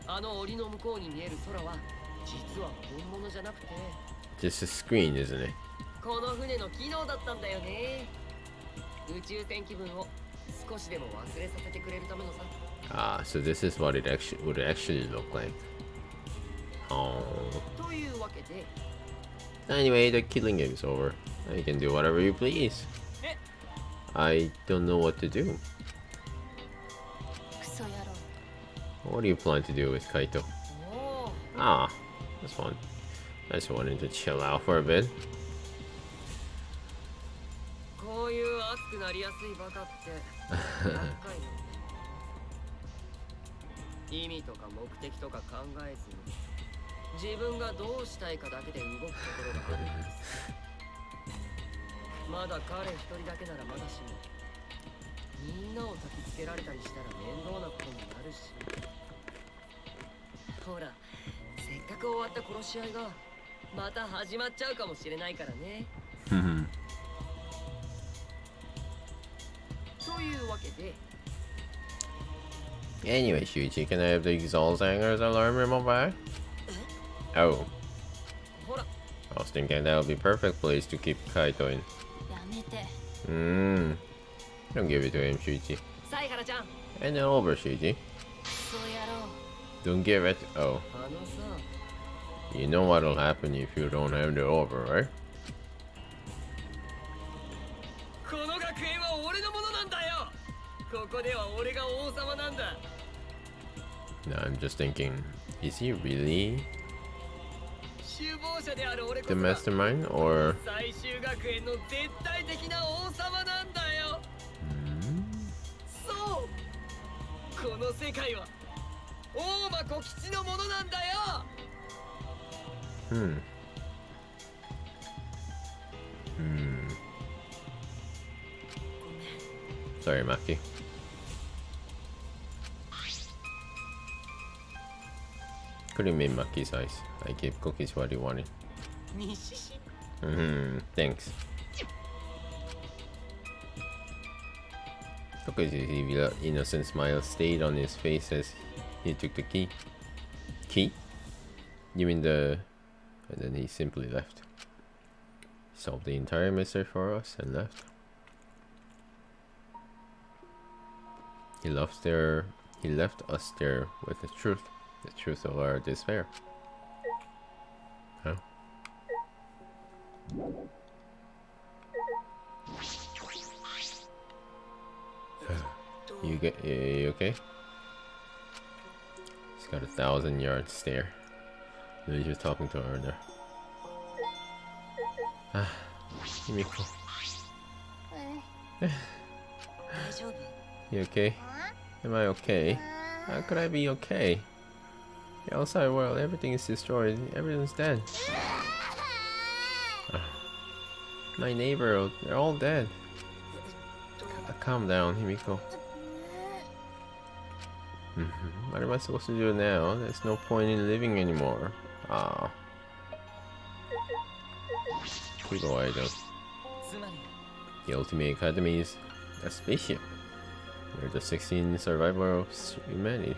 あの檻の向こうに見える空は実は本物じゃなくて Just a screen, isn't it? この船の機能だったんだよね。宇宙船気分を少しでも忘れさせてくれるためのさ。 Ah, so this is what it would actually look like. Oh. というわけで Anyway, the killing game is over. Now you can do whatever you please. I don't know what to do. クソ野郎。 What do you plan to do with Kaito? おお Ah, that's fun. I just wanted to chill out for a bit. こういう熱くなりやすいバカって厄介なのね。意味とか目的とか考えずに自分がどうしたいかだけで動くところがあるんです。まだ彼一人だけならまだしもみんなを焚きつけられたりしたら面倒なことになるし、ほらせっかく終わった殺し合いがまた始まっちゃうかもしれないからね。というわけで Anyway, Shuichi, can I have the Exalzanger's alarm remote back? Oh, ほら I was thinking that would be perfect place to keep Kaito in. やめて。 Don't give it to him, Shuichi. サイハラちゃん Hand it over, Shuichi. クソ野郎。 Don't give it. Oh, あのさ you know what'll happen if you don't hand it over, right? この学園は俺のものなんだよ。ここでは俺が王様なんだ。 Now I'm just thinking, is he really 首謀者である俺こ the そが mastermind, or 最終学園の絶対的な王様なんだよ。そうこの世界は大間小吉のものなんだよ。 Sorry, Maki. Couldn't make Maki's eyes. I gave Cookies what he wanted. 西し Thanks. Cookies' evil, innocent smile stayed on his face as he took the key. Key? You mean the... And then he simply left. Solved the entire mystery for us and left. He left us there with the truth of our despair. Huh? You okay? He's got a 1,000-yard stare. Maybe he was talking to her there. Ah, Himiko. 大丈夫？ You okay? Am I okay? How could I be okay? The outside world, everything is destroyed. Everyone's dead. My neighbor, they're all dead. Calm down, Himiko. What am I supposed to do now? There's no point in living anymore. Ah. Kudo idol. つまり The Ultimate Academy is a spaceship. We're the 16th survivor of humanity.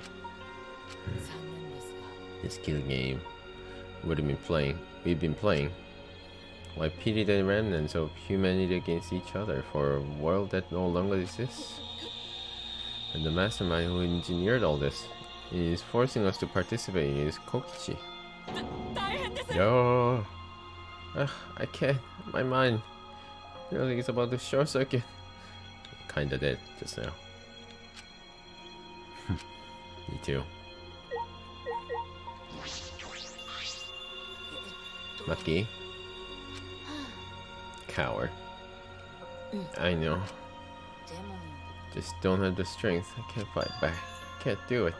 残念ですが This kill game we've been playing. Why pity the remnants of humanity against each other for a world that no longer exists? And the mastermind who engineered all this is forcing us to participate in his Kokichi. 大変です。 Yo, I can't. My mind feels like it's about to short circuit. Kinda dead just now. Me too. Maki. Coward. I know. でも Just don't have the strength. I can't fight back. Can't do it.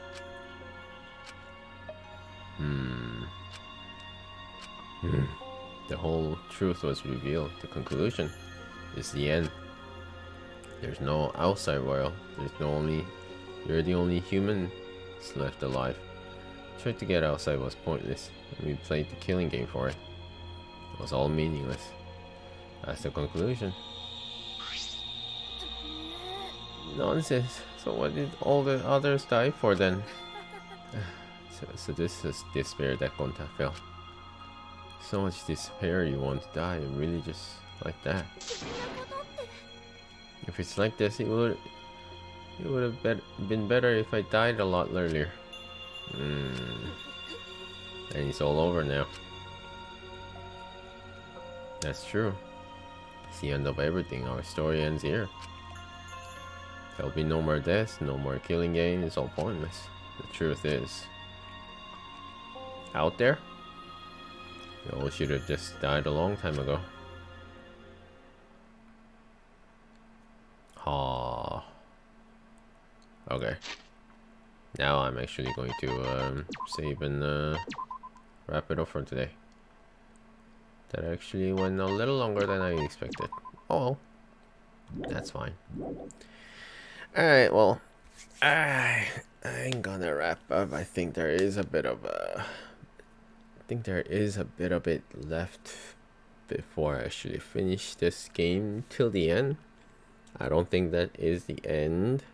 The whole truth was revealed. The conclusion is the end. There's no outside world. You're the only humans left alive. Trying to get outside was pointless, and we played the killing game for it. It was all meaningless. That's the conclusion. Nonsense. So what did all the others die for then? So this is despair that Gonta felt. So much despair you want to die, really just like that. If it's like this, it would have been better if I died a lot earlier. And it's all over now. That's true. It's the end of everything. Our story ends here. There'll be no more deaths, no more killing game. It's all pointless. The truth is, out there, you all should have just died a long time ago. Ah. Okay. Now I'm actually going to save and wrap it up for today. That actually went a little longer than I expected. Oh well. That's fine. Alright, well, I'm gonna wrap up. I think there is a bit of it left before I actually finish this game till the end. I don't think that is the end.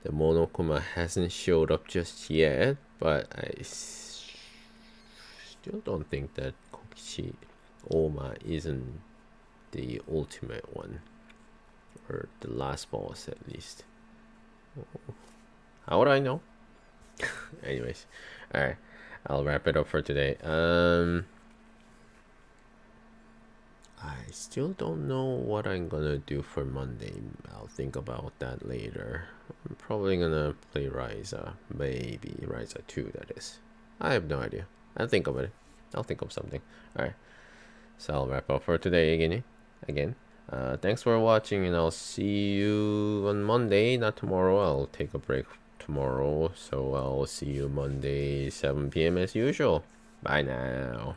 The Monokuma hasn't showed up just yet, but I still don't think that Kokichi Oma isn't the ultimate one. Or the last boss, at least. How would I know? Anyways, alright, I'll wrap it up for today. I still don't know what I'm gonna do for Monday. I'll think about that later. I'm probably gonna play Ryza. Maybe Ryza 2, that is. I have no idea. I'll think of it. I'll think of something. Alright, so I'll wrap up for today again. Thanks for watching, and I'll see you on Monday, not tomorrow. I'll take a break tomorrow, so I'll see you Monday 7 p.m. as usual. Bye now.